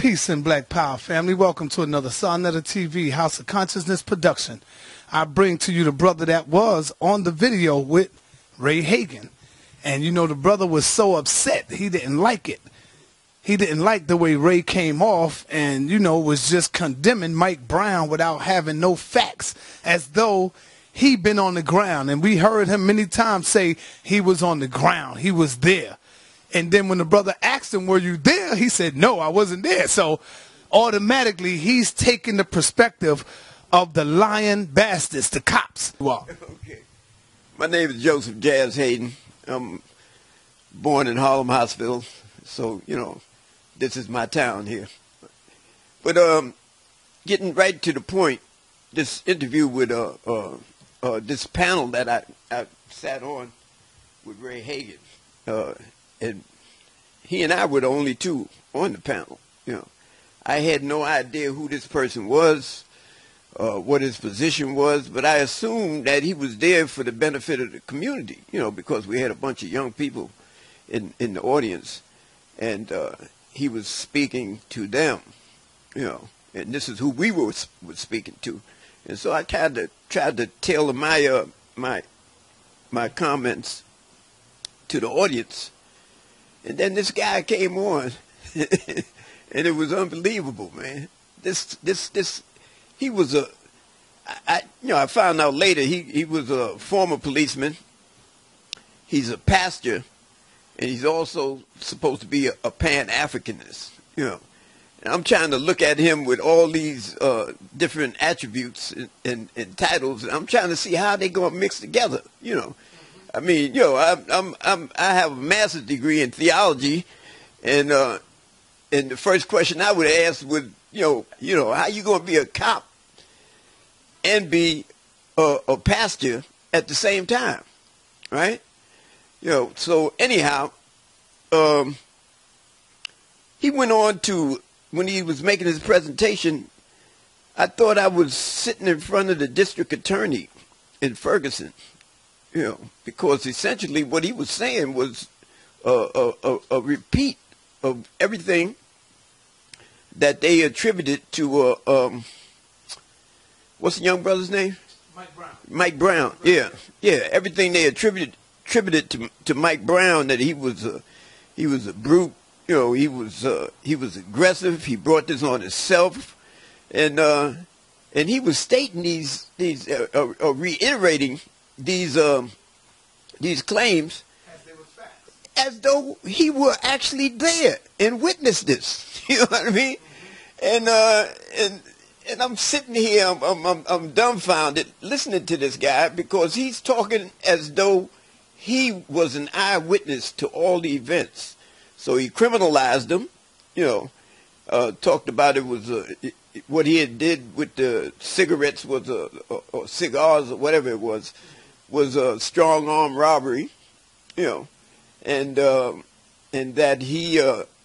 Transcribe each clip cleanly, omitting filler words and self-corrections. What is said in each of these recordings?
Peace and Black Power, family. Welcome to another Sonetta TV House of Consciousness production. I bring to you the brother that was on the video with Ray Hagan. And you know, the brother was so upset. He didn't like it. He didn't like the way Ray came off and, you know, was just condemning Mike Brown without having no facts, as though he been on the ground. And we heard him many times say he was on the ground. He was there. And then when the brother asked him, were you there? He said, no, I wasn't there. So automatically he's taking the perspective of the lying bastards, the cops. Wow. Okay. My name is Joseph Jazz Hayden. I'm born in Harlem Hospital. So, you know, this is my town here. But getting right to the point, this interview with this panel that I sat on with Ray Hagan, and he and I were the only two on the panel. You know, I had no idea who this person was, what his position was, but I assumed that he was there for the benefit of the community, you know, because we had a bunch of young people in the audience, and he was speaking to them, you know, and this is who we were speaking to. And so I tried to tailor my comments to the audience. And then this guy came on, and it was unbelievable, man. He was I found out later he was a former policeman. He's a pastor, and he's also supposed to be a Pan-Africanist, you know. And I'm trying to look at him with all these different attributes and titles, and I'm trying to see how they gonna mix together, you know. I mean, you know, I have a master's degree in theology, and the first question I would ask would, you know, how you gonna be a cop and be a pastor at the same time, right? You know, so anyhow, he went on to, when he was making his presentation, I thought I was sitting in front of the district attorney in Ferguson. You know, because essentially what he was saying was a repeat of everything that they attributed to, what's the young brother's name? Mike Brown. Mike Brown, yeah. Yeah, everything they attributed to Mike Brown, that he was a brute, you know, he was aggressive, he brought this on himself, and he was stating reiterating these claims as though he were actually there and witnessed this. You know what I mean? And I'm sitting here, I'm dumbfounded listening to this guy, because he's talking as though he was an eyewitness to all the events. So he criminalized them, you know, talked about it was what he had did with the cigarettes was or cigars or whatever it was a strong arm robbery, you know, and that he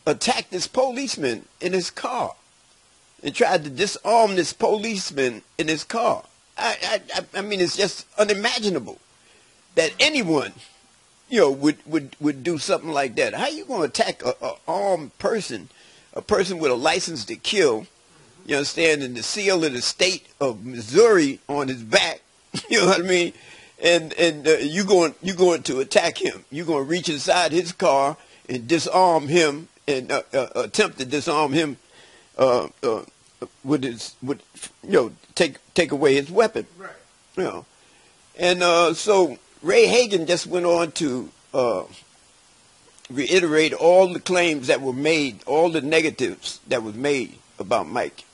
attacked this policeman in his car and tried to disarm this policeman in his car. I mean, it's just unimaginable that anyone, you know, would do something like that. How you going to attack a armed person, a person with a license to kill, you understand, and the seal of the state of Missouri on his back, you know what I mean? And you going to attack him. You're going to reach inside his car and disarm him, and attempt to disarm him with you know, take away his weapon. Right. You know. And so Ray Hagan just went on to reiterate all the claims that were made, all the negatives that was made about Mike.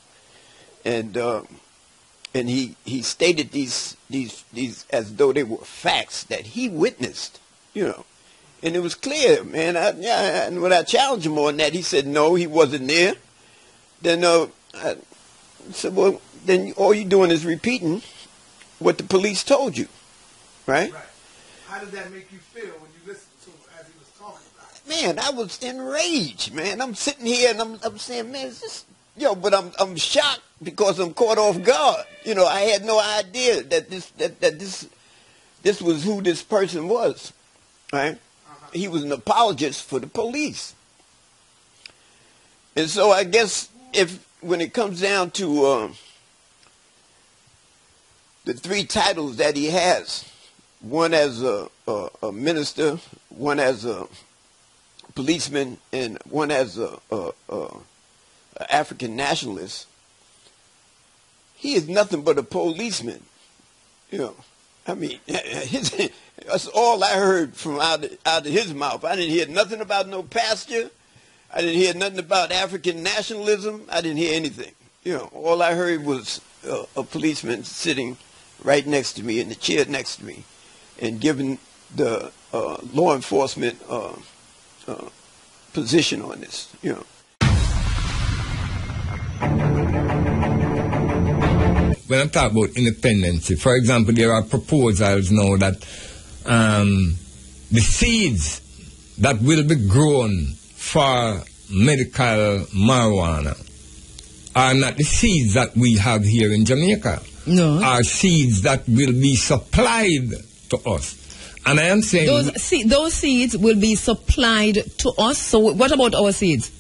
And he stated these as though they were facts that he witnessed, you know, and it was clear, man. And when I challenged him on that, he said no, he wasn't there. Then I said, well, then all you're doing is repeating what the police told you, right? Right. How did that make you feel when you listened to him as he was talking about it? Man, I was enraged, man. I'm sitting here and I'm saying, man, is this? Yo, but I'm shocked because I'm caught off guard. You know, I had no idea that this was who this person was, right? He was an apologist for the police. And so I guess when it comes down to the three titles that he has, one as a minister, one as a policeman, and one as a African nationalist, he is nothing but a policeman. You know, I mean, that's all I heard from out of his mouth. I didn't hear nothing about no pasture. I didn't hear nothing about African nationalism. I didn't hear anything. You know, all I heard was a policeman sitting right next to me in the chair next to me and giving the law enforcement position on this, you know. When I talk about independence, for example, there are proposals now that the seeds that will be grown for medical marijuana are not the seeds that we have here in Jamaica. No. Are seeds that will be supplied to us. And I am saying... Those seeds will be supplied to us. So what about our seeds?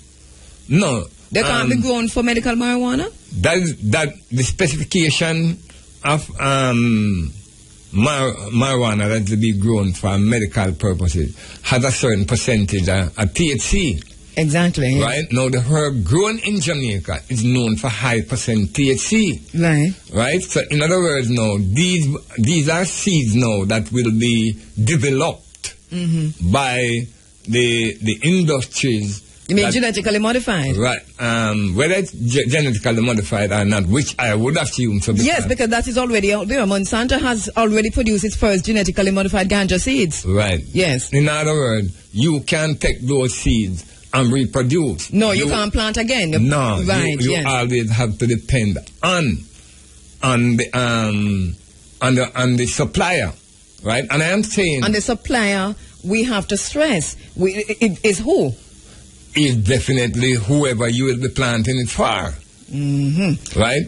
No. They can't be grown for medical marijuana? That the specification of marijuana that will be grown for medical purposes has a certain percentage of THC. Exactly. Yeah. Right? Now, the herb grown in Jamaica is known for high percent THC. Right. Right? So, in other words, now, these are seeds now that will be developed by the industries. You mean genetically modified? Right. Whether it's genetically modified or not, which I would assume. So yes, because that is already out there. Monsanto has already produced its first genetically modified ganja seeds. Right. Yes. In other words, you can take those seeds and reproduce. No, you can't plant again. No, right, you always have to depend on the supplier, right? And I am saying... And the supplier, we have to stress, it is who? Is definitely whoever you will be planting it for. Right?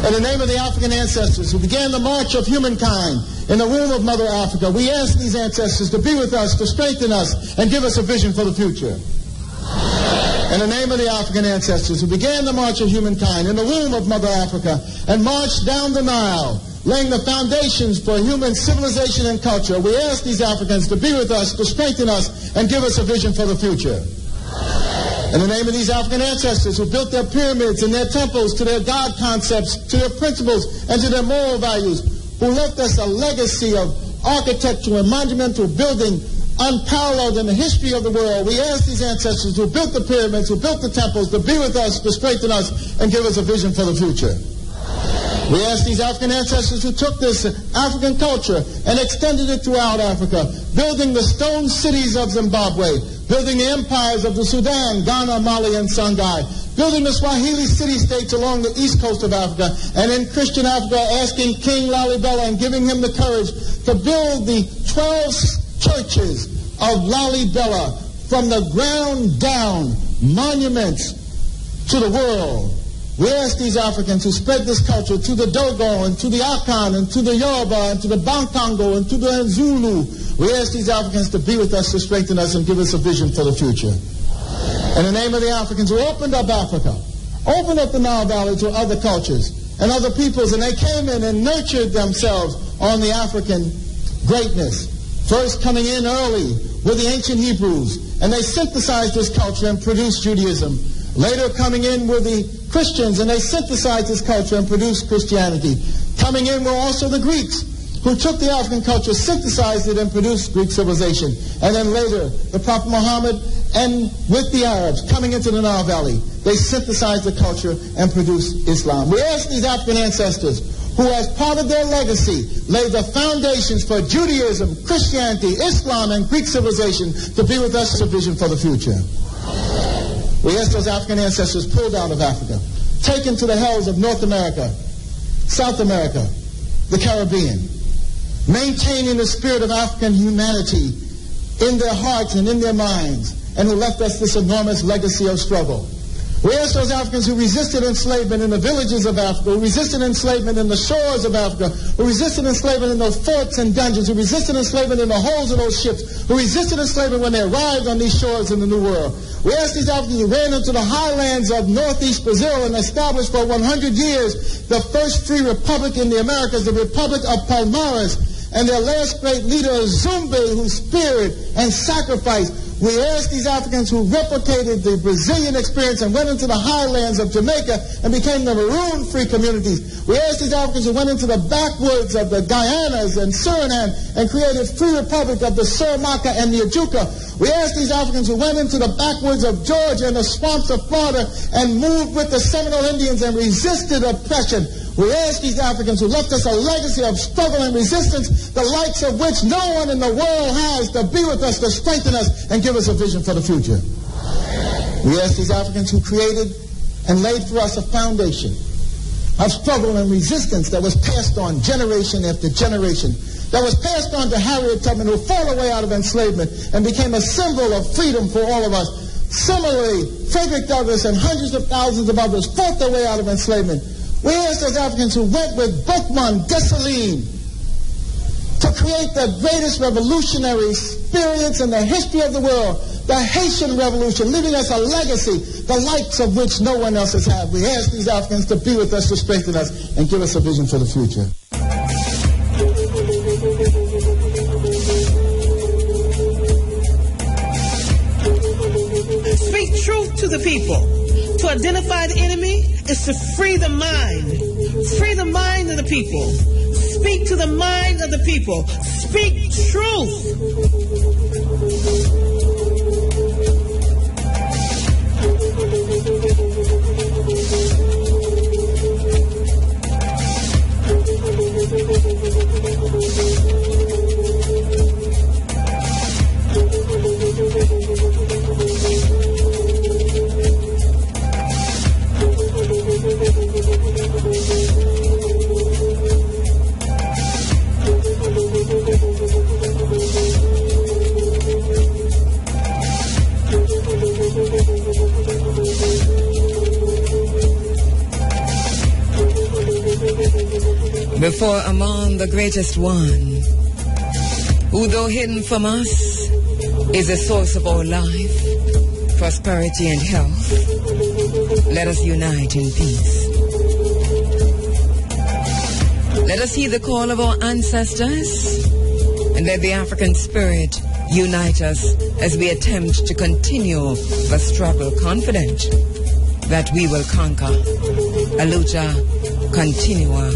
In the name of the African ancestors who began the march of humankind in the womb of Mother Africa, we ask these ancestors to be with us, to strengthen us, and give us a vision for the future. In the name of the African ancestors who began the march of humankind in the womb of Mother Africa and marched down the Nile, laying the foundations for human civilization and culture, we ask these Africans to be with us, to strengthen us, and give us a vision for the future. In the name of these African ancestors who built their pyramids and their temples to their God concepts, to their principles, and to their moral values, who left us a legacy of architectural and monumental building unparalleled in the history of the world, we ask these ancestors who built the pyramids, who built the temples, to be with us, to strengthen us, and give us a vision for the future. We ask these African ancestors who took this African culture and extended it throughout Africa, building the stone cities of Zimbabwe, building the empires of the Sudan, Ghana, Mali, and Songhai, building the Swahili city-states along the east coast of Africa, and in Christian Africa asking King Lalibela and giving him the courage to build the 12 churches of Lalibela from the ground down, monuments to the world. We ask these Africans who spread this culture to the Dogo and to the Akan and to the Yoruba and to the Bankango and to the Zulu. We ask these Africans to be with us, to strengthen us, and give us a vision for the future. In the name of the Africans who opened up Africa, opened up the Nile Valley to other cultures and other peoples, and they came in and nurtured themselves on the African greatness. First coming in early with the ancient Hebrews, and they synthesized this culture and produced Judaism. Later coming in were the Christians, and they synthesized this culture and produced Christianity. Coming in were also the Greeks, who took the African culture, synthesized it, and produced Greek civilization. And then later, the Prophet Muhammad, and with the Arabs coming into the Nile Valley, they synthesized the culture and produced Islam. We ask these African ancestors, who as part of their legacy laid the foundations for Judaism, Christianity, Islam, and Greek civilization, to be with us, a vision for the future. We ask those African ancestors pulled out of Africa, taken to the hells of North America, South America, the Caribbean, maintaining the spirit of African humanity in their hearts and in their minds, and who left us this enormous legacy of struggle. We ask those Africans who resisted enslavement in the villages of Africa, who resisted enslavement in the shores of Africa, who resisted enslavement in those forts and dungeons, who resisted enslavement in the holds of those ships, who resisted enslavement when they arrived on these shores in the New World. We ask these Africans who ran into the highlands of northeast Brazil and established for 100 years the first free republic in the Americas, the Republic of Palmares, and their last great leader, Zumbi, who spared and sacrificed. We asked these Africans who replicated the Brazilian experience and went into the highlands of Jamaica and became the maroon-free communities. We asked these Africans who went into the backwoods of the Guyanas and Suriname and created free republic of the Suramaka and the Ajuka. We asked these Africans who went into the backwoods of Georgia and the swamps of Florida and moved with the Seminole Indians and resisted oppression. We ask these Africans who left us a legacy of struggle and resistance, the likes of which no one in the world has, to be with us, to strengthen us, and give us a vision for the future. We ask these Africans who created and laid for us a foundation of struggle and resistance that was passed on generation after generation, that was passed on to Harriet Tubman, who fought her way out of enslavement and became a symbol of freedom for all of us. Similarly, Frederick Douglass and hundreds of thousands of others fought their way out of enslavement. We asked those Africans who went with Boukman Dessalines to create the greatest revolutionary experience in the history of the world, the Haitian Revolution, leaving us a legacy, the likes of which no one else has had. We asked these Africans to be with us, to strengthen us, and give us a vision for the future. Speak truth to the people. To identify the enemy is to free the mind. Free the mind of the people. Speak to the mind of the people. Speak truth. Before among the greatest one, who though hidden from us, is the source of all life, prosperity and health, let us unite in peace. Let us heed the call of our ancestors, and let the African spirit unite us as we attempt to continue the struggle, confident that we will conquer. A lucha continua,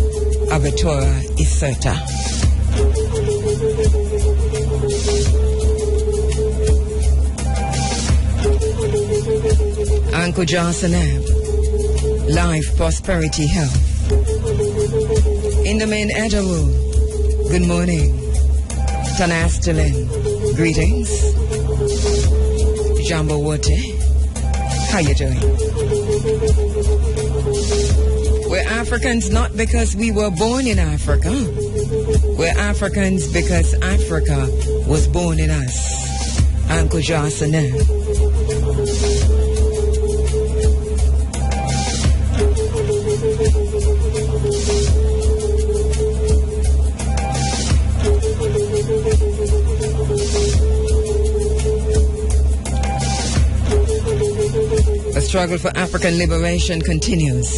abertura is certa. Uncle Johnson, life, prosperity, health. In the main Edawu, good morning. Tanastilin, greetings. Jambo Wote, how you doing? We're Africans not because we were born in Africa. We're Africans because Africa was born in us. Uncle Johnson. The struggle for African liberation continues.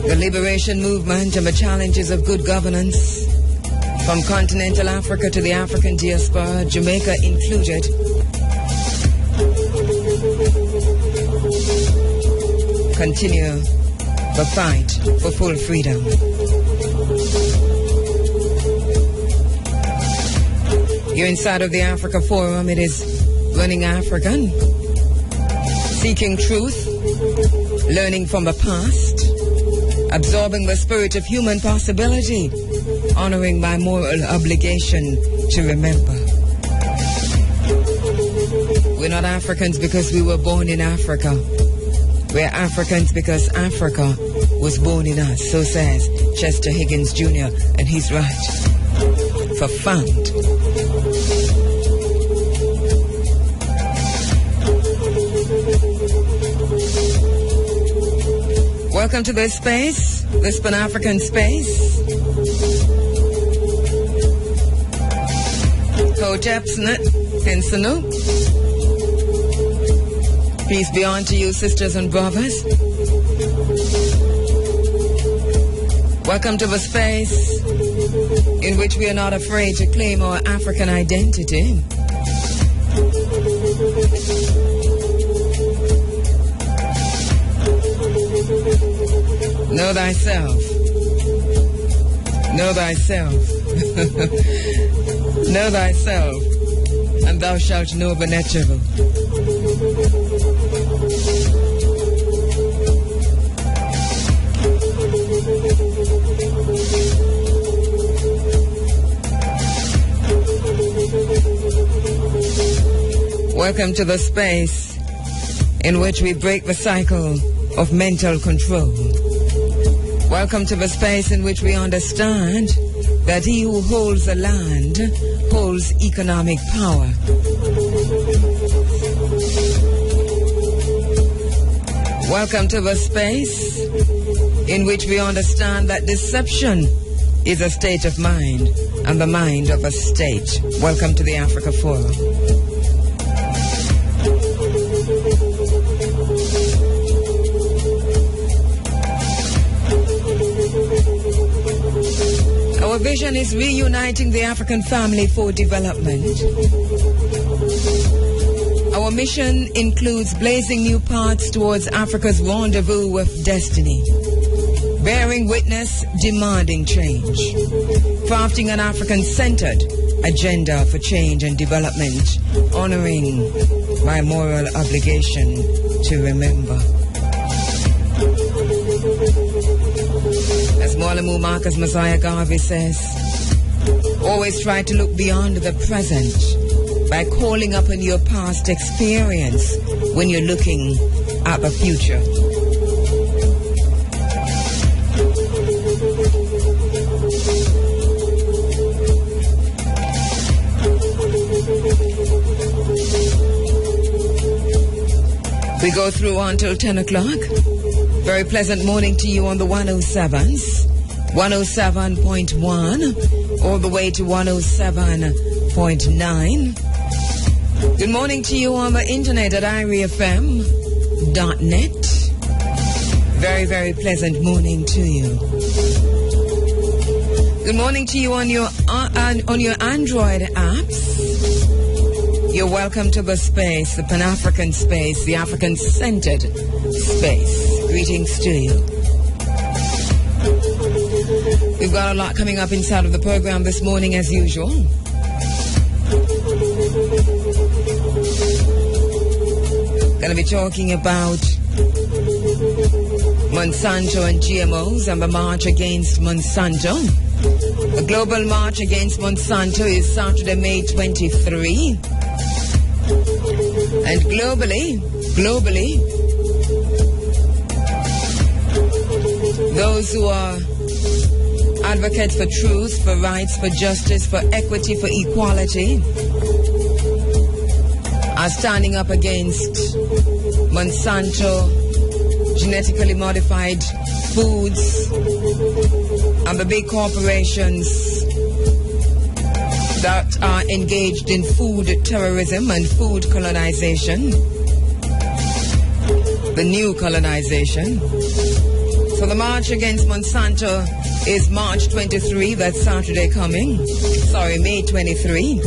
The liberation movement and the challenges of good governance from continental Africa to the African diaspora, Jamaica included, continue the fight for full freedom. You're inside of the Africa Forum. It is Running African, seeking truth, learning from the past, absorbing the spirit of human possibility, honoring my moral obligation to remember. We're not Africans because we were born in Africa. We're Africans because Africa was born in us, so says Chester Higgins Jr., and he's right. for fund. Welcome to this space, this Pan-African space. Hotepsnet, Pinsanu. Peace be unto you, sisters and brothers. Welcome to the space in which we are not afraid to claim our African identity. Know thyself. Know thyself. Know thyself, and thou shalt know the natural. Welcome to the space in which we break the cycle of mental control. Welcome to the space in which we understand that he who holds the land holds economic power. Welcome to the space in which we understand that deception is a state of mind and the mind of a state. Welcome to the Africa Forum. Our vision is reuniting the African family for development. Our mission includes blazing new paths towards Africa's rendezvous with destiny, bearing witness, demanding change, crafting an African-centered agenda for change and development, honoring my moral obligation to remember. As Mwalimu Marcus Messiah Garvey says, always try to look beyond the present by calling upon your past experience when you're looking at the future. We go through until 10 o'clock. Very pleasant morning to you on the 107s, 107.1, all the way to 107.9. Good morning to you on the internet at iriafm.net. Very, very pleasant morning to you. Good morning to you on your Android apps. You're welcome to the space, the Pan-African space, the African-centered space. Greetings to you. We've got a lot coming up inside of the program this morning as usual. Going to be talking about Monsanto and GMOs and the march against Monsanto. The global march against Monsanto is Saturday, May 23. And globally, those who are advocates for truth, for rights, for justice, for equity, for equality are standing up against Monsanto, genetically modified foods, and the big corporations that are engaged in food terrorism and food colonization, the new colonization. So the march against Monsanto is March 23, that's Saturday coming. May 23.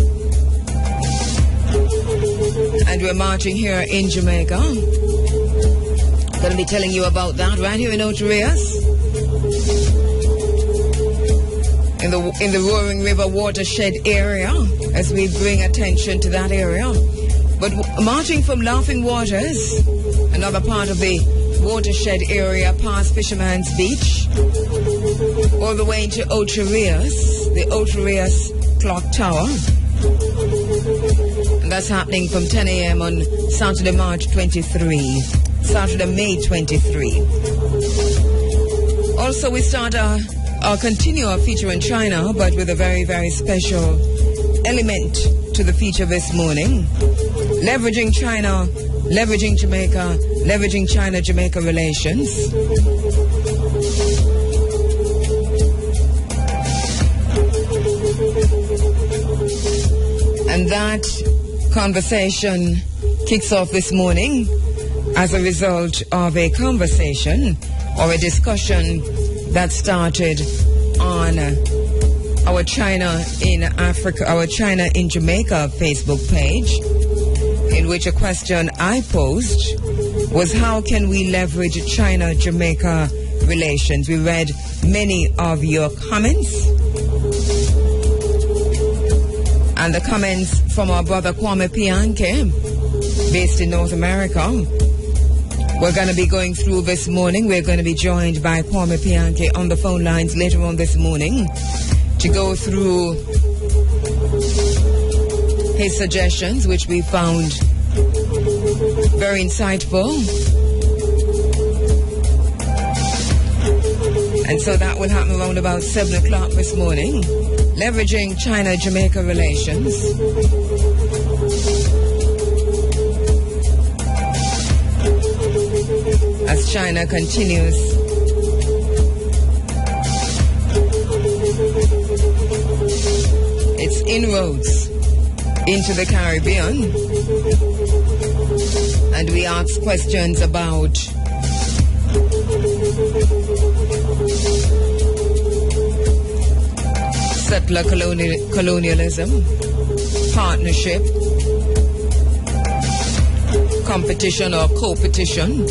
And we're marching here in Jamaica. Going to be telling you about that right here in Oterias. In the Roaring River watershed area, as we bring attention to that area. But marching from Laughing Waters, another part of the watershed area, past Fisherman's Beach, all the way into Oterias, the Oterias Clock Tower. And that's happening from 10 a.m. on Saturday, May 23. Also, we start our I'll continue our feature on China, but with a very, very special element to the feature this morning. Leveraging China, leveraging Jamaica, leveraging China-Jamaica relations. And that conversation kicks off this morning as a result of a conversation or a discussion that started on our China in Africa, our China in Jamaica Facebook page, in which a question I posed was, how can we leverage China-Jamaica relations? We read many of your comments, and the comments from our brother Kwame Pianke, based in North America. We're going to be going through this morning. We're going to be joined by Kwame Pianke on the phone lines later on this morning to go through his suggestions, which we found very insightful. And so that will happen around about 7 o'clock this morning. Leveraging China-Jamaica relations. As China continues its inroads into the Caribbean, and we ask questions about settler colonialism, partnership, competition or co-petition,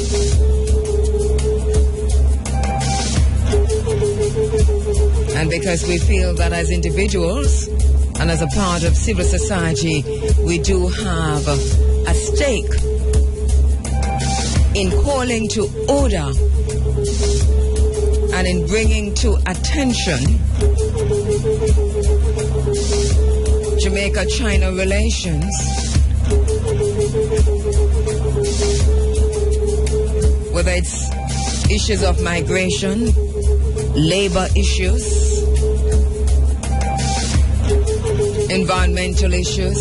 and because we feel that as individuals and as a part of civil society, we do have a stake in calling to order and in bringing to attention Jamaica-China relations, whether it's issues of migration, labor issues, environmental issues,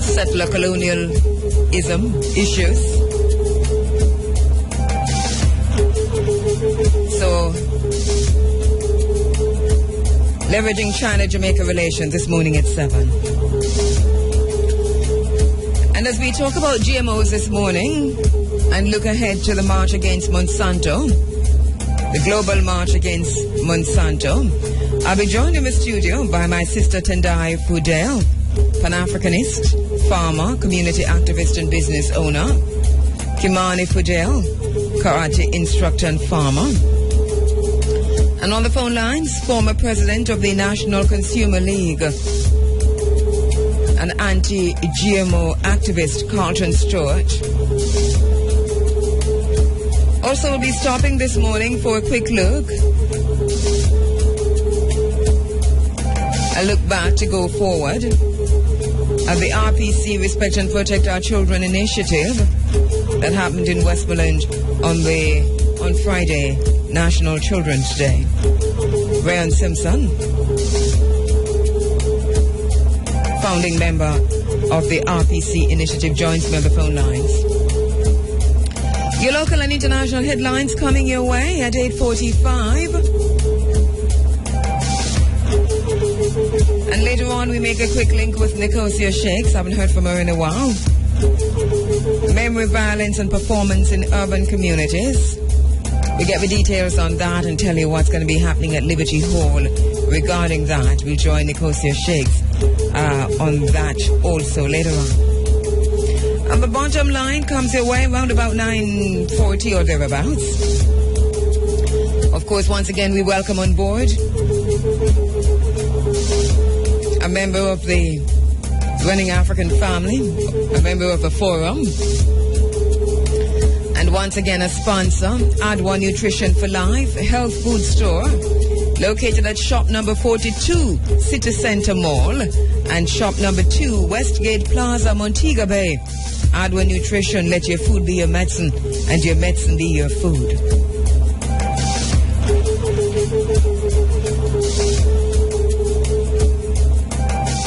settler colonialism issues. So, leveraging China-Jamaica relations this morning at 7. And as we talk about GMOs this morning and look ahead to the march against Monsanto, the global march against Monsanto, I'll be joined in the studio by my sister Tendai Fudel, Pan-Africanist, farmer, community activist and business owner, Kimani Fudel, karate instructor and farmer. And on the phone lines, former president of the National Consumer League and anti-GMO activist Carlton Stewart. Also, we'll be stopping this morning for a quick look. A look back to go forward at the RPC Respect and Protect Our Children initiative that happened in Westmoreland on Friday, National Children's Day. Rayon Simpson, founding member of the RPC initiative, joins me on the phone lines. Your local and international headlines coming your way at 8:45. And later on, we make a quick link with Nicosia Shakes. Haven't heard from her in a while. Memory violence and performance in urban communities. We get the details on that and tell you what's going to be happening at Liberty Hall regarding that. We'll join Nicosia Shakes on that also later on. And the bottom line comes your way around about 9:40 or thereabouts. Of course, once again, we welcome on board a member of the Running African Family, a member of the Forum, and once again a sponsor, Adwa Nutrition for Life, a health food store located at shop number 42, City Center Mall, and shop number 2, Westgate Plaza, Montego Bay. Adwa Nutrition, let your food be your medicine and your medicine be your food.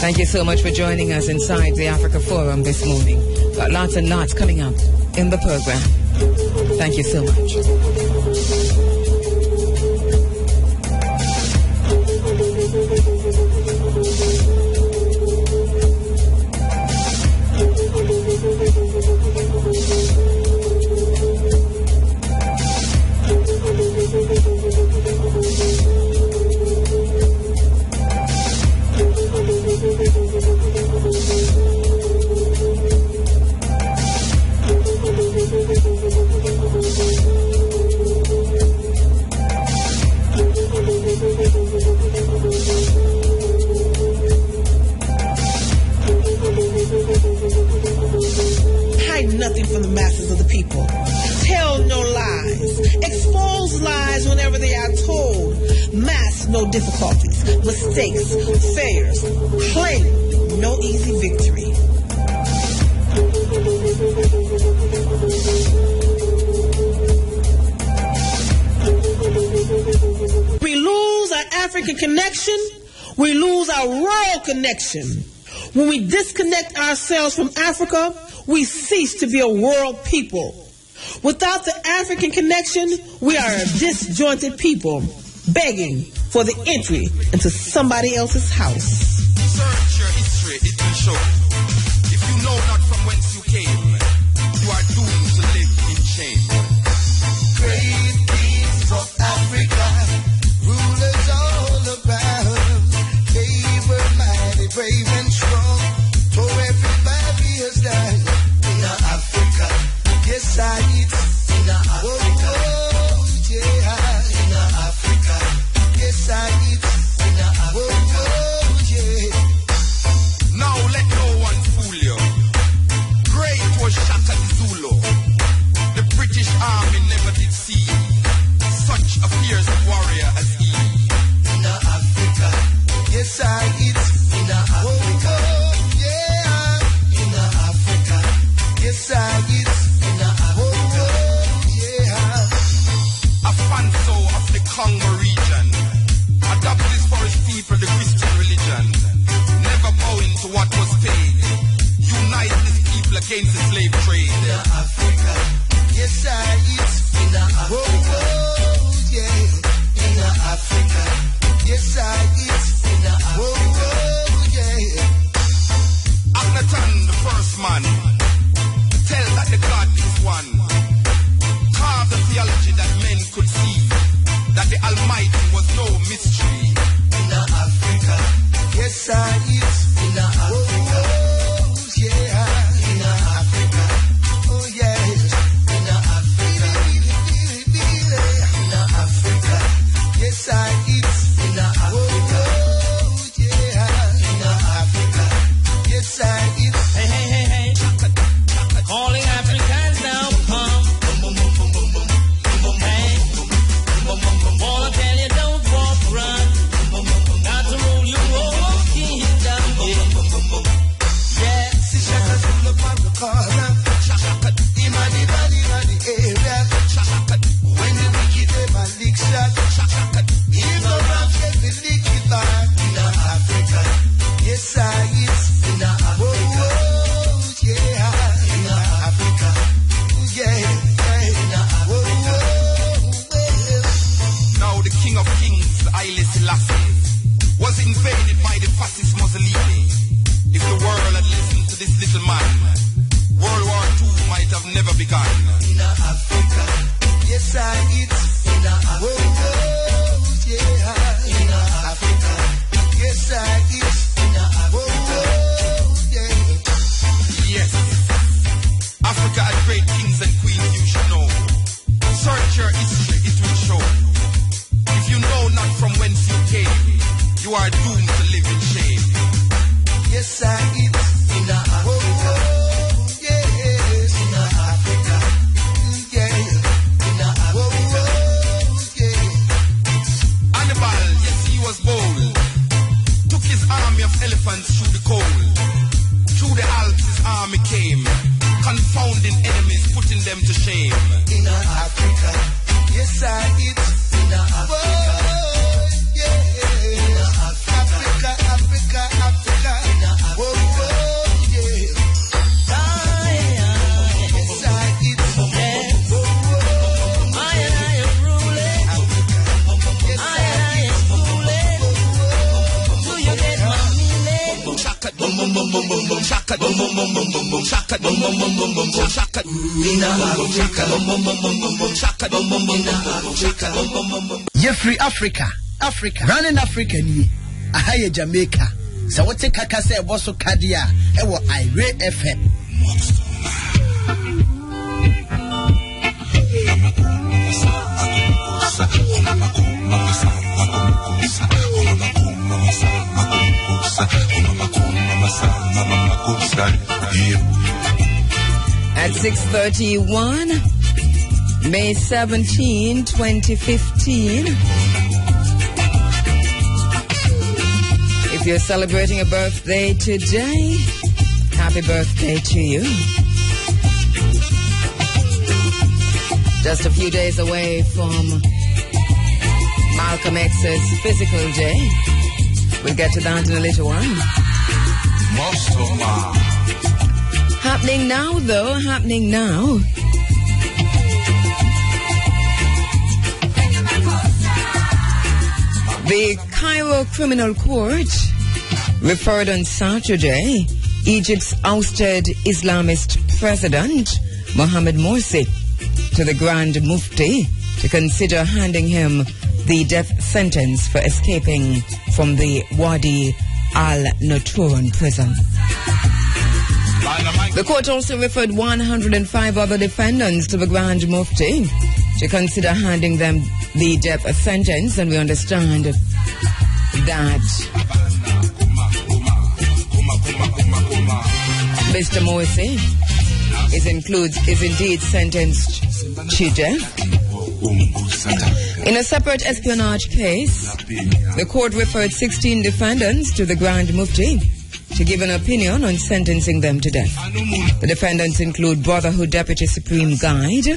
Thank you so much for joining us inside the Africa Forum this morning. Got lots and lots coming up in the program. Thank you so much. Hide nothing from the masses of the people. Tell no lies. Expose lies whenever they are told. Mask no difficulties, mistakes, failures. Claim no easy victory. We lose our African connection. We lose our rural connection. When we disconnect ourselves from Africa, we cease to be a world people. Without the African connection, we are a disjointed people, begging for the entry into somebody else's house. Search your history, it will show. If you know not from whence you came, you are doomed to live in shame. Great kings of Africa, rulers all around. They were mighty, brave and strong, so everybody has died. In Africa, yes I did. In Africa, oh, yeah. In Africa, yes I did. In Africa, oh, yeah. Now let no one fool you. Great was Shaka Zulu. The British army never did see such a fierce warrior as he. In Africa, yes I did. In Africa, oh, yeah. In Africa, yes I did. In Africa, oh, yeah. Afonso of the Congo region adopted for his people the Christian religion, never bowing to what was paid. Unite his people against the slave trade. In Africa, yes I did. In Africa, oh, yeah. In Africa, yes I did. In Africa, oh, yeah. Akhenaton, the first man, tell that the God is one. Carve the theology that men could see, that the Almighty was no mystery. In Africa, yes I did. In Africa, oh, yeah. In Africa, oh, yeah. In Africa, in Africa, yes I did. In Africa, oh, yeah. In Africa, yes I did. Hey, hey, hey, hey. All the Africans now come. Hey. All I tell you, don't walk, run. Not to rule you, oh, kingdom. Yeah. See Shaka Zulu on the corner. In the area. When the wicked them a lick shot. In the rough, get the lick it back. In Africa, yes I is. In Africa, oh, yeah. In Africa, yeah, yeah. Oh, yeah. Now the King of Kings, Haile Selassie, was invaded by the fascist Mussolini. If the world had listened to this little man, World War II might have never begun. In Africa, yes I is. In Africa, oh, yeah. In Africa, yes I is. In Africa, oh, yeah. Yes, Africa had great kings and queens, you should know. Search your history, it will show. If you know not from whence you came, you are doomed to live in shame. Yes I is. In Africa, oh, yes. In Africa, yeah. In Africa, oh, yeah. Hannibal, yes, he was bold. Took his army of elephants through the cold. Through the Alps his army came, confounding enemies, putting them to shame. In Africa, yes I is. In Africa, oh, yeah. In Africa, Africa, Africa. In Free Africa, running Africa ni ahaya Jamaica. So what take kaka say boso kadia e wo Ire FM. At 6:31, May 17, 2015. If you're celebrating a birthday today, happy birthday to you. Just a few days away from Malcolm X's physical day. We'll get to that in a little while. Happening now, though, happening now. The Kheru Criminal Court referred on Saturday Egypt's ousted Islamist president, Mohamed Morsi, to the Grand Mufti to consider handing him the death sentence for escaping from the Wadi al-Noturan prison. The court also referred 105 other defendants to the Grand Mufti to consider handing them the death sentence, and we understand that Mr. Morsi is indeed sentenced to death. In a separate espionage case, the court referred 16 defendants to the Grand Mufti to give an opinion on sentencing them to death. The defendants include Brotherhood Deputy Supreme Guide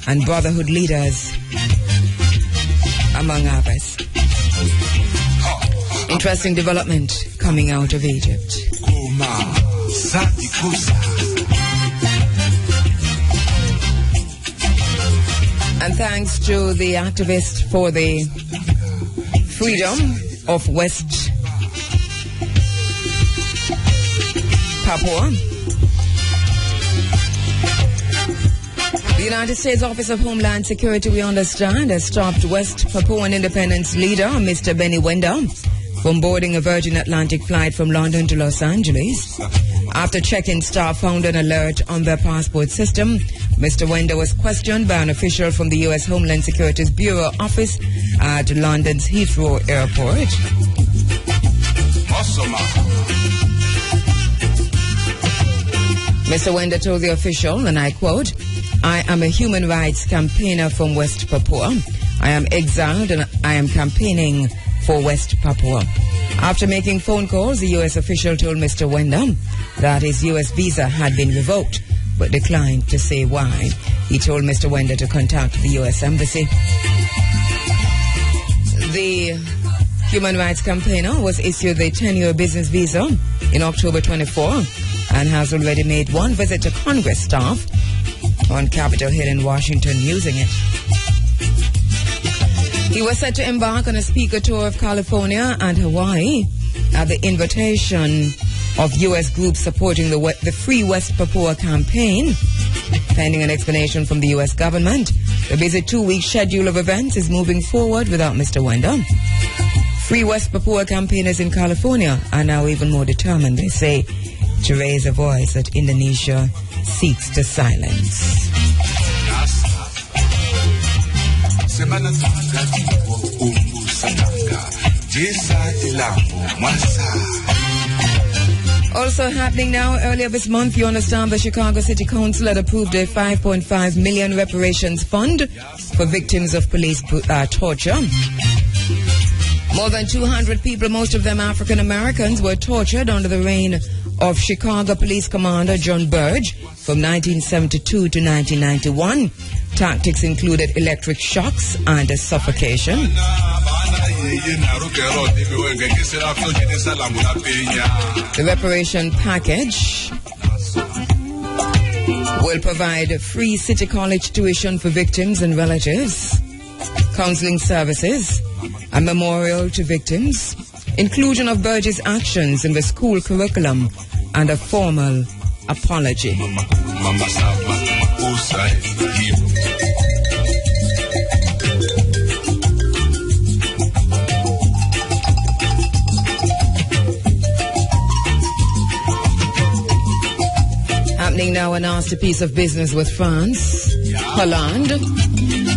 and Brotherhood leaders, among others. Interesting development coming out of Egypt. And thanks to the activist for the freedom of West Papua, the United States Office of Homeland Security, we understand, has stopped West Papuan Independence leader Mr. Benny Wenda from boarding a Virgin Atlantic flight from London to Los Angeles. After check-in staff found an alert on their passport system, Mr. Wenda was questioned by an official from the U.S. Homeland Security's Bureau office at London's Heathrow Airport. Mr. Wenda told the official, and I quote, "I am a human rights campaigner from West Papua. I am exiled and I am campaigning for West Papua." After making phone calls, the U.S. official told Mr. Wenda that his U.S. visa had been revoked, but declined to say why. He told Mr. Wenda to contact the U.S. Embassy. The human rights campaigner was issued the 10-year business visa in October 24 and has already made one visit to Congress staff on Capitol Hill in Washington using it. He was set to embark on a speaker tour of California and Hawaii at the invitation of U.S. groups supporting the Free West Papua campaign. Pending an explanation from the U.S. government, the busy 2-week schedule of events is moving forward without Mr. Wenda. Free West Papua campaigners in California are now even more determined, they say, to raise a voice that Indonesia seeks to silence. Also happening now, earlier this month, you understand the Chicago City Council had approved a $5.5 million reparations fund for victims of police torture. More than 200 people, most of them African Americans, were tortured under the reign of Chicago Police Commander John Burge from 1972 to 1991. Tactics included electric shocks and suffocation. The reparation package will provide free city college tuition for victims and relatives, counseling services, a memorial to victims, inclusion of Burge's actions in the school curriculum, and a formal apology. Happening now, a nasty piece of business with France, Holland.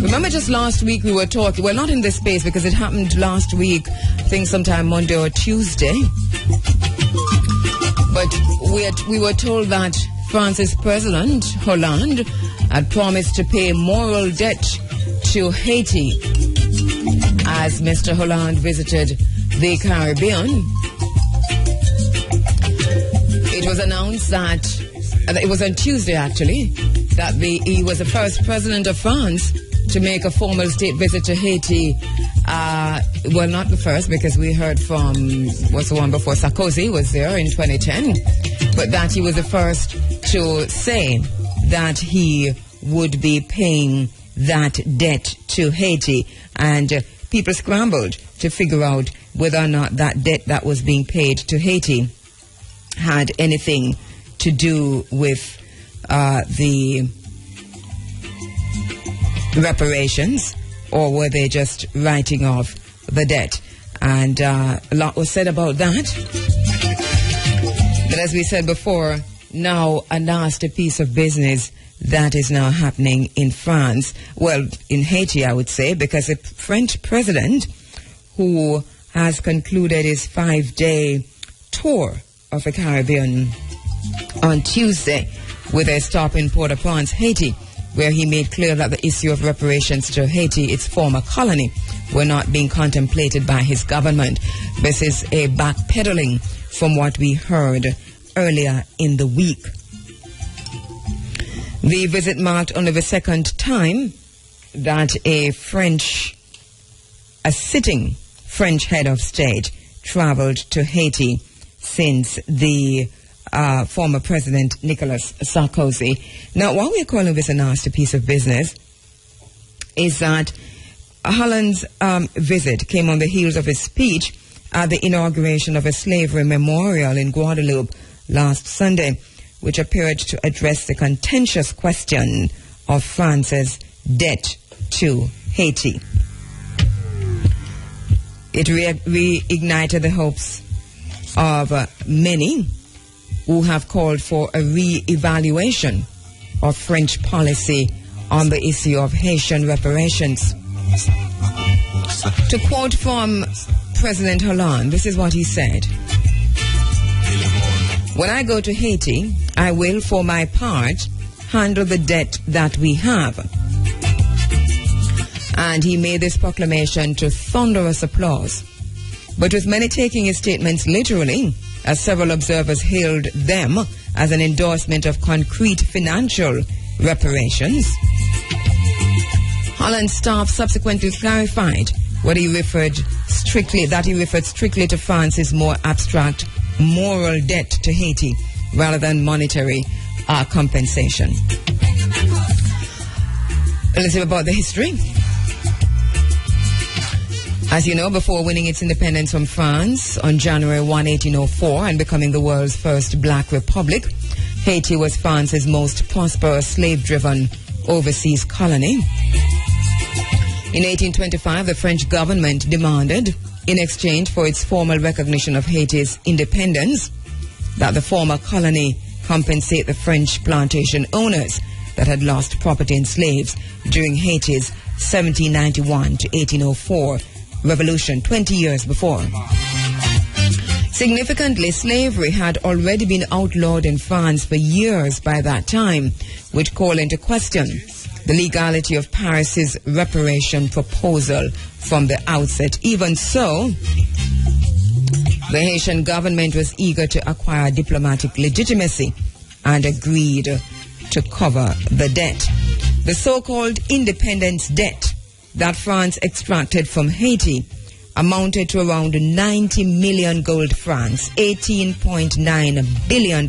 Remember just last week we were talking, well, not in this space because it happened last week, I think sometime Monday or Tuesday. But we were told that France's president, Hollande, had promised to pay moral debt to Haiti as Mr. Hollande visited the Caribbean. It was announced that, it was on Tuesday actually, that he was the first president of France to make a formal state visit to Haiti. Well, not the first, because we heard from, what's the one before, Sarkozy was there in 2010, but that he was the first to say that he would be paying that debt to Haiti. And people scrambled to figure out whether or not that debt that was being paid to Haiti had anything to do with the reparations, or were they just writing off the debt? And a lot was said about that. But as we said before, now a nasty piece of business that is now happening in France. Well, in Haiti, I would say, because the French president, who has concluded his 5-day tour of the Caribbean on Tuesday with a stop in Port-au-Prince, Haiti, where he made clear that the issue of reparations to Haiti, its former colony, were not being contemplated by his government. This is a backpedaling from what we heard earlier in the week. The visit marked only the second time that a sitting French head of state traveled to Haiti since the former President Nicolas Sarkozy. Now, why we're calling this a nasty piece of business is that Holland's visit came on the heels of his speech at the inauguration of a slavery memorial in Guadeloupe last Sunday, which appeared to address the contentious question of France's debt to Haiti. It reignited the hopes of many who have called for a re-evaluation of French policy on the issue of Haitian reparations. To quote from President Hollande, this is what he said: "When I go to Haiti, I will, for my part, handle the debt that we have." And he made this proclamation to thunderous applause, but with many taking his statements literally, as several observers hailed them as an endorsement of concrete financial reparations. Holland's staff subsequently clarified that he referred strictly to France's more abstract moral debt to Haiti rather than monetary compensation. Let's hear about the history. As you know, before winning its independence from France on January 1, 1804, and becoming the world's first black republic, Haiti was France's most prosperous slave-driven overseas colony. In 1825, the French government demanded, in exchange for its formal recognition of Haiti's independence, that the former colony compensate the French plantation owners that had lost property in slaves during Haiti's 1791 to 1804 revolution 20 years before. Significantly, slavery had already been outlawed in France for years by that time, which called into question the legality of Paris's reparation proposal from the outset. Even so, the Haitian government was eager to acquire diplomatic legitimacy and agreed to cover the debt. The so-called independence debt that France extracted from Haiti amounted to around 90 million gold francs, $18.9 billion,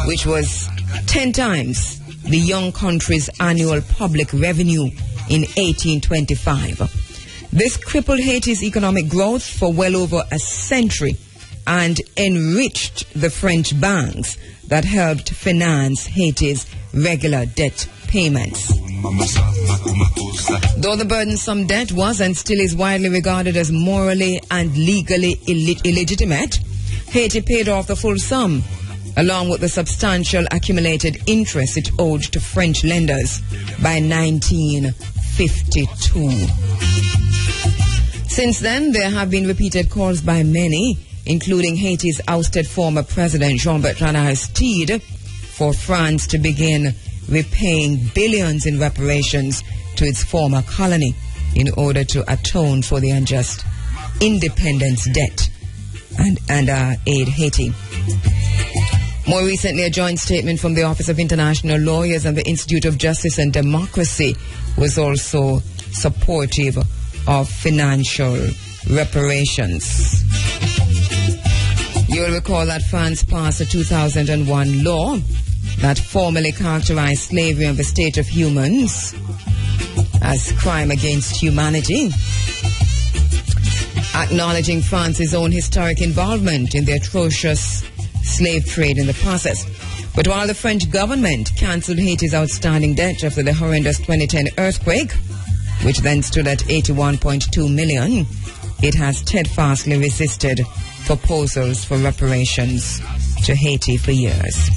which was 10 times the young country's annual public revenue in 1825. This crippled Haiti's economic growth for well over a century and enriched the French banks that helped finance Haiti's regular debt payments. Though the burdensome debt was and still is widely regarded as morally and legally illegitimate, Haiti paid off the full sum, along with the substantial accumulated interest it owed to French lenders by 1952. Since then, there have been repeated calls by many, including Haiti's ousted former president Jean-Bertrand Aristide, for France to begin repaying billions in reparations to its former colony in order to atone for the unjust independence debt and aid Haiti. More recently, a joint statement from the Office of International Lawyers and the Institute of Justice and Democracy was also supportive of financial reparations. You'll recall that France passed a 2001 law that formally characterized slavery on the state of humans as crime against humanity, acknowledging France's own historic involvement in the atrocious slave trade in the process. But while the French government cancelled Haiti's outstanding debt after the horrendous 2010 earthquake, which then stood at $81.2 million, it has steadfastly resisted proposals for reparations to Haiti for years.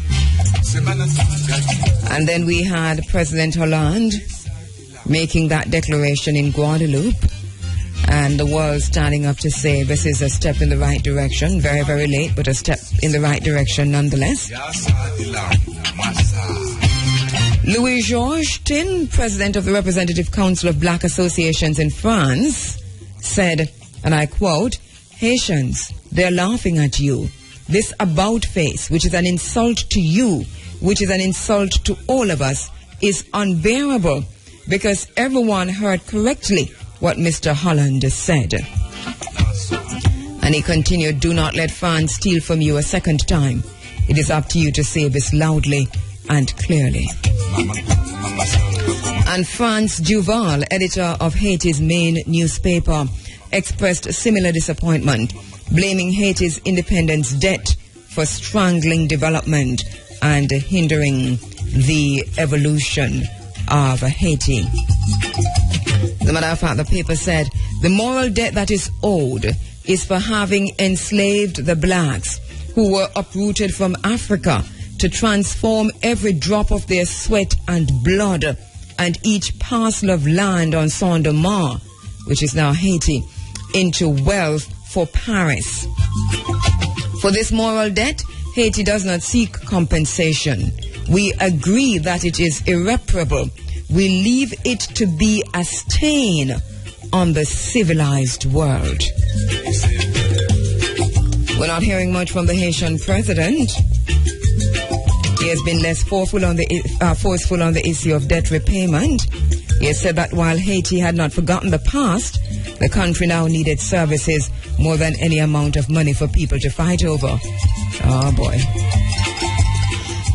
And then we had President Hollande making that declaration in Guadeloupe, and the world standing up to say this is a step in the right direction, very, very late, but a step in the right direction nonetheless. Louis-Georges Tin, president of the Representative Council of Black Associations in France, said, and I quote, "Haitians, they're laughing at you. This about face, which is an insult to you, which is an insult to all of us, is unbearable because everyone heard correctly what Mr. Hollande said." And he continued, "Do not let France steal from you a second time. It is up to you to say this loudly and clearly." And Franz Duval, editor of Haiti's main newspaper, expressed similar disappointment, blaming Haiti's independence debt for strangling development and hindering the evolution of Haiti. As a matter of fact, the paper said, the moral debt that is owed is for having enslaved the blacks who were uprooted from Africa to transform every drop of their sweat and blood and each parcel of land on Saint-Domingue, which is now Haiti, into wealth for Paris. For this moral debt, Haiti does not seek compensation. We agree that it is irreparable. We leave it to be a stain on the civilized world. We're not hearing much from the Haitian president. He has been less forceful on the issue of debt repayment. He has said that while Haiti had not forgotten the past, the country now needed services more than any amount of money for people to fight over. Oh boy.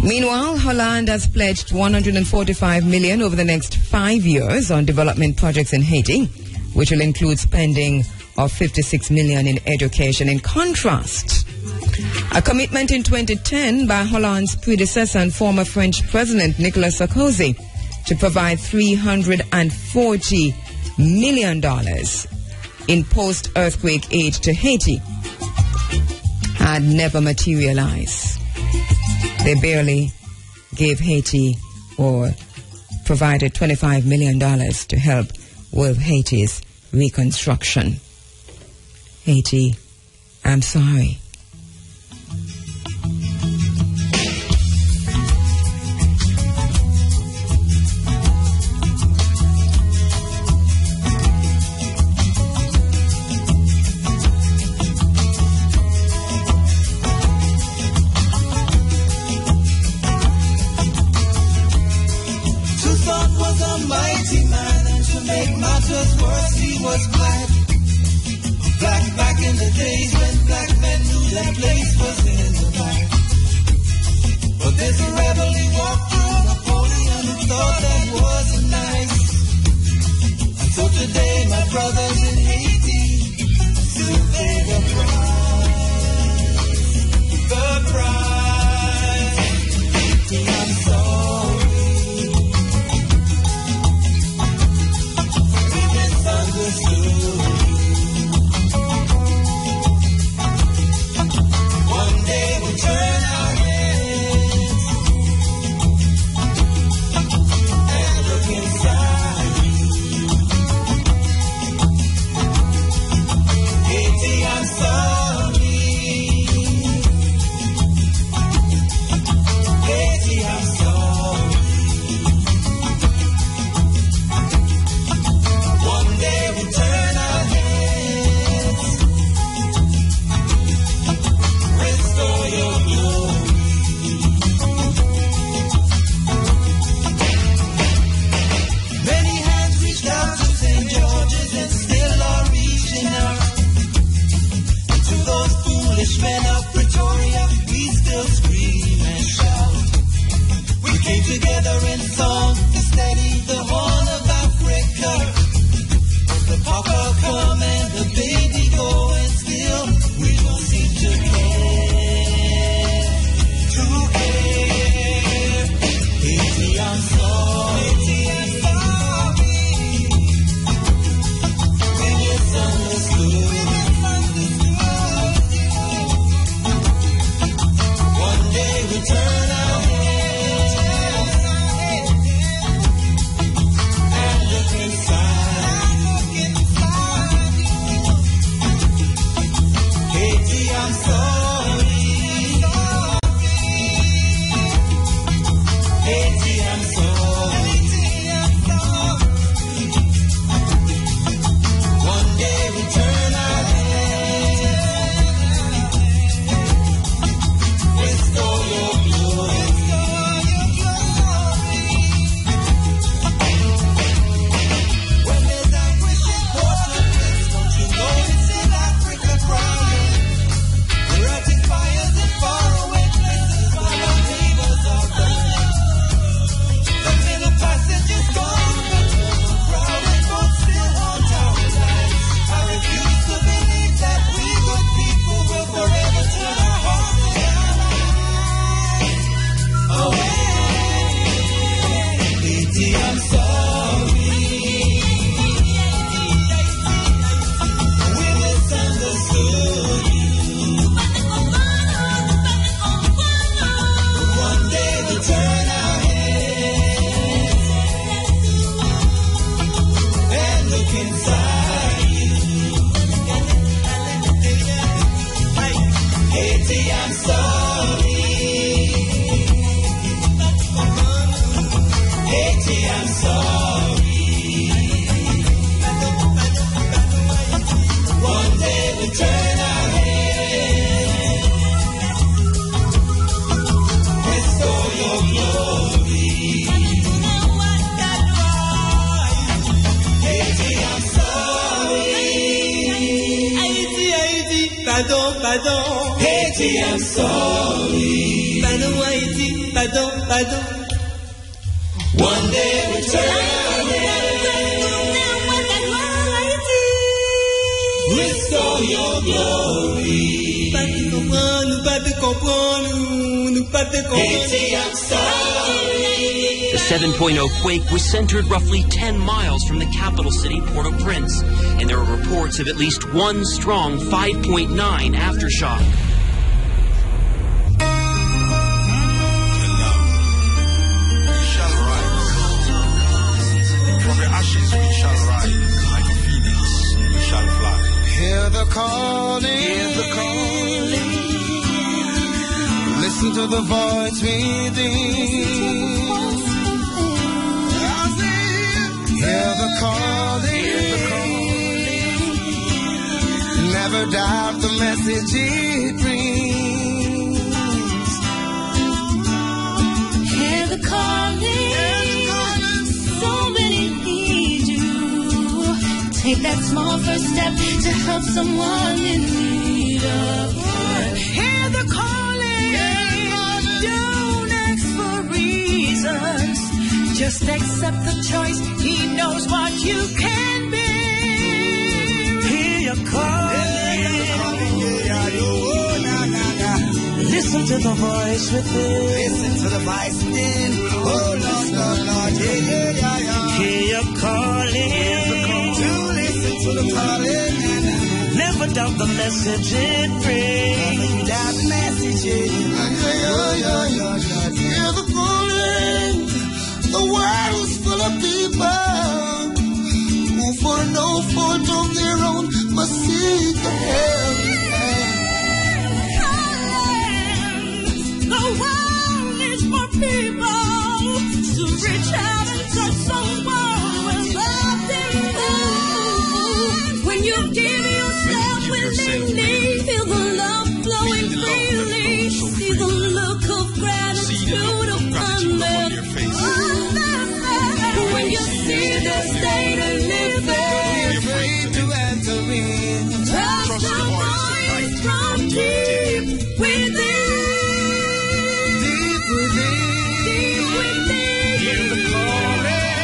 Meanwhile, Hollande has pledged $145 million over the next 5 years on development projects in Haiti, which will include spending of $56 million in education. In contrast, a commitment in 2010 by Hollande's predecessor and former French President Nicolas Sarkozy to provide $340 million in post-earthquake aid to Haiti had never materialized. They barely gave Haiti or provided $25 million to help with Haiti's reconstruction. Haiti, I'm sorry. Back in the days when black men knew their place was in the light. But there's a rebel he walked through Napoleon who thought that wasn't nice. And so today my brothers in Haiti still pay the price. Haiti, I'm sorry. Haiti, I'm sorry. One day we'll turn our head, restore your glory. Haiti, I'm sorry. Haiti, pardon, pardon. Haiti, I'm sorry. Pardon, Haiti, pardon, pardon. One day we'll turn our head, restore your glory. Haiti, I'm sorry. The 7.0 quake was centered roughly 10 miles from the capital city, Port-au-Prince, and there are reports of at least one strong 5.9 aftershock. Hear the calling, listen to the voice within. Hear the calling, never doubt the message it brings. Hear the calling, so many need you. Take that small first step to help someone in need of good. Hear the calling, don't ask for reasons. Just accept the choice, he knows what you can be. Hear your calling, listen to the voice within. Listen to the voice within. Oh Lord, Lord, Lord, yeah. Hear your calling, To the calling, never doubt the message it brings. never doubt the message it Hear the calling. The world is full of people who, for no fault of their own, must seek the help. The world is for people to reach out and touch someone without them. When you give yourself willingly, feel the love flowing freely, see the look of gratitude upon their face. When you see the state of living, be afraid to enter in. trust the voice from deep within. Deep within. Hear the calling.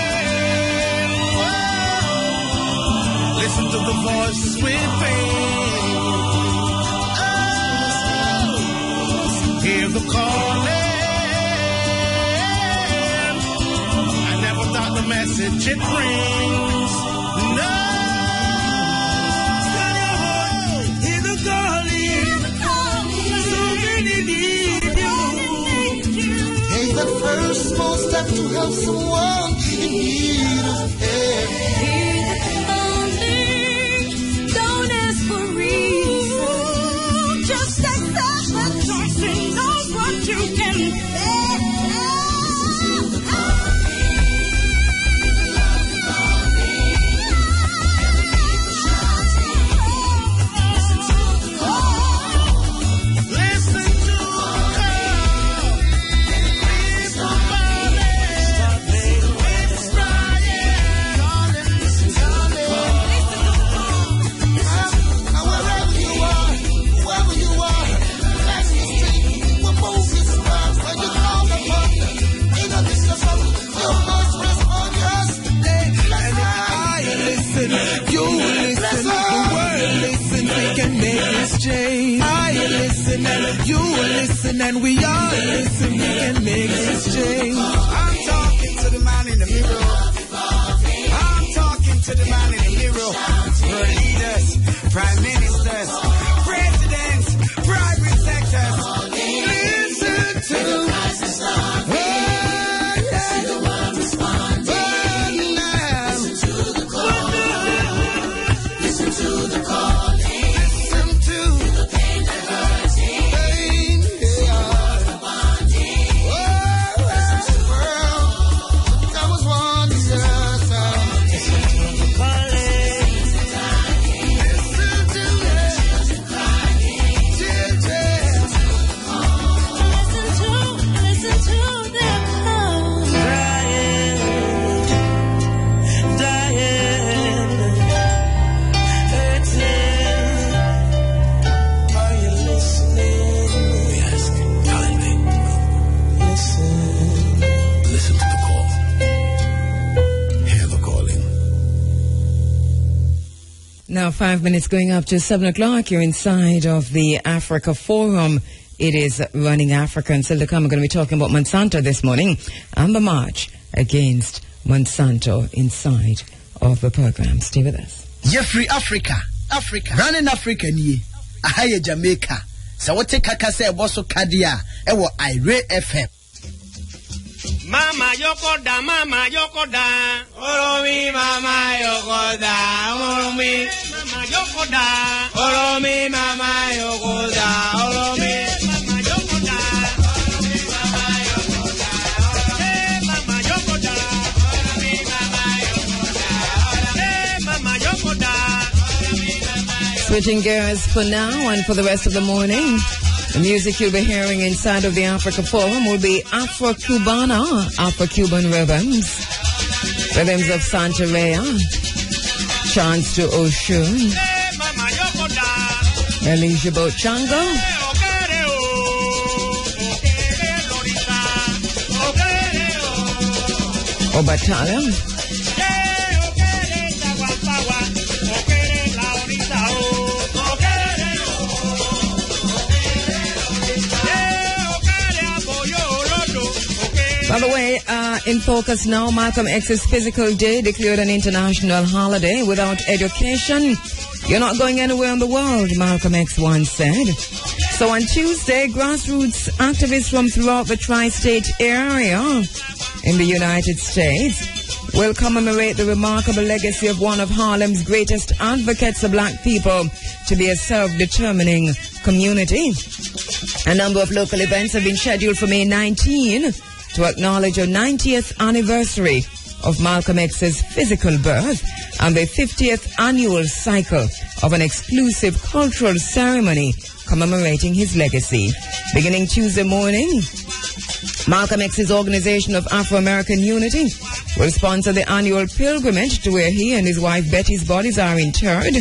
Whoa. Listen to the voices within. Oh. Hear the calling. I never thought the message it brings. No. Hear the calling. So many need you. Take the first small step to help someone in need of help. Don't ask for reason. Just accept the choice and know what you can and we all listen, we can make this change. I'm talking to the man in the mirror. I'm talking to the man in the mirror. World leaders, prime ministers, presidents, private sectors. Listen to Listen to the calling. Listen to the pain that hurts. now 5 minutes going up to 7 o'clock. You're inside of the Africa Forum. It is Running Africa. And still to come, we're going to be talking about Monsanto this morning and the march against Monsanto inside of the program. Stay with us. You're free Africa. Africa. Running Africa ni. Ahaya Jamaica. So what take Kakase Bosso Kadia? Ewo Ire FM. Mama Yokoda, Mama Yokoda. Oromi, Mama Yokoda. Oromi, Mama Yokoda. Oromi, Mama Yokoda. Oromi, Mama Yokoda. Oromi, Mama Yokoda. Hey, Mama Yokoda. Oromi, Mama Yokoda. Hey, Mama Yokoda. Oromi, Mama Yokoda. Switching gears for now and for the rest of the morning. The music you'll be hearing inside of the Africa Forum will be Afro-Cubana, Afro-Cuban rhythms, rhythms of Santeria, chants to Oshun, Eligible Chango, Obatala, by the way, in focus now, Malcolm X's Physical Day declared an international holiday. Without education, you're not going anywhere in the world, Malcolm X once said. So on Tuesday, grassroots activists from throughout the tri-state area in the United States will commemorate the remarkable legacy of one of Harlem's greatest advocates of black people to be a self-determining community. A number of local events have been scheduled for May 19 to acknowledge a 90th anniversary of Malcolm X's physical birth and the 50th annual cycle of an exclusive cultural ceremony commemorating his legacy. Beginning Tuesday morning, Malcolm X's Organization of Afro-American Unity will sponsor the annual pilgrimage to where he and his wife Betty's bodies are interred,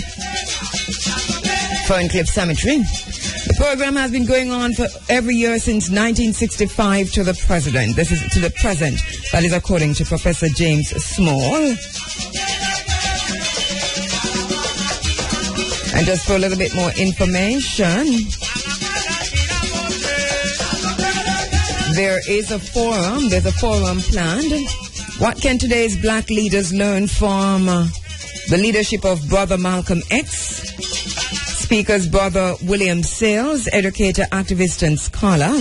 Ferncliff Cemetery. The program has been going on for every year since 1965 to the present. This is to the present. That is according to Professor James Small. And just for a little bit more information, there is a forum. There's a forum planned. What can today's black leaders learn from the leadership of Brother Malcolm X? Speakers Brother William Sales, educator, activist, and scholar.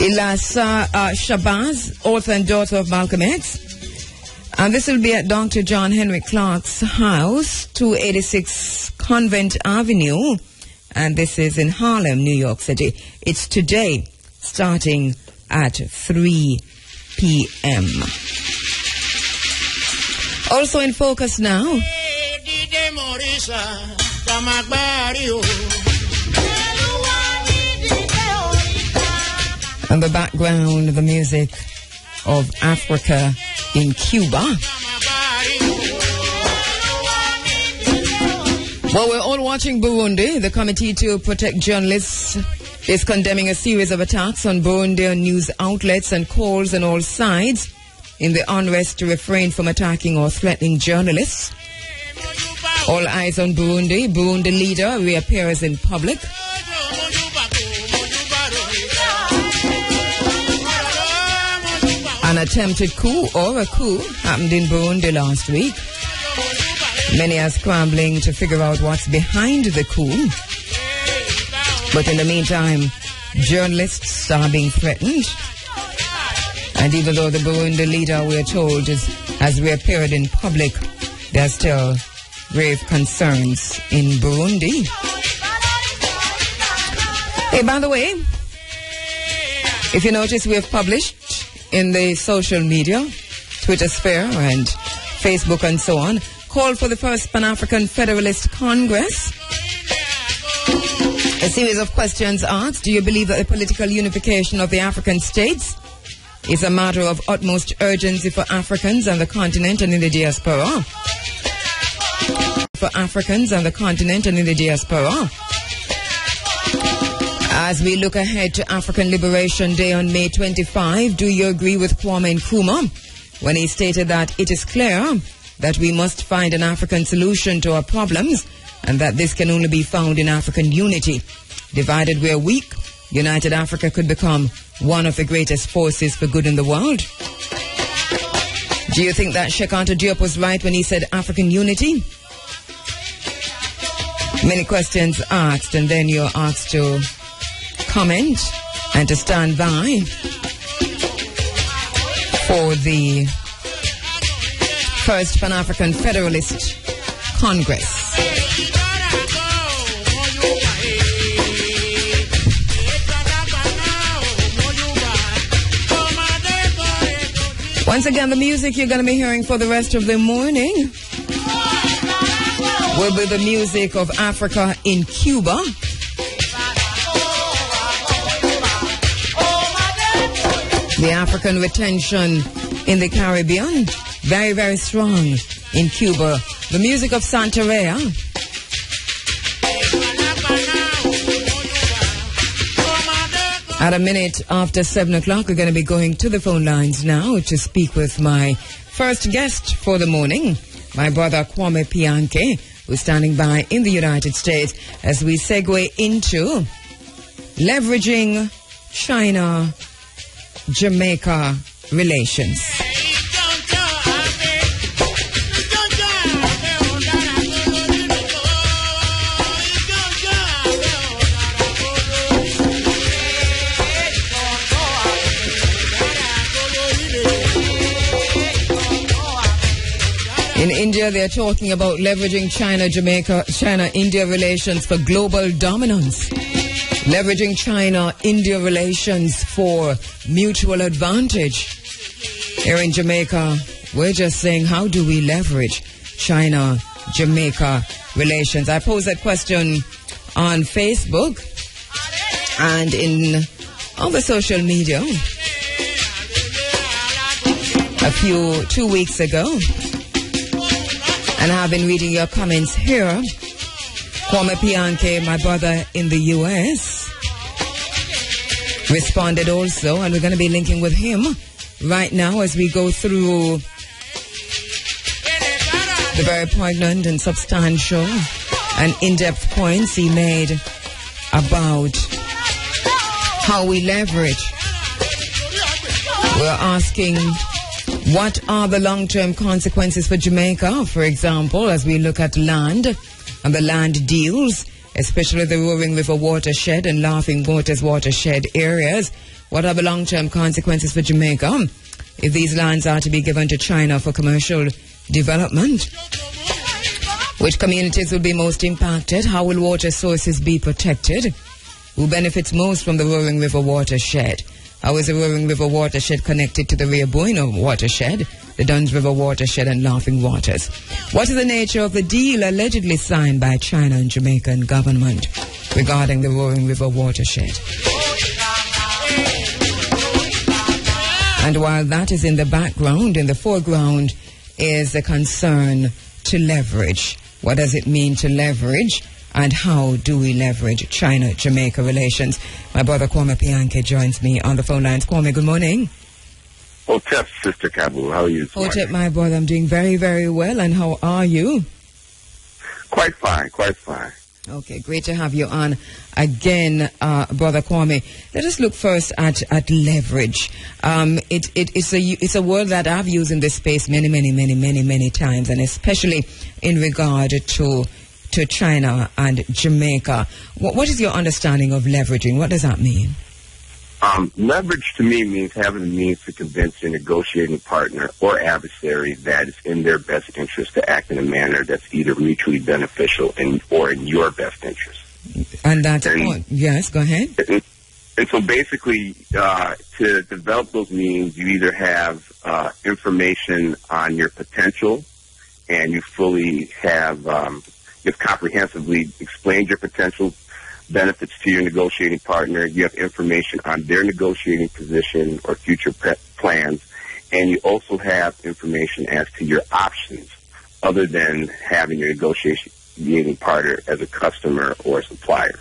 Ilasa Shabazz, author and daughter of Malcolm X. And this will be at Dr. John Henry Clark's house, 286 Convent Avenue. And this is in Harlem, New York City. It's today, starting at 3 p.m. Also in focus now, and the background, the music of Africa in Cuba. While we're all watching Burundi, the Committee to Protect Journalists is condemning a series of attacks on Burundian news outlets and calls on all sides in the unrest to refrain from attacking or threatening journalists. All eyes on Burundi. Burundi leader reappears in public. An attempted coup or a coup happened in Burundi last week. Many are scrambling to figure out what's behind the coup. But in the meantime, journalists are being threatened. And even though the Burundi leader, we are told, has reappeared in public, there are still grave concerns in Burundi. Hey, by the way, if you notice, we have published in the social media, Twitter sphere and Facebook and so on, call for the first Pan-African Federalist Congress. A series of questions asked. Do you believe that the political unification of the African states is a matter of utmost urgency for Africans and the continent and in the diaspora? For Africans and the continent and in the diaspora. As we look ahead to African Liberation Day on May 25, do you agree with Kwame Nkrumah when he stated that it is clear that we must find an African solution to our problems, and that this can only be found in African unity. Divided we're weak. United Africa could become one of the greatest forces for good in the world. Do you think that Sheikh Anta Diop was right when he said African unity? Many questions asked, and then you're asked to comment and to stand by for the First Pan-African Federalist Congress. Once again, the music you're going to be hearing for the rest of the morning will be the music of Africa in Cuba. The African retention in the Caribbean, very, very strong in Cuba. The music of Santeria. At a minute after 7 o'clock, we're going to be going to the phone lines now to speak with my first guest for the morning, my brother Kwame Pianke, who's standing by in the United States, as we segue into leveraging China-Jamaica relations. In India, they're talking about leveraging China-India relations for global dominance. Leveraging China-India relations for mutual advantage. Here in Jamaica, we're just saying, how do we leverage China-Jamaica relations? I posed that question on Facebook and in other social media 2 weeks ago. And I've been reading your comments here. Kwame Pianke, my brother in the U.S., responded also, and we're going to be linking with him right now as we go through the very poignant and substantial and in-depth points he made about how we leverage. We're asking, what are the long-term consequences for Jamaica, for example, as we look at land and the land deals, especially the Roaring River watershed and Laughing Waters watershed areas? What are the long-term consequences for Jamaica if these lands are to be given to China for commercial development? Which communities will be most impacted? How will water sources be protected? Who benefits most from the Roaring River watershed? How is the Roaring River watershed connected to the Rio Bueno watershed, the Duns River watershed, and Laughing Waters? What is the nature of the deal allegedly signed by China and Jamaican government regarding the Roaring River watershed? And while that is in the background, in the foreground is the concern to leverage. What does it mean to leverage? And how do we leverage China-Jamaica relations? My brother Kwame Pianke joins me on the phone lines. Kwame, good morning. Hotep, Sister Kabu. How are you? Hotep, my brother. I'm doing very, very well. And how are you? Quite fine, quite fine. Okay, great to have you on again, Brother Kwame. Let us look first at leverage. It's a word that I've used in this space many times, and especially in regard to China and Jamaica. What is your understanding of leveraging? What does that mean? Leverage to me means having the means to convince your negotiating partner or adversary that it's in their best interest to act in a manner that's either mutually beneficial or in your best interest. And that's yes, go ahead. And so basically, to develop those means, you either have information on your potential, and you fully have you've comprehensively explained your potential benefits to your negotiating partner. You have information on their negotiating position or future plans, and you also have information as to your options other than having your negotiating partner as a customer or a supplier.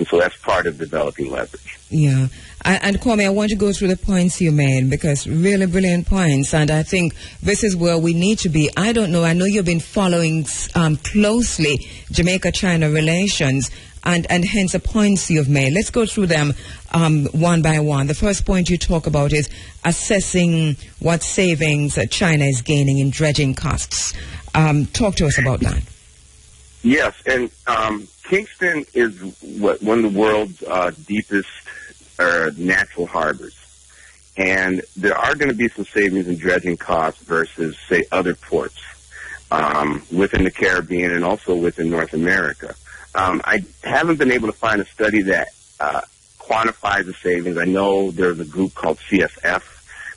And so that's part of developing leverage. Yeah. And Kwame, I want to go through the points you made, because really brilliant points. And I think this is where we need to be. I don't know. I know you've been following closely Jamaica-China relations and hence the points you've made. Let's go through them one by one. The first point you talk about is assessing what savings China is gaining in dredging costs. Talk to us about that. Yes, and Kingston is one of the world's deepest natural harbors. And there are going to be some savings in dredging costs versus, say, other ports within the Caribbean and also within North America. I haven't been able to find a study that quantifies the savings. I know there's a group called CSF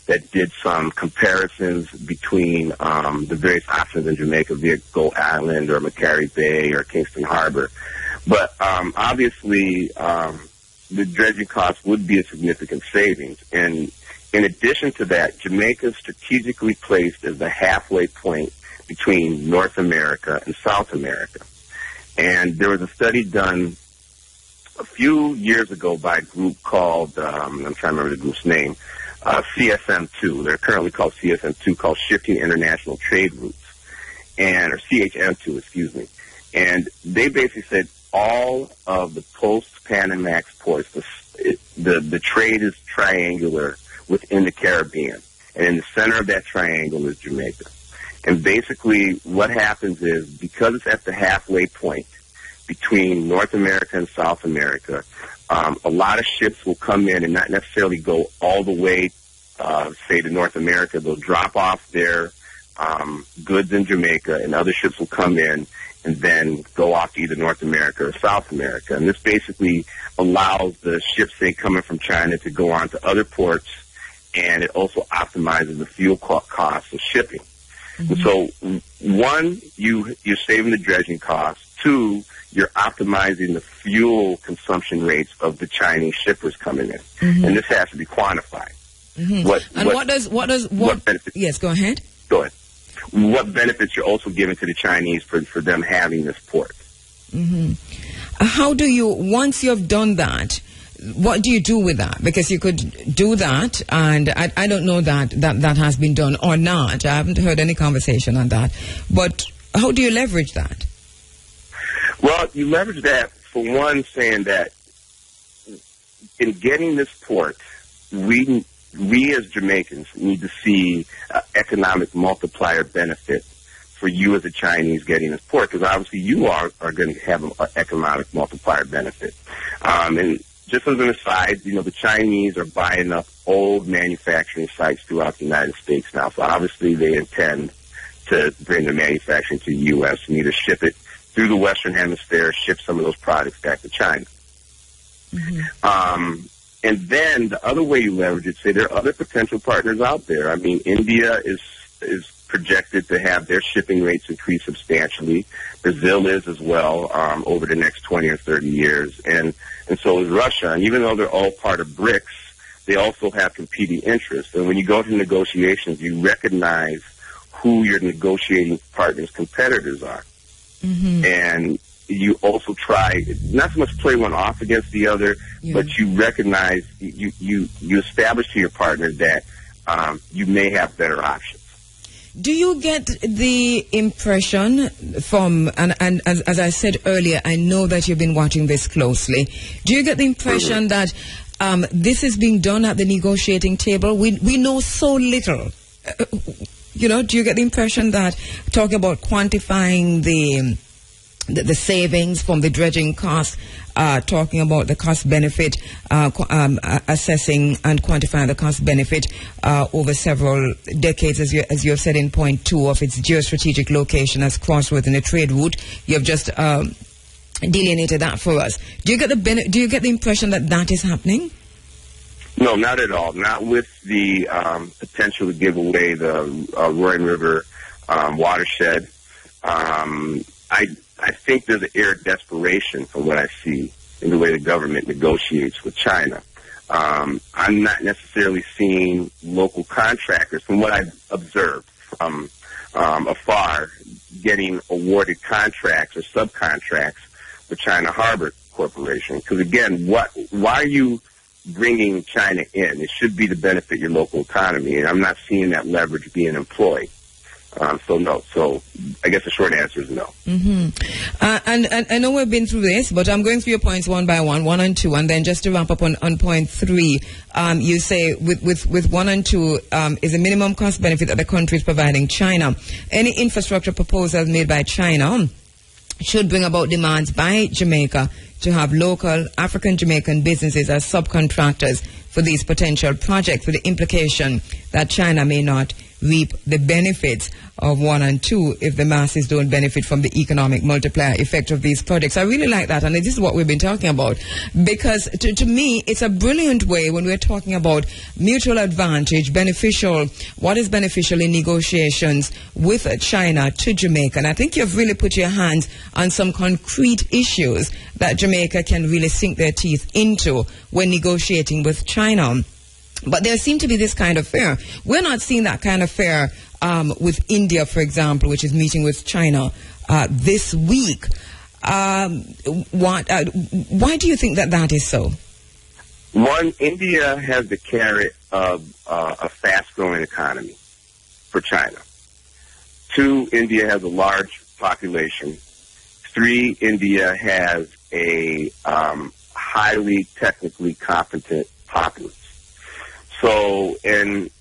that did some comparisons between the various options in Jamaica, via Goat Island or Macquarie Bay or Kingston Harbor. But obviously, the dredging costs would be a significant savings. And in addition to that, Jamaica is strategically placed as the halfway point between North America and South America. And there was a study done a few years ago by a group called, I'm trying to remember the group's name, CSM2. They're currently called CSM2, called Shifting International Trade Routes, or CHM2, excuse me. And they basically said all of the post-Panamax ports, the trade is triangular within the Caribbean. And in the center of that triangle is Jamaica. And basically what happens is, because it's at the halfway point between North America and South America, a lot of ships will come in and not necessarily go all the way, say, to North America. They'll drop off their goods in Jamaica, and other ships will come in and then go off to either North America or South America. And this basically allows the ships, say, coming from China to go on to other ports, and it also optimizes the fuel costs of shipping. Mm-hmm. And so, one, you're saving the dredging costs. Two, you're optimizing the fuel consumption rates of the Chinese shippers coming in. Mm-hmm. And this has to be quantified. Mm-hmm. What benefits? Yes, go ahead. Go ahead. What benefits you're also giving to the Chinese for them having this port? Mm-hmm. How do you, once you've done that, what do you do with that? Because you could do that, and I don't know that has been done or not. I haven't heard any conversation on that. But how do you leverage that? Well, you leverage that, for one, saying that in getting this port, we as Jamaicans need to see economic multiplier benefit for you as a Chinese getting this port, because obviously you are going to have an economic multiplier benefit. And just as an aside, the Chinese are buying up old manufacturing sites throughout the United States now. So obviously they intend to bring the manufacturing to the U.S. and either ship it through the Western Hemisphere, ship some of those products back to China. Mm-hmm. And then the other way you leverage it, say there are other potential partners out there. I mean, India is projected to have their shipping rates increase substantially. Brazil is as well over the next 20 or 30 years. And so is Russia. And even though they're all part of BRICS, they also have competing interests. And when you go to negotiations, you recognize who your negotiating partners' competitors are. Mm-hmm. And you also try, not so much play one off against the other, but you recognize, you establish to your partner that you may have better options. Do you get the impression from, and as I said earlier, I know that you've been watching this closely, do you get the impression that this is being done at the negotiating table? We know so little. Do you get the impression that, talking about quantifying the savings from the dredging costs, talking about the cost benefit, assessing and quantifying the cost benefit over several decades, as you have said in point 2 of its geostrategic location as crossroads in a trade route, you have just delineated that for us. Do you get the impression that is happening? No, not at all. Not with the potential to give away the Roaring River watershed. I think there's an air of desperation from what I see in the way the government negotiates with China. I'm not necessarily seeing local contractors, from what I've observed from afar, getting awarded contracts or subcontracts for China Harbor. corporation. Because again, why are you bringing China in? It should be to benefit your local economy, and I'm not seeing that leverage being employed. So no. So I guess the short answer is no. And I know we've been through this, but I'm going through your points one by one and two, and then just to wrap up on point 3, you say with 1 and 2 is a minimum cost benefit that the country is providing China. Any infrastructure proposals made by China should bring about demands by Jamaica to have local African Jamaican businesses as subcontractors for these potential projects, with the implication that China may not reap the benefits of 1 and 2 if the masses don't benefit from the economic multiplier effect of these projects. I really like that, and this is what we've been talking about, because to me it's a brilliant way when we're talking about mutual advantage, beneficial, what is beneficial in negotiations with China to Jamaica. And I think you've really put your hands on some concrete issues that Jamaica can really sink their teeth into when negotiating with China. But there seemed to be this kind of fear. We're not seeing that kind of fear with India, for example, which is meeting with China this week. Why do you think that is so? One, India has the carrot of a fast-growing economy for China. 2, India has a large population. 3, India has a highly technically competent populace. So, and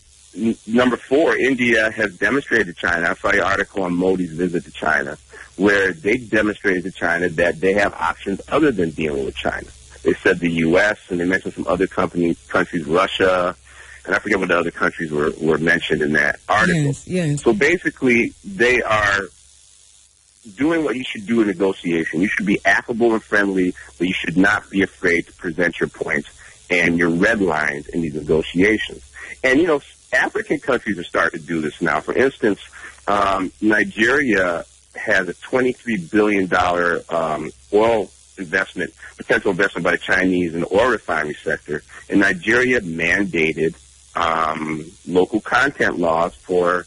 number 4, India has demonstrated to China. I saw an article on Modi's visit to China, where they demonstrated to China that they have options other than dealing with China. They said the U.S., and they mentioned some other countries, Russia, and I forget what the other countries were mentioned in that article. Yes. So basically, they are doing what you should do in negotiation. You should be affable and friendly, but you should not be afraid to present your points and your red lines in these negotiations. And, you know, African countries are starting to do this now. For instance, Nigeria has a $23 billion oil investment, potential investment by the Chinese in the oil refinery sector. And Nigeria mandated local content laws for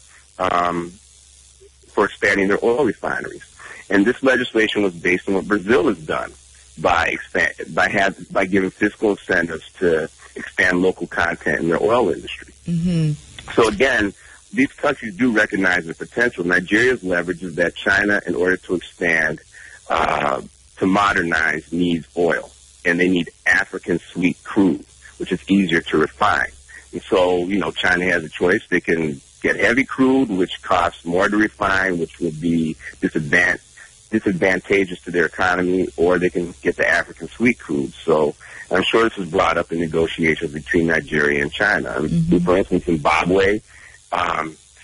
expanding their oil refineries. And this legislation was based on what Brazil has done by giving fiscal incentives to expand local content in their oil industry. So again, these countries do recognize the potential. Nigeria's leverage is that China, in order to expand, to modernize, needs oil. And they need African sweet crude, which is easier to refine. And so, you know, China has a choice. They can get heavy crude, which costs more to refine, which would be disadvantageous to their economy, or they can get the African sweet crude. So I'm sure this was brought up in negotiations between Nigeria and China. For instance, Zimbabwe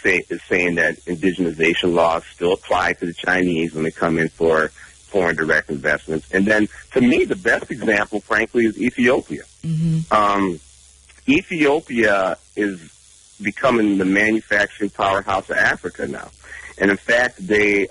is saying that indigenization laws still apply to the Chinese when they come in for foreign direct investments. And then, to me, the best example, frankly, is Ethiopia. Ethiopia is becoming the manufacturing powerhouse of Africa now. And in fact, the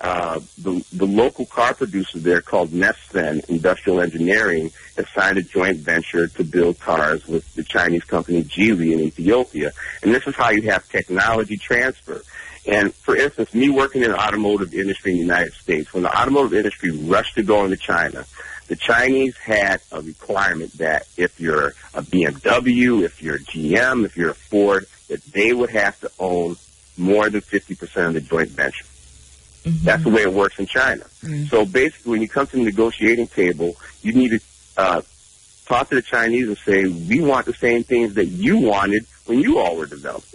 local car producer there, called Nesfen Industrial Engineering, has signed a joint venture to build cars with the Chinese company Geely in Ethiopia. And this is how you have technology transfer. And for instance, me working in the automotive industry in the United States, when the automotive industry rushed to go into China, the Chinese had a requirement that if you're a BMW, if you're a GM, if you're a Ford, that they would have to own more than 50% of the joint venture. That's the way it works in China. So basically, when you come to the negotiating table, you need to talk to the Chinese and say, we want the same things that you wanted when you all were developing.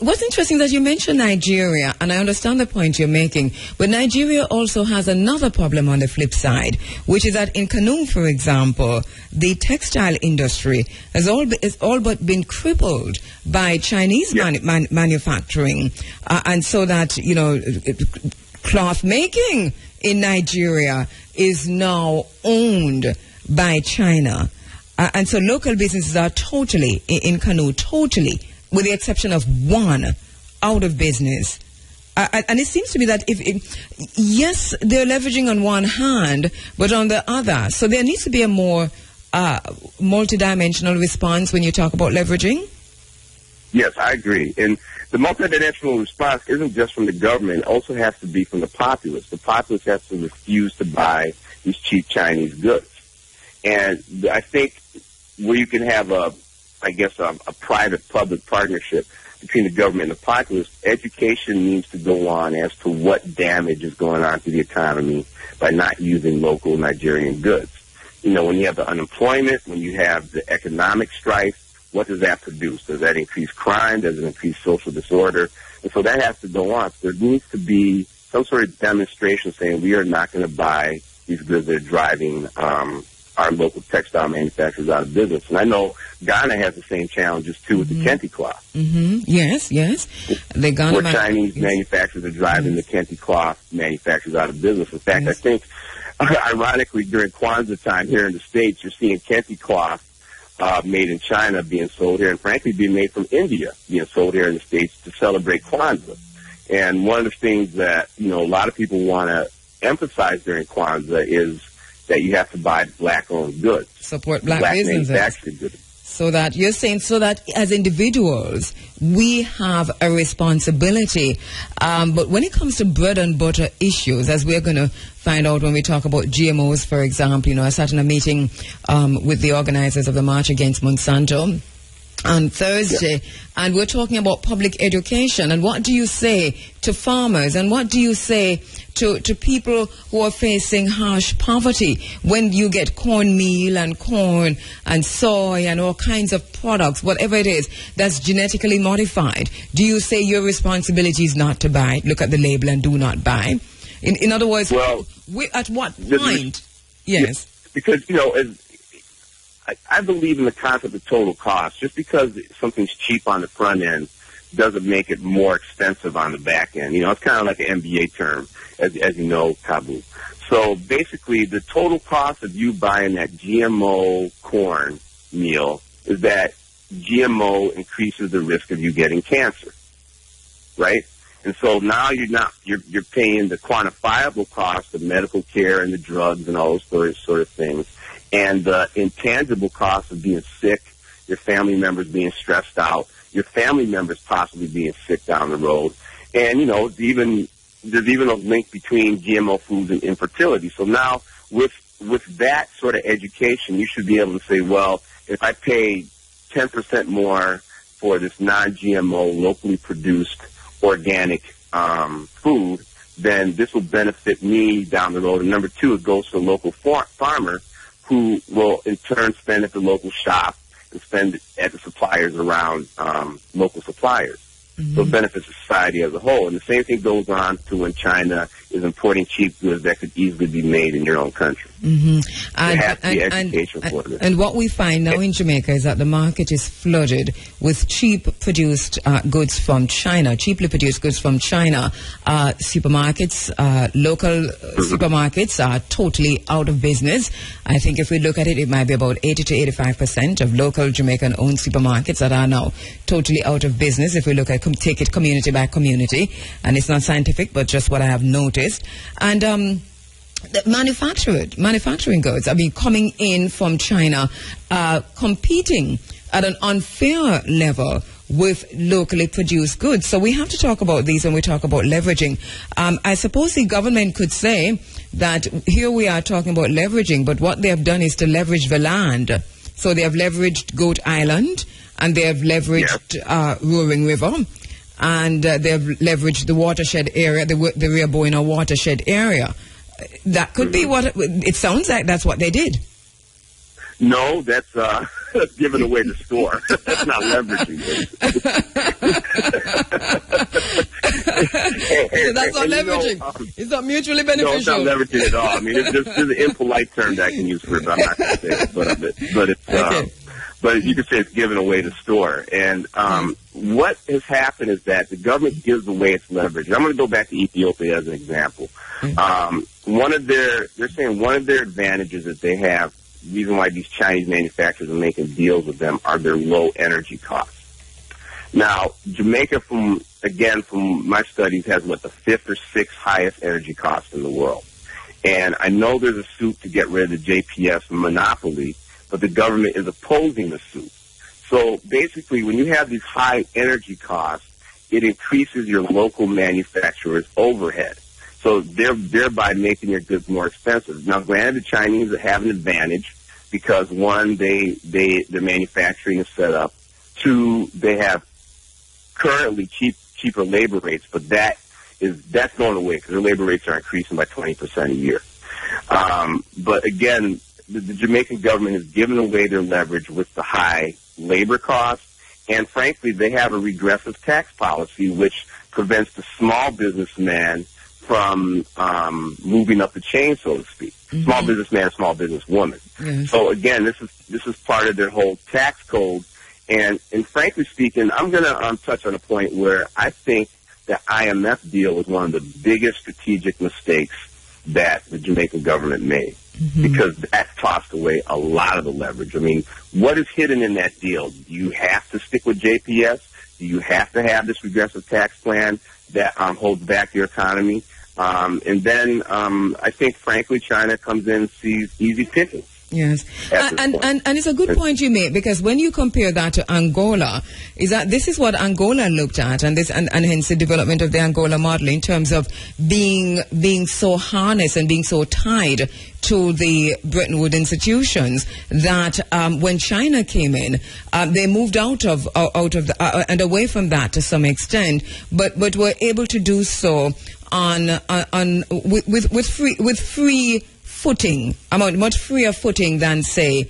What's interesting that you mentioned Nigeria, and I understand the point you're making, but Nigeria also has another problem on the flip side, which is that in Kheru, for example, the textile industry has all but been crippled by Chinese manufacturing, and so that, you know, cloth making in Nigeria is now owned by China, and so local businesses are totally in Kheru, totally, with the exception of one, out of business. And it seems to me that yes, they're leveraging on one hand, but on the other. So there needs to be a more multidimensional response when you talk about leveraging. Yes, I agree. And the multidimensional response isn't just from the government. It also has to be from the populace. The populace has to refuse to buy these cheap Chinese goods. And I think where you can have a private-public partnership between the government and the populace, education needs to go on as to what damage is going on to the economy by not using local Nigerian goods. You know, when you have the unemployment, when you have the economic strife, what does that produce? Does that increase crime? Does it increase social disorder? And so that has to go on. So there needs to be some sort of demonstration saying we are not going to buy these goods that are driving our local textile manufacturers out of business. And I know Ghana has the same challenges, too, with the kente cloth. Mm-hmm. Yes. The Ghana where Chinese manufacturers are driving the kente cloth manufacturers out of business. In fact, I think, ironically, during Kwanzaa time here in the States, you're seeing kente cloth made in China being sold here, and frankly being made from India being sold here in the States to celebrate Kwanzaa. And one of the things that, you know, a lot of people want to emphasize during Kwanzaa is that you have to buy black-owned goods. Support black businesses. Goods. So that you're saying, so that as individuals, we have a responsibility. But when it comes to bread and butter issues, as we're going to find out when we talk about GMOs, for example, you know, I sat in a meeting with the organizers of the March Against Monsanto on Thursday, and we're talking about public education. And what do you say to farmers? And what do you say to people who are facing harsh poverty when you get cornmeal and corn and soy and all kinds of products, whatever it is, that's genetically modified? Do you say your responsibility is not to buy? Look at the label and do not buy. In other words, at what point? Yes. Because, you know, I believe in the concept of total cost. Just because something's cheap on the front end doesn't make it more expensive on the back end. You know, it's kind of like an MBA term, as you know, Kabu. So basically, the total cost of you buying that GMO corn meal is that GMO increases the risk of you getting cancer, right? And so now you're paying the quantifiable cost of medical care and the drugs and all those sort of things, and the intangible cost of being sick, your family members being stressed out, your family members possibly being sick down the road. And, you know, there's even a link between GMO foods and infertility. So now with that sort of education, you should be able to say, well, if I pay 10% more for this non-GMO, locally produced, organic food, then this will benefit me down the road. And number two, it goes to a local farmer who will in turn spend at the local shop and spend at the suppliers around local suppliers. Mm-hmm. So it benefits society as a whole. And the same thing goes on to when China is importing cheap goods that could easily be made in your own country. Mm-hmm. There has to be education for this. And what we find now in Jamaica is that the market is flooded with cheaply produced goods from China. Supermarkets, local supermarkets are totally out of business. I think if we look at it, it might be about 80 to 85% of local Jamaican-owned supermarkets that are now totally out of business. If we look at take it community by community, and it's not scientific, but just what I have noticed. And the manufacturing goods, I mean, coming in from China, competing at an unfair level with locally produced goods. So we have to talk about these when we talk about leveraging. I suppose the government could say that here we are talking about leveraging, but what they have done is to leverage the land. So they have leveraged Goat Island, and they have leveraged Roaring River, and they have leveraged the watershed area, the Riaboina watershed area. That could be what it sounds like. That's what they did. No, that's giving away the store. That's not leveraging. That's not leveraging. It's not mutually beneficial. No, it's not leveraging at all. I mean, there's an impolite term that I can use for it, but I'm not going to say it. But it's okay. But you could say it's giving away the store. And what has happened is that the government gives away its leverage. I'm going to go back to Ethiopia as an example. They're saying one of their advantages that they have, the reason why these Chinese manufacturers are making deals with them, are their low energy costs. Now, Jamaica, from my studies, has the fifth or sixth highest energy cost in the world. And I know there's a suit to get rid of the JPS monopoly, but the government is opposing the suit. So basically, when you have these high energy costs, it increases your local manufacturer's overhead. So they're thereby making their goods more expensive. Now, granted, the Chinese have an advantage because, one, their manufacturing is set up. Two, they have currently cheaper labor rates, but that's going away because their labor rates are increasing by 20% a year. But again, the Jamaican government has given away their leverage with the high labor costs, and frankly, they have a regressive tax policy which prevents the small businessman from moving up the chain, so to speak. Mm-hmm. Small businessman, small businesswoman. Mm-hmm. So again, this is part of their whole tax code. And frankly speaking, I'm going to touch on a point where I think the IMF deal was one of the biggest strategic mistakes that the Jamaican government made, because that tossed away a lot of the leverage. I mean, what is hidden in that deal? Do you have to stick with JPS? Do you have to have this regressive tax plan that holds back your economy? And then I think, frankly, China comes in and sees easy pickings. Yes, and it's a good point you make, because when you compare that to Angola, is that this is what Angola looked at, and hence the development of the Angola model in terms of being so harnessed and being so tied to the Bretton Woods institutions that when China came in, they moved out of the and away from that to some extent, but were able to do so with free footing, much freer footing than, say,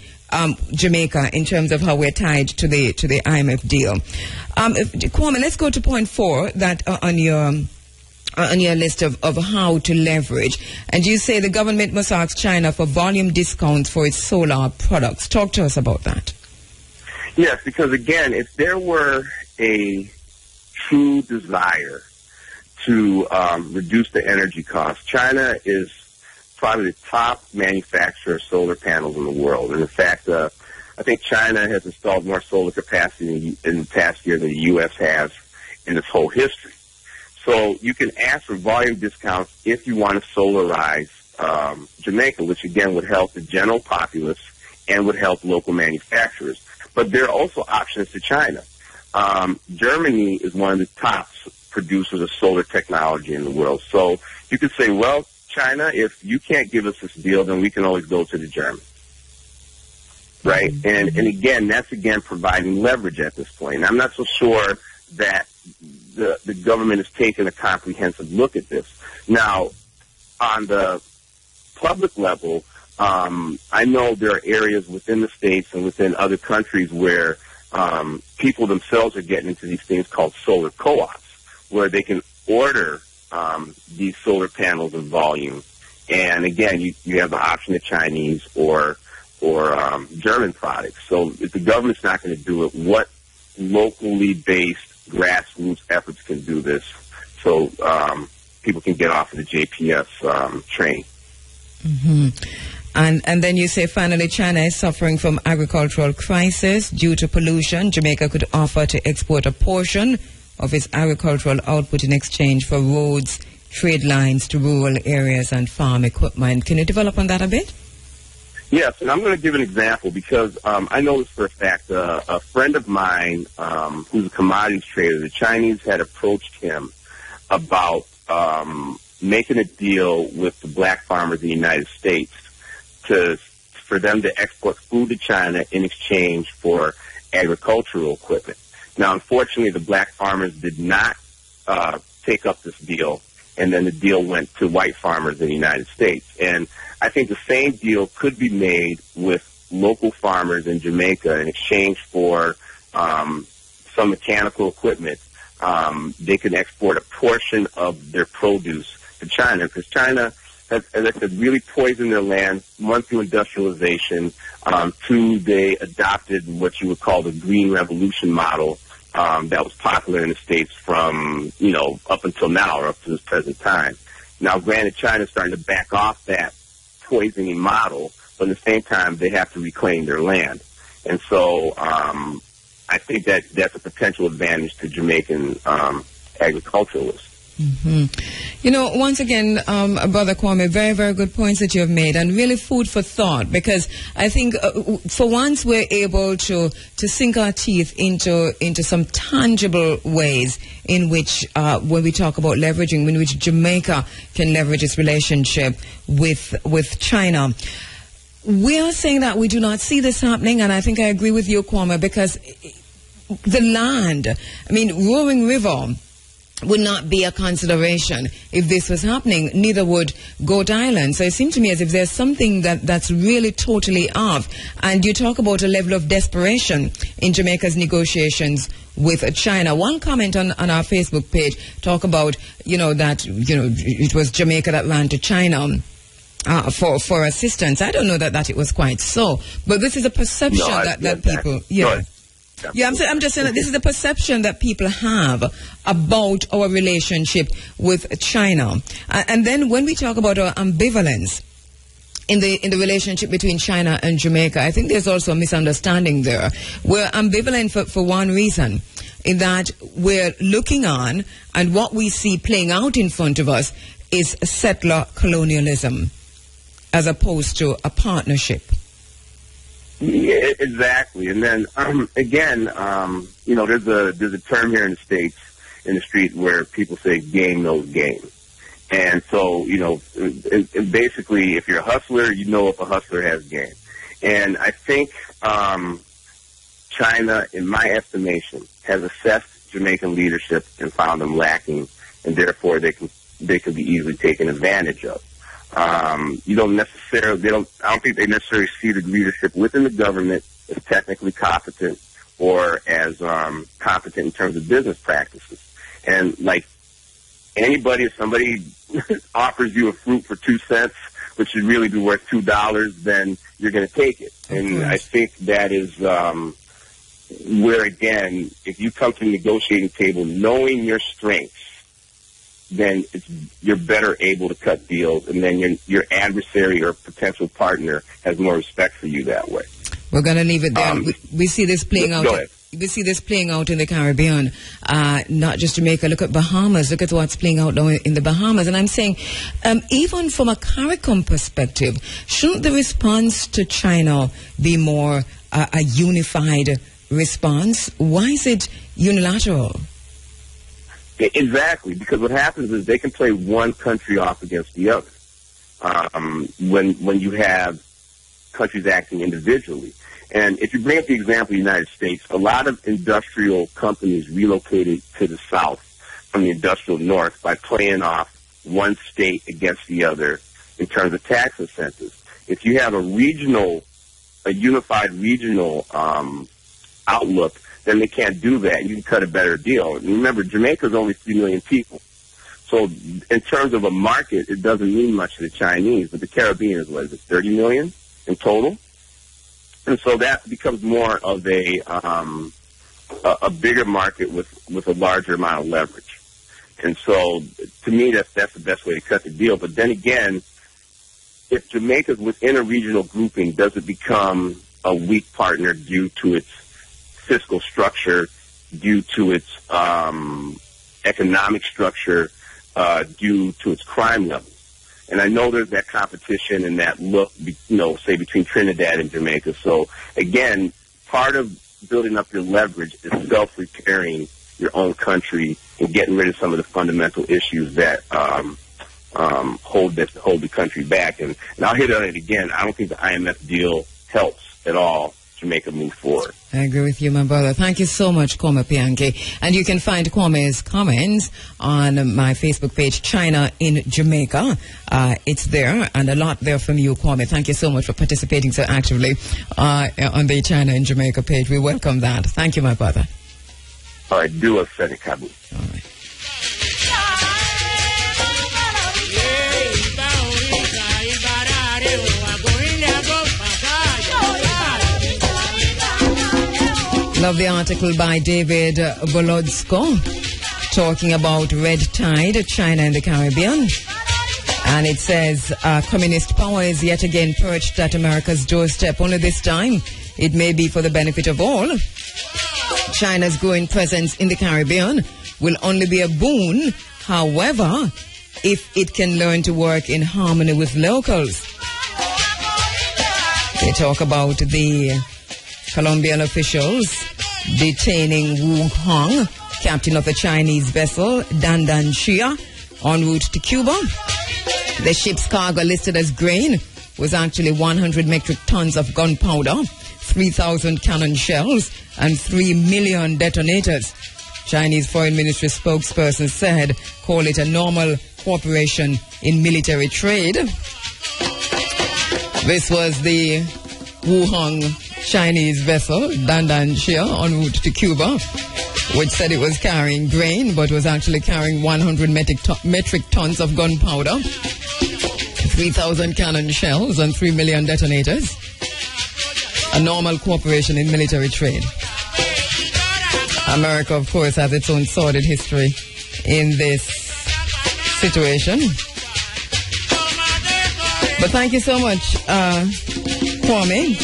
Jamaica, in terms of how we're tied to the IMF deal. Kwame, let's go to point 4 that on your list of how to leverage. And you say the government must ask China for volume discounts for its solar products. Talk to us about that. Yes, because again, if there were a true desire to reduce the energy costs, China is probably the top manufacturer of solar panels in the world. And in fact, I think China has installed more solar capacity in the past year than the U.S. has in its whole history. So you can ask for volume discounts if you want to solarize Jamaica, which again would help the general populace and would help local manufacturers. But there are also options to China. Germany is one of the top producers of solar technology in the world. So you could say, well, China, if you can't give us this deal, then we can always go to the Germans, right? And again, that's providing leverage at this point. And I'm not so sure that the government has taken a comprehensive look at this. Now, on the public level, I know there are areas within the states and within other countries where people themselves are getting into these things called solar co-ops, where they can order these solar panels in volume, and again, you have the option of Chinese or German products. So if the government's not going to do it, what locally based grassroots efforts can do this, so people can get off of the JPS train? Mm-hmm. And then you say, finally, China is suffering from agricultural crisis due to pollution. Jamaica could offer to export a portion of its agricultural output in exchange for roads, trade lines to rural areas, and farm equipment. Can you develop on that a bit? Yes, and I'm going to give an example because I know this for a fact. A friend of mine who's a commodities trader, the Chinese had approached him about making a deal with the black farmers in the United States for them to export food to China in exchange for agricultural equipment. Now, unfortunately, the black farmers did not take up this deal, and then the deal went to white farmers in the United States. And I think the same deal could be made with local farmers in Jamaica in exchange for some mechanical equipment. They can export a portion of their produce to China, because China has, as I said, really poisoned their land, one through industrialization, two, they adopted what you would call the Green Revolution model, that was popular in the States from, up until now, or up to this present time. Now, granted, China's starting to back off that poisoning model, but at the same time, they have to reclaim their land. And so I think that that's a potential advantage to Jamaican agriculturalists. You know, once again, Brother Kwame, very, very good points that you have made, and really food for thought, because I think for once we're able to sink our teeth into some tangible ways in which, when we talk about leveraging, in which Jamaica can leverage its relationship with China. We are saying that we do not see this happening, and I think I agree with you, Kwame, because the land, I mean, Roaring River would not be a consideration if this was happening. Neither would Goat Island. So it seems to me as if there's something that's really totally off. And you talk about a level of desperation in Jamaica's negotiations with China. One comment on our Facebook page talk about, that, it was Jamaica that ran to China for assistance. I don't know that it was quite so. But this is a perception that people... Yeah. Yeah, I'm just saying that this is the perception that people have about our relationship with China. And then when we talk about our ambivalence in the relationship between China and Jamaica, I think there's also a misunderstanding there. We're ambivalent for one reason, in that we're looking on, and what we see playing out in front of us is settler colonialism, as opposed to a partnership. Yeah, exactly. And then again, there's a term here in the States, in the street, where people say game knows game. And so, and basically, if you're a hustler, you know if a hustler has game. And I think China, in my estimation, has assessed Jamaican leadership and found them lacking, and therefore they can be easily taken advantage of. I don't think they necessarily see the leadership within the government as technically competent or as competent in terms of business practices. And like anybody, if somebody offers you a fruit for 2 cents, which should really be worth $2, then you're going to take it. And I think that is where, again, if you come to the negotiating table knowing your strengths, then you're better able to cut deals, and then your adversary or potential partner has more respect for you that way. We're going to leave it there. We see this playing out. We see this playing out in the Caribbean, not just Jamaica. Look at Bahamas. Look at what's playing out now in the Bahamas. And I'm saying, even from a CARICOM perspective, shouldn't the response to China be more a unified response? Why is it unilateral? Exactly, because what happens is they can play one country off against the other when you have countries acting individually. And if you bring up the example of the United States, a lot of industrial companies relocated to the south from the industrial north by playing off one state against the other in terms of tax incentives. If you have a unified regional outlook, then they can't do that. You can cut a better deal. And remember, Jamaica is only 3 million people. So in terms of a market, it doesn't mean much to the Chinese, but the Caribbean is, 30 million in total? And so that becomes more of a bigger market with a larger amount of leverage. And so to me, that's the best way to cut the deal. But then again, if Jamaica's within a regional grouping, does it become a weak partner due to its fiscal structure, due to its economic structure, due to its crime level? And I know there's that competition and that look, say between Trinidad and Jamaica. So again, part of building up your leverage is self-repairing your own country and getting rid of some of the fundamental issues that hold the country back. And I'll hit on it again. I don't think the IMF deal helps at all Jamaica move forward. I agree with you, my brother. Thank you so much, Kwame Pianke. And you can find Kwame's comments on my Facebook page, China in Jamaica. It's there, and a lot there from you, Kwame. Thank you so much for participating so actively on the China in Jamaica page. We welcome that. Thank you, my brother. All right, do a Senate Kabu. All right. Love the article by David Bolodsko talking about red tide, China and the Caribbean. And it says, communist power is yet again perched at America's doorstep. Only this time, it may be for the benefit of all. China's growing presence in the Caribbean will only be a boon However, if it can learn to work in harmony with locals. They talk about the Colombian officials detaining Wu Hong, captain of a Chinese vessel, Dandan Shia, en route to Cuba. The ship's cargo listed as grain was actually 100 metric tons of gunpowder, 3,000 cannon shells, and 3 million detonators. Chinese Foreign Ministry spokesperson said, call it a normal cooperation in military trade. This was the Wuhan Chinese vessel, Dandan Shia, en route to Cuba, which said it was carrying grain, but was actually carrying 100 metric tons of gunpowder, 3,000 cannon shells, and 3 million detonators. A normal cooperation in military trade. America, of course, has its own sordid history in this situation. But thank you so much, Kwame.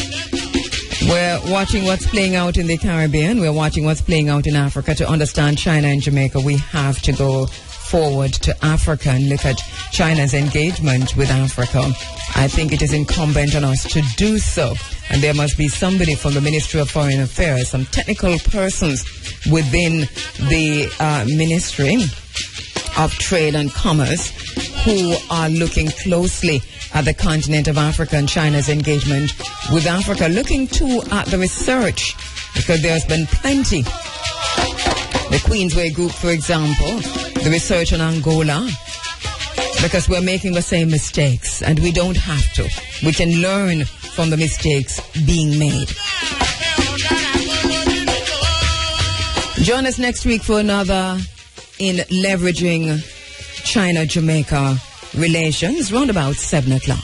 We're watching what's playing out in the Caribbean. We're watching what's playing out in Africa. To understand China and Jamaica, we have to go forward to Africa and look at China's engagement with Africa. I think it is incumbent on us to do so. And there must be somebody from the Ministry of Foreign Affairs, some technical persons within the Ministry of Trade and Commerce who are looking closely at the continent of Africa and China's engagement with Africa, looking too at the research, because there's been plenty. The Queensway Group, for example, the research on Angola, because we're making the same mistakes, and we don't have to. We can learn from the mistakes being made. Join us next week for another in Leveraging China-Jamaica relations, round about 7 o'clock.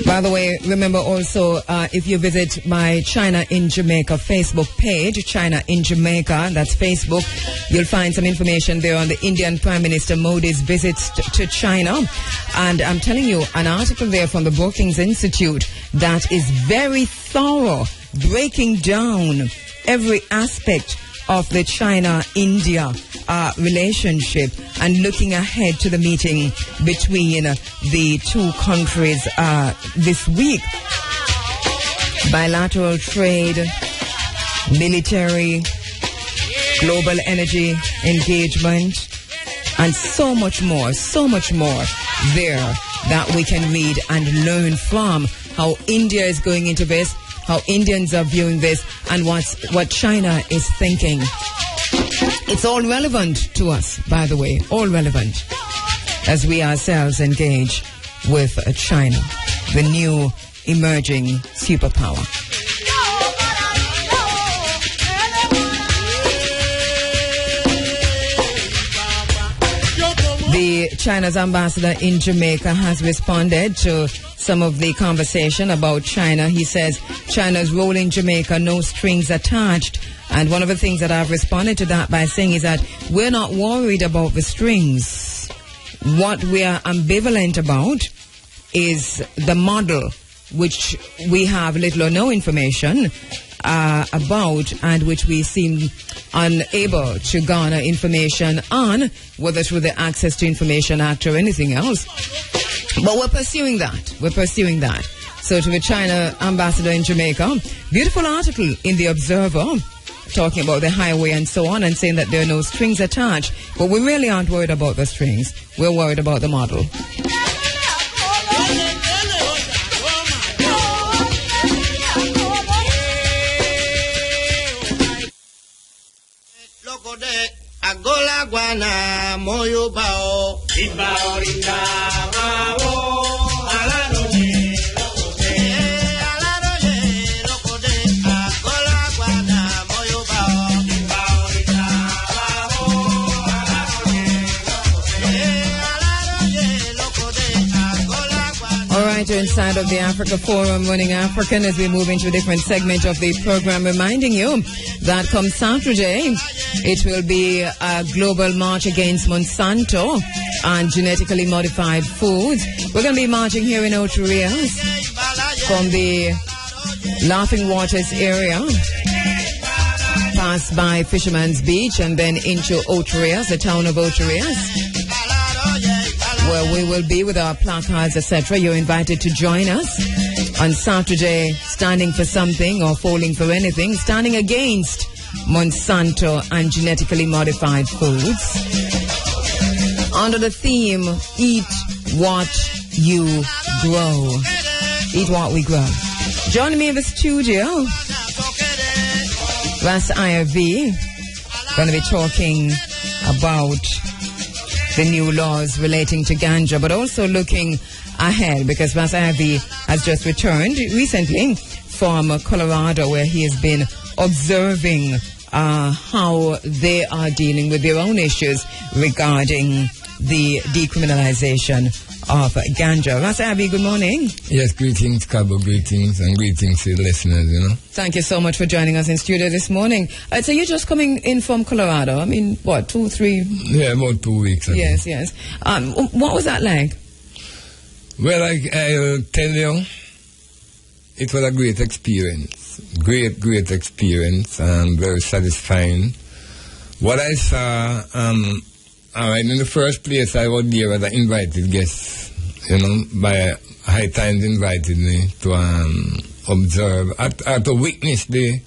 By the way, remember also, if you visit my China in Jamaica Facebook page, China in Jamaica, that's Facebook, you'll find some information there on the Indian Prime Minister Modi's visits to China. And I'm telling you, an article there from the Brookings Institute that is very thorough, breaking down every aspect of the China-India relationship and looking ahead to the meeting between the two countries this week. Bilateral trade, military, global energy engagement, and so much more there that we can read and learn from how India is going into this, how Indians are viewing this, and what China is thinking. It's all relevant to us, by the way, all relevant as we ourselves engage with China, the new emerging superpower. The China's ambassador in Jamaica has responded to some of the conversation about China. He says China's role in Jamaica, no strings attached. And one of the things that I've responded to that by saying is that we're not worried about the strings. What we are ambivalent about is the model, which we have little or no information about, and which we seem unable to garner information on, whether through the Access to Information Act or anything else. But we're pursuing that. So to the China ambassador in Jamaica, beautiful article in The Observer talking about the highway and so on, and saying that there are no strings attached. But we really aren't worried about the strings. We're worried about the model. Agola guana moyo bao ibao rinda mao alano ye lokode agola guana moyo bao ibao rinda mao alano ye lokode agola guana. All right, you're inside of the Africa Forum, Running African, as we move into a different segment of the program, reminding you that come Saturday, it will be a global march against Monsanto and genetically modified foods. We're going to be marching here in Ocho Rios from the Laughing Waters area, pass by Fisherman's Beach, and then into Oterias, the town of Oterias, where we will be with our placards, etc. You're invited to join us on Saturday, standing for something or falling for anything, standing against Monsanto and genetically modified foods, under the theme, Eat What You Grow. Eat what we grow. Joining me in the studio, Ras IRV, going to be talking about the new laws relating to ganja, but also looking ahead, because Ras IRV has just returned recently from Colorado, where he has been observing how they are dealing with their own issues regarding the decriminalization of ganja. Ras IRV, good morning. Yes, greetings, Cabo, greetings, and greetings to the listeners, you know. Thank you so much for joining us in studio this morning. So you're just coming in from Colorado. I mean, what, 2, 3? Yeah, about 2 weeks ago. Yes, yes. What was that like? Well, I'll tell you, it was a great experience. Great experience, very satisfying. What I saw, all right, in the first place, I was there as an invited guest, you know, by High Times invited me to observe, to witness the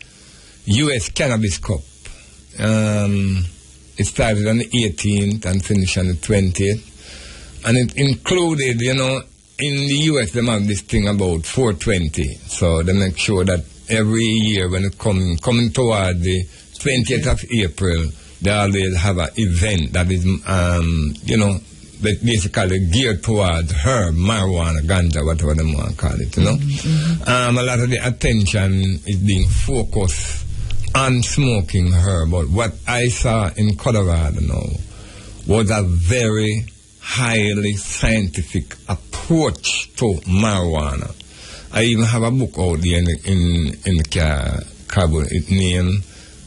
U.S. Cannabis Cup. It started on the 18th and finished on the 20th. And it included, you know, in the U.S. they have this thing about 420. So they make sure that every year when it coming toward the 20th of April, they always have an event that is, you know, basically geared towards herb, marijuana, ganja, whatever they want to call it, you know. A lot of the attention is being focused on smoking herb. But what I saw in Colorado now was a very highly scientific approach to marijuana. I even have a book out there in the cabo. It named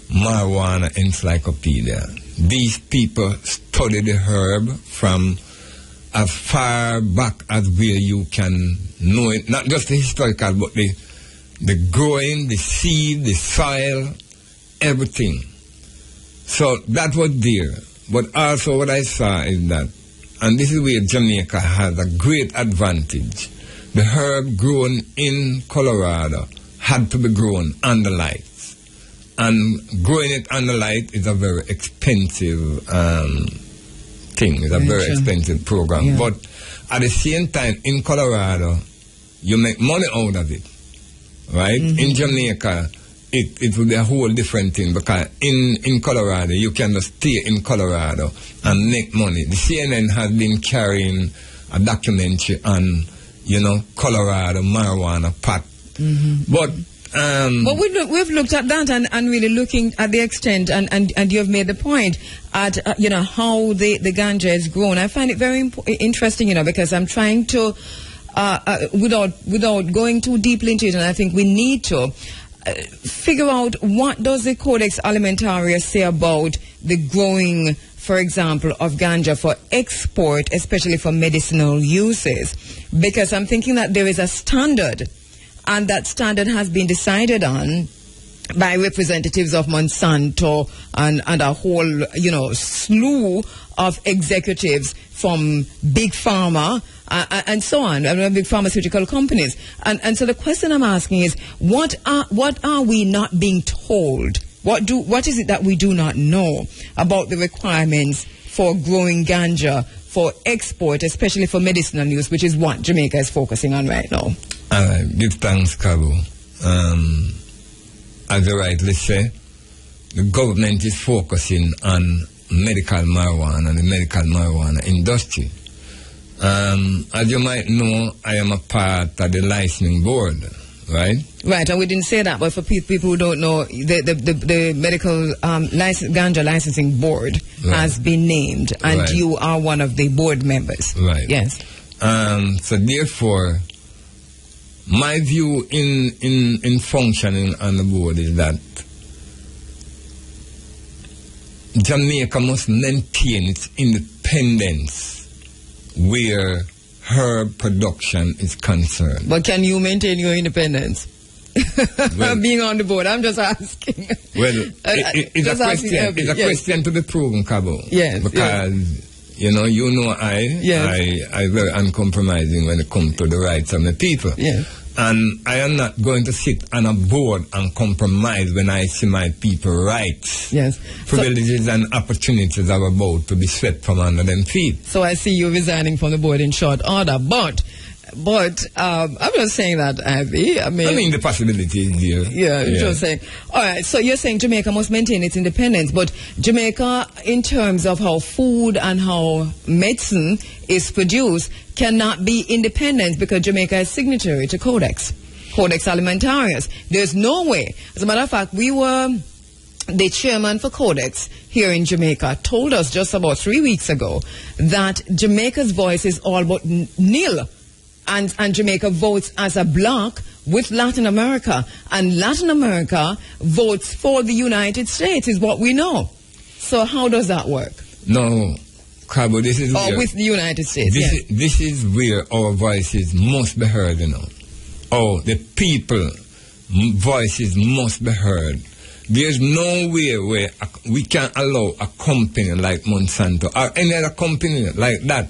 Marijuana Encyclopedia. These people study the herb from as far back as where you can know it, not just the historical, but the growing, the seed, the soil, everything. So that was there. But also what I saw is that, and this is where Jamaica has a great advantage, the herb grown in Colorado had to be grown under light. And growing it under light is a very expensive thing. It's a very expensive program. Yeah. But at the same time, in Colorado, you make money out of it, right? In Jamaica, it will be a whole different thing, because in Colorado, you can just stay in Colorado and make money. The CNN has been carrying a documentary on, you know, Colorado marijuana pot. But we've looked at that and really looking at the extent, and you have made the point at you know, how the ganja is grown. I find it very interesting, you know, because I'm trying to without going too deeply into it, and I think we need to figure out what does the Codex Alimentarius say about the growing, for example, of ganja for export, especially for medicinal uses, because I'm thinking that there is a standard. And that standard has been decided on by representatives of Monsanto and a whole, you know, slew of executives from big pharma and so on, big pharmaceutical companies. And so the question I'm asking is, what are we not being told? What is it that we do not know about the requirements for growing ganja for export, especially for medicinal use, which is what Jamaica is focusing on right now? Give thanks, Cabo. As you rightly say, the government is focusing on medical marijuana and the medical marijuana industry. As you might know, I am a part of the licensing board, right? Right, and we didn't say that, but for people who don't know, the medical ganja licensing board has been named, and you are one of the board members. Right. Yes. So therefore, my view in functioning on the board is that Jamaica must maintain its independence where herb production is concerned. But can you maintain your independence? being on the board? I'm just asking. Well, it's a question. It's a question to be proven, Cabo. Yes. Because you know I very uncompromising when it comes to the rights of the people. Yes. And I am not going to sit on a board and compromise when I see my people rights. Yes. Privileges and opportunities are about to be swept from under them feet. So I see you resigning from the board in short order. But I'm just saying that, Ivy. I mean the possibility is there. Yeah, you're just saying. All right, so you're saying Jamaica must maintain its independence, but Jamaica, in terms of how food and how medicine is produced, cannot be independent because Jamaica is signatory to Codex Alimentarius. There's no way. As a matter of fact, the chairman for Codex here in Jamaica told us just about 3 weeks ago that Jamaica's voice is all but nil. And Jamaica votes as a bloc with Latin America. And Latin America votes for the United States, is what we know. So how does that work? No, Cabo, this is where... with the United States, This is where our voices must be heard, you know. Oh, the people voices must be heard. There's no way where we can allow a company like Monsanto or any other company like that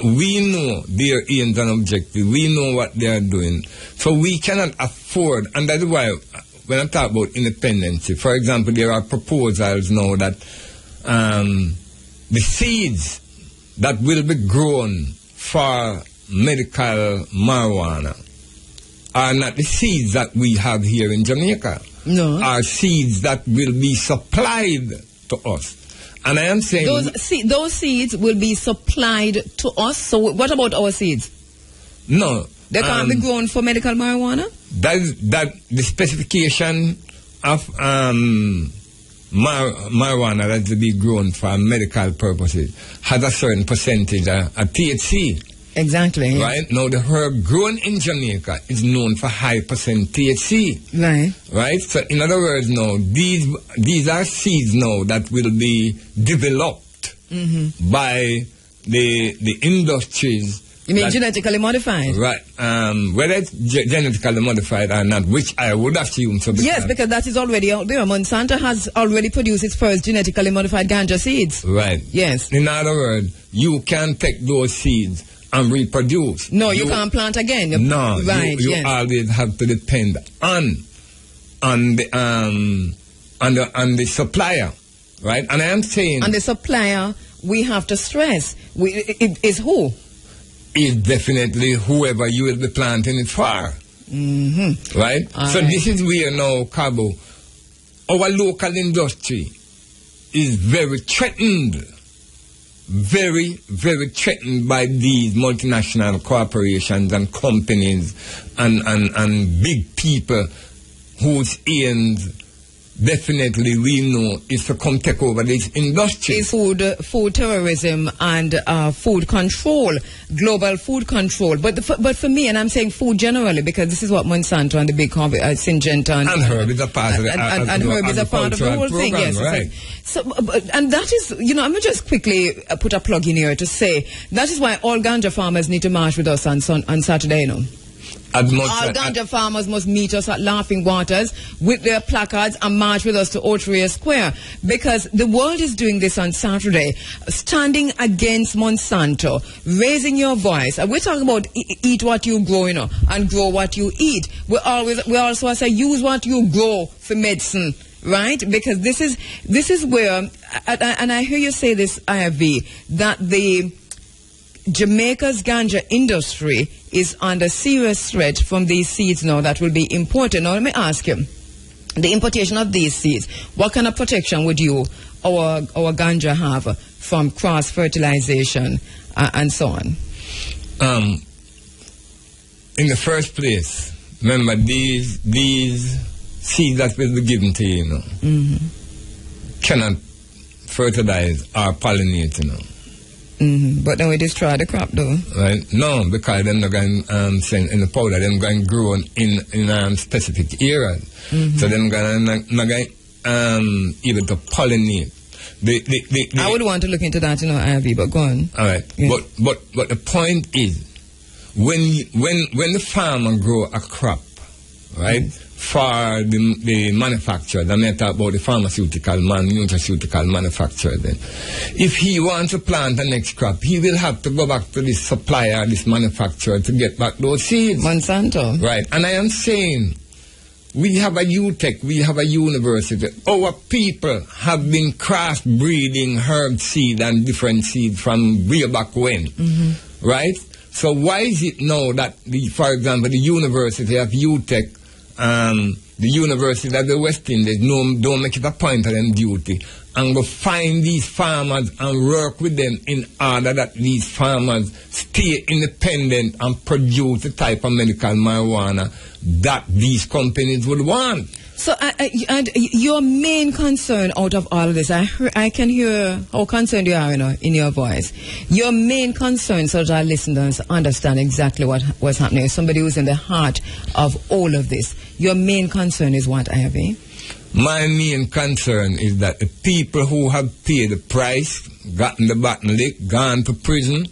we know their aims and objectives, we know what they are doing. So we cannot afford, and that's why when I talk about independence, for example, there are proposals now that the seeds that will be grown for medical marijuana are not the seeds that we have here in Jamaica. No. Are seeds that will be supplied to us. And I am saying... Those seeds will be supplied to us. So what about our seeds? No. They can't be grown for medical marijuana? That the specification of marijuana that will be grown for medical purposes has a certain percentage of THC. Exactly. Yeah. Right? Now, the herb grown in Jamaica is known for high percent THC. Right. Right? So, in other words, now, these are seeds now that will be developed by the industries. You mean genetically modified? Right. Whether it's genetically modified or not, which I would assume. So yes, because that is already out there. Monsanto has already produced its first genetically modified ganja seeds. Right. Yes. In other words, you can take those seeds and reproduce. No, you can't plant again. No, right, you always have to depend on the supplier, right? And I am saying... And the supplier, we have to stress, it is who? Is definitely whoever you will be planting it for. Right? So this is where now, Cabo, our local industry is very threatened. Very, very threatened by these multinational corporations and companies and big people whose aims definitely we know is to come take over this industry. It's food terrorism and food control, global food control. But for me, and I'm saying food generally, because this is what Monsanto and the big Syngenta and herb is a part of it. And herb is a part of the whole thing, yes. Right. So, and that is, I'm going to just quickly put a plug in here to say that is why all ganja farmers need to march with us on Saturday, All ganja farmers must meet us at Laughing Waters with their placards and march with us to Otria Square, because the world is doing this on Saturday, standing against Monsanto, raising your voice. We're talking about eat what you grow, and grow what you eat. We also say use what you grow for medicine, right? Because this is where, and I hear you say this, IFV, that the Jamaica's ganja industry is under serious threat from these seeds now that will be imported. Now let me ask you, the importation of these seeds, what kind of protection would our ganja have from cross-fertilization and so on? In the first place, remember these seeds that will be given to you, cannot fertilize or pollinate, But then we destroy the crop, though. Right? No, because they're not going to send in the powder. They're going to grow in specific areas. So they're not going able to pollinate. I would want to look into that, IRV, but go on. All right. Yes. But the point is, when the farmer grow a crop, right, for the manufacturers. I mean, I talk about the nutraceutical manufacturer then. If he wants to plant the next crop, he will have to go back to this supplier, this manufacturer, to get back those seeds. Monsanto. Right. And I am saying, we have a UTech, we have a university. Our people have been cross-breeding herb seed and different seed from way back when. Right? So why is it now that, for example, the University of UTech, the University of the West Indies don't make it a point of them duty and go find these farmers and work with them in order that these farmers stay independent and produce the type of medical marijuana that these companies would want. So and your main concern out of all of this, I can hear how concerned you are in your voice. Your main concern, so that our listeners understand exactly what's happening, somebody who's in the heart of all of this. Your main concern is what, Ivy? My main concern is that the people who have paid the price, gotten the button licked, gone to prison,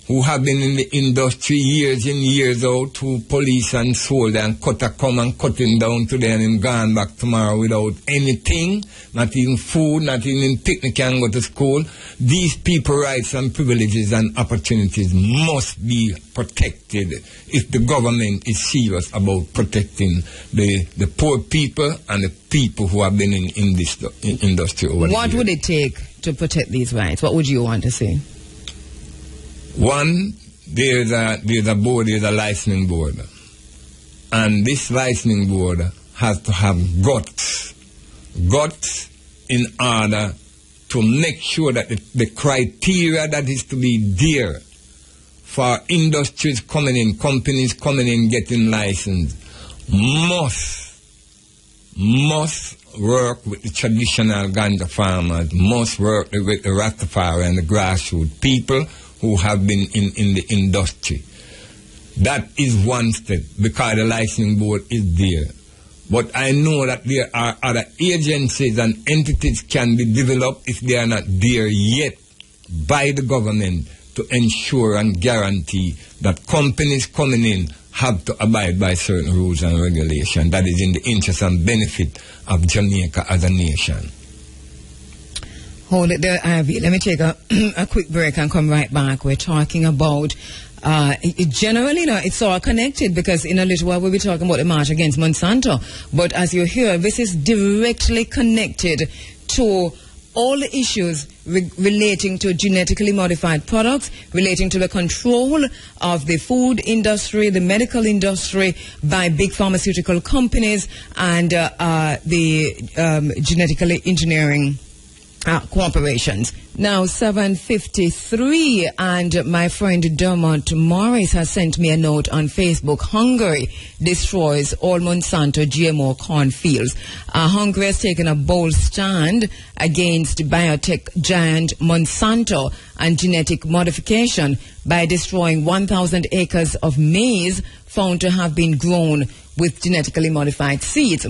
who have been in the industry years in, years out, who police and soldier and cutter come and cut him down today and him gone back tomorrow without anything, not even food, not even picnic and go to school. These people rights and privileges and opportunities must be protected if the government is serious about protecting the poor people and the people who have been in this industry over the years. What would it take to protect these rights? What would you want to see? One, there's a board, there's a licensing board. And this licensing board has to have guts in order to make sure that the criteria that is to be there for industries coming in, companies coming in, getting licensed, must work with the traditional ganja farmers, must work with the Rastafari and the grassroots people who have been in the industry. That is one step, because the licensing board is there. But I know that there are other agencies and entities can be developed if they are not there yet by the government to ensure and guarantee that companies coming in have to abide by certain rules and regulations. That is in the interest and benefit of Jamaica as a nation. Hold it there, Ivy. Let me take a quick break and come right back. We're talking about, generally, it's all connected, because in a little while we'll be talking about the march against Monsanto. But as you hear, this is directly connected to all the issues relating to genetically modified products, relating to the control of the food industry, the medical industry by big pharmaceutical companies, and the genetically engineering corporations. Now 7:53, and my friend Dermot Morris has sent me a note on Facebook. Hungary destroys all Monsanto GMO cornfields. Hungary has taken a bold stand against biotech giant Monsanto and genetic modification by destroying 1,000 acres of maize found to have been grown with genetically modified seeds.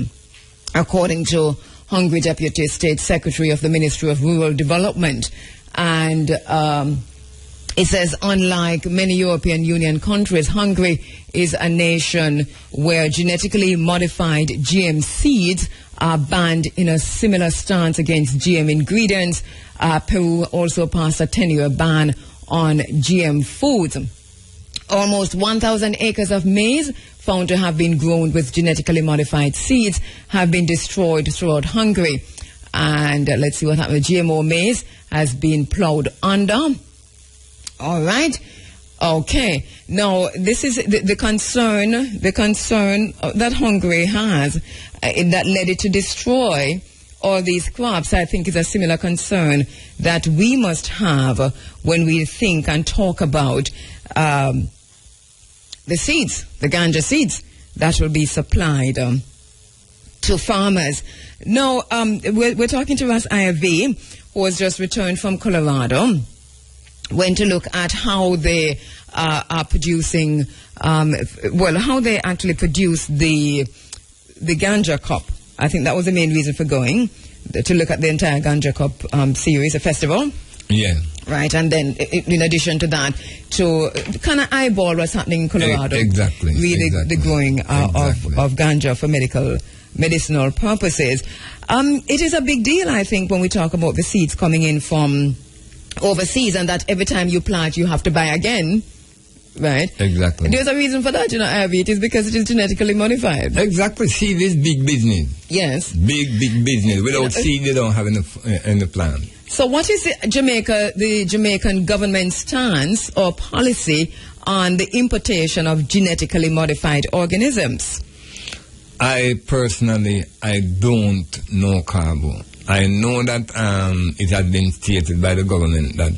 According to Hungary Deputy State Secretary of the Ministry of Rural Development. And it says, unlike many European Union countries, Hungary is a nation where genetically modified GM seeds are banned in a similar stance against GM ingredients. Peru also passed a 10-year ban on GM foods. Almost 1,000 acres of maize found to have been grown with genetically modified seeds have been destroyed throughout Hungary. And let's see what happened. GMO maize has been plowed under. All right. Okay. Now, this is the concern that Hungary has that led it to destroy all these crops. I think is a similar concern that we must have when we think and talk about the seeds, the ganja seeds that will be supplied to farmers. Now, we're talking to Russ IFV, who has just returned from Colorado, went to look at how they are producing, how they actually produce the Ganja Cup. I think that was the main reason for going, to look at the entire Ganja Cup series, a festival. Yeah. Right, and then in addition to that, to kind of eyeball what's happening in Colorado. Exactly. The growing of ganja for medicinal purposes. It is a big deal, I think, when we talk about the seeds coming in from overseas, and that every time you plant, you have to buy again. Right? Exactly. There's a reason for that, Ivy. It is because it is genetically modified. Exactly. Seed is big business. Yes. Big business. Without seed, they don't have any plant. So what is the Jamaican government stance or policy on the importation of genetically modified organisms? I don't know, Cabo. I know that it has been stated by the government that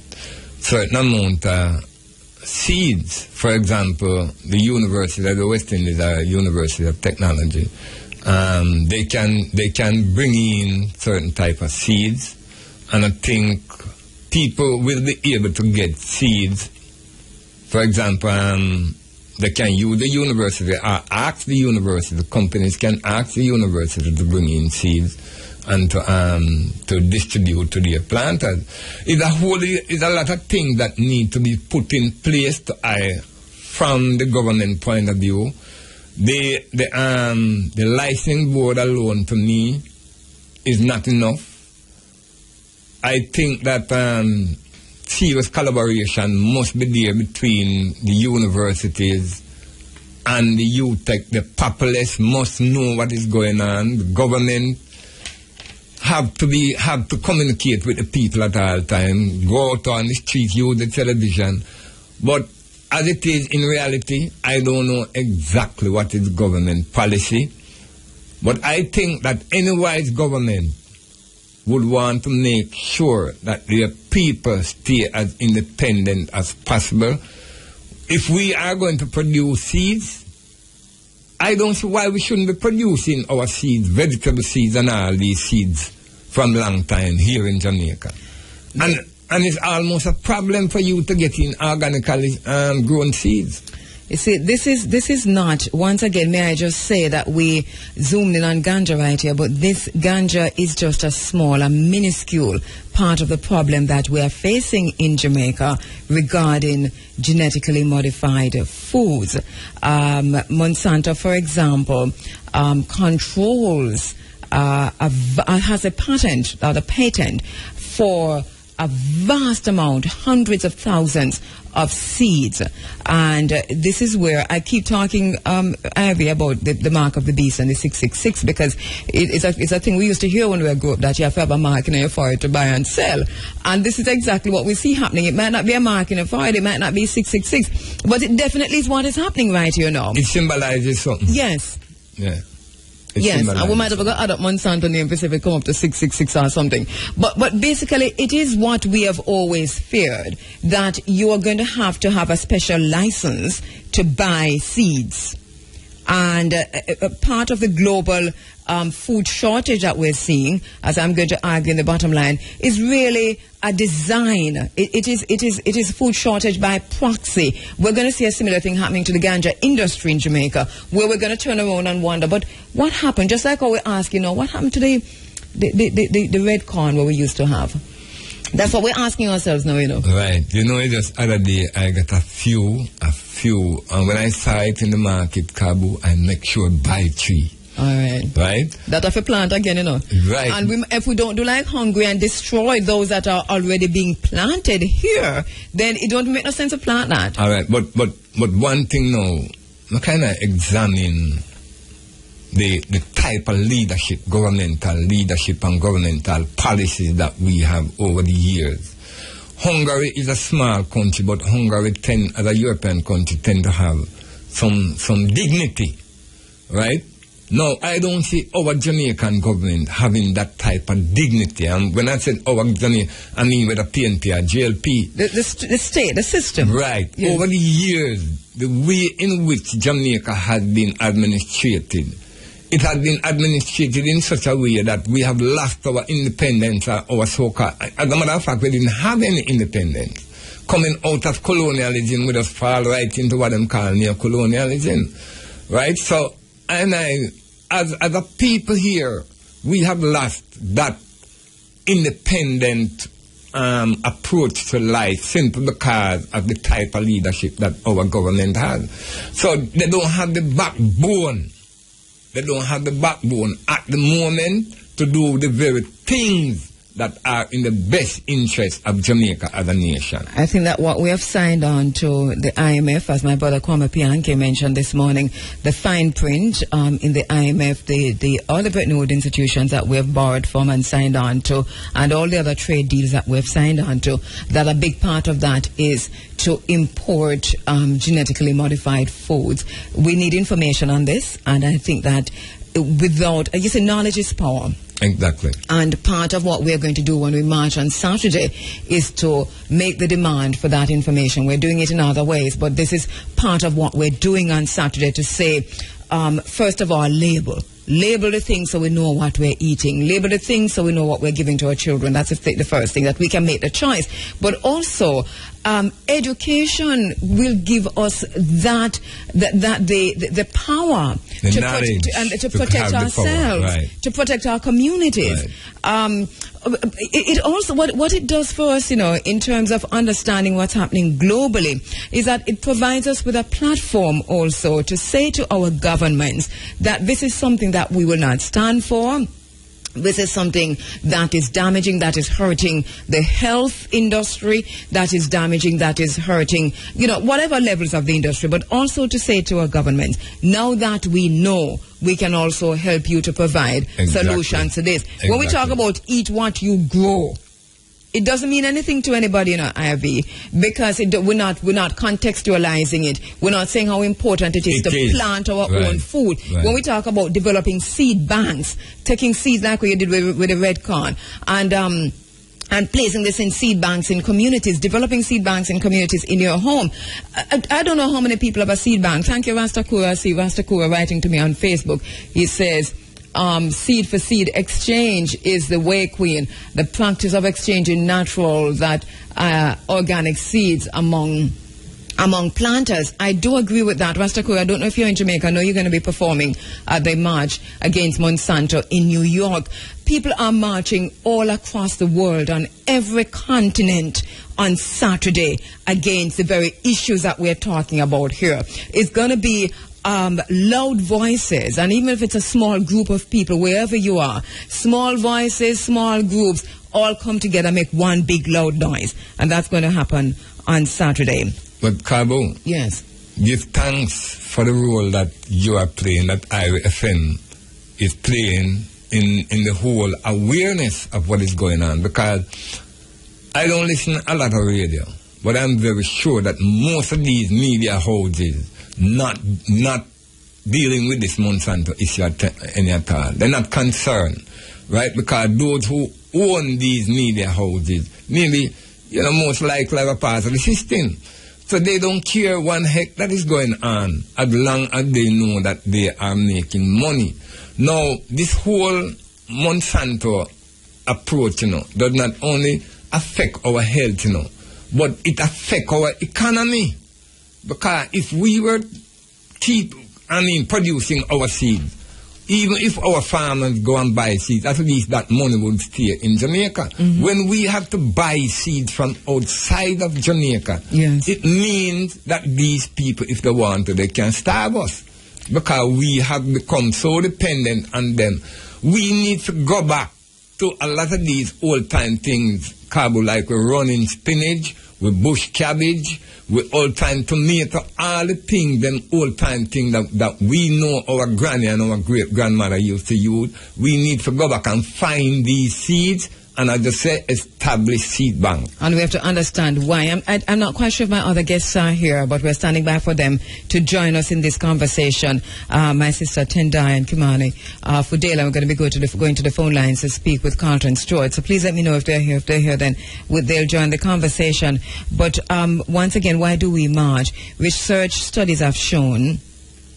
certain amount of seeds, for example, the University of the West Indies, University of Technology, they can bring in certain type of seeds, and I think people will be able to get seeds. For example, they can use the university or ask the university. The companies can ask the university to bring in seeds and to distribute to their planters. It's a lot of things that need to be put in place from the government point of view. The licensing board alone, to me, is not enough. I think that serious collaboration must be there between the universities and the youth. The populace must know what is going on. The government have to communicate with the people at all times. Go out on the street, use the television. But as it is in reality, I don't know exactly what is government policy. But I think that any wise government would want to make sure that their people stay as independent as possible. If we are going to produce seeds, I don't see why we shouldn't be producing our seeds, vegetable seeds and all these seeds from long time here in Jamaica. And it's almost a problem for you to get in organically grown seeds. You see, this is not, once again, may I just say that we zoomed in on ganja right here, but this ganja is just a small, a minuscule part of the problem that we are facing in Jamaica regarding genetically modified foods. Monsanto, for example, controls, has a patent for a vast amount, hundreds of thousands of seeds. And this is where I keep talking, Ivy, about the mark of the beast and the 666, because it's a thing we used to hear when we were growing up, that you have to have a mark in your forehead to buy and sell. And this is exactly what we see happening. It might not be a mark in your forehead, it might not be 666, but it definitely is what is happening right here now. It symbolizes something. Yes. Yeah. Yes, and we might have got add up Monsanto name if it come up to 666 or something. But basically, it is what we have always feared, that you are going to have a special license to buy seeds. And part of the global food shortage that we're seeing, as I'm going to argue in the bottom line, is really a design. It is food shortage by proxy. We're going to see a similar thing happening to the ganja industry in Jamaica, where we're going to turn around and wonder, but what happened? Just like how we ask, what happened to the red corn what we used to have? That's what we're asking ourselves now, Right. Just other day I got a few, and when I saw it in the market, Kabu, I make sure buy 3. All right. Right? That of a plant again, Right. And if we don't do like hungry and destroy those that are already being planted here, then it don't make no sense to plant that. All right. But one thing now, I kind of examine the type of leadership, governmental leadership and governmental policies that we have over the years. Hungary is a small country, but Hungary as a European country, tend to have some dignity, right? Now, I don't see our Jamaican government having that type of dignity. And when I said our Jamaican, I mean with a PNP or GLP. The state, the system. Right. Yes. Over the years, the way in which Jamaica has been administrated, it has been administrated in such a way that we have lost our independence, our so-called. As a matter of fact, we didn't have any independence. Coming out of colonialism, we just fall right into what them call neo-colonialism. Right? So, and as a people here, we have lost that independent approach to life simply because of the type of leadership that our government has. So they don't have the backbone. They don't have the backbone at the moment to do the very things that are in the best interest of Jamaica as a nation. I think that what we have signed on to the IMF, as my brother Kwame Pianke mentioned this morning, the fine print in the IMF, all the Bretton Woods institutions that we have borrowed from and signed on to, and all the other trade deals that we have signed on to, that a big part of that is to import genetically modified foods. We need information on this, and I think that without, you say knowledge is power. Exactly. And part of what we're going to do when we march on Saturday is to make the demand for that information. We're doing it in other ways, but this is part of what we're doing on Saturday to say, first of all, label. Label the things so we know what we're eating. Label the things so we know what we're giving to our children. That's the first thing, that we can make the choice. But also, education will give us the power to protect ourselves, right, to protect our communities. Right. It also, what it does for us, in terms of understanding what's happening globally, is that it provides us with a platform also to say to our governments that this is something that we will not stand for. This is something that is damaging, that is hurting the health industry, that is damaging, that is hurting, whatever levels of the industry, but also to say to our governments, now that we know, we can also help you to provide solutions to this. Exactly. When we talk about eat what you grow, it doesn't mean anything to anybody in our IRB, because we're not contextualizing it. We're not saying how important it is to plant our own food. Right. When we talk about developing seed banks, taking seeds like what you did with the red corn, and placing this in seed banks in communities, developing seed banks in communities in your home. I don't know how many people have a seed bank. Thank you, Rastakura. I see Rastakura writing to me on Facebook. He says, seed for seed exchange is the way, Queen. The practice of exchanging natural, organic seeds among planters. I do agree with that. Rastakura, I don't know if you're in Jamaica. I know you're going to be performing at the march against Monsanto in New York. People are marching all across the world, on every continent, on Saturday against the very issues that we're talking about here. It's going to be loud voices, and even if it's a small group of people, wherever you are, small voices, small groups, all come together, make one big loud noise, and that's going to happen on Saturday. But Cabo, yes, give thanks for the role that you are playing, that IFM is playing in the whole awareness of what is going on, because I don't listen a lot of radio, but I'm very sure that most of these media houses not dealing with this Monsanto issue at all. They're not concerned, right? Because those who own these media houses, maybe, most likely are a part of the system. So they don't care one heck that is going on, as long as they know that they are making money. Now, this whole Monsanto approach, does not only affect our health, but it affects our economy. Because if we were producing our seeds, even if our farmers go and buy seeds, at least that money would stay in Jamaica. Mm-hmm. When we have to buy seeds from outside of Jamaica, yes, it means that these people, if they want to, they can starve us. Because we have become so dependent on them. We need to go back to a lot of these old-time things, Cabo, like we're running spinach, with bush cabbage, with old-time tomato, all the things, them old-time things that we know our granny and our great-grandmother used to use. We need to go back and find these seeds, and I just say establish seed bank. And we have to understand why. I'm not quite sure if my other guests are here, but we're standing by for them to join us in this conversation. My sister Tendai and Kimani. Fudela, we're going to be going to the phone lines to speak with Carlton Stewart. So please let me know if they're here. If they're here, then they'll join the conversation. But once again, why do we march? Research studies have shown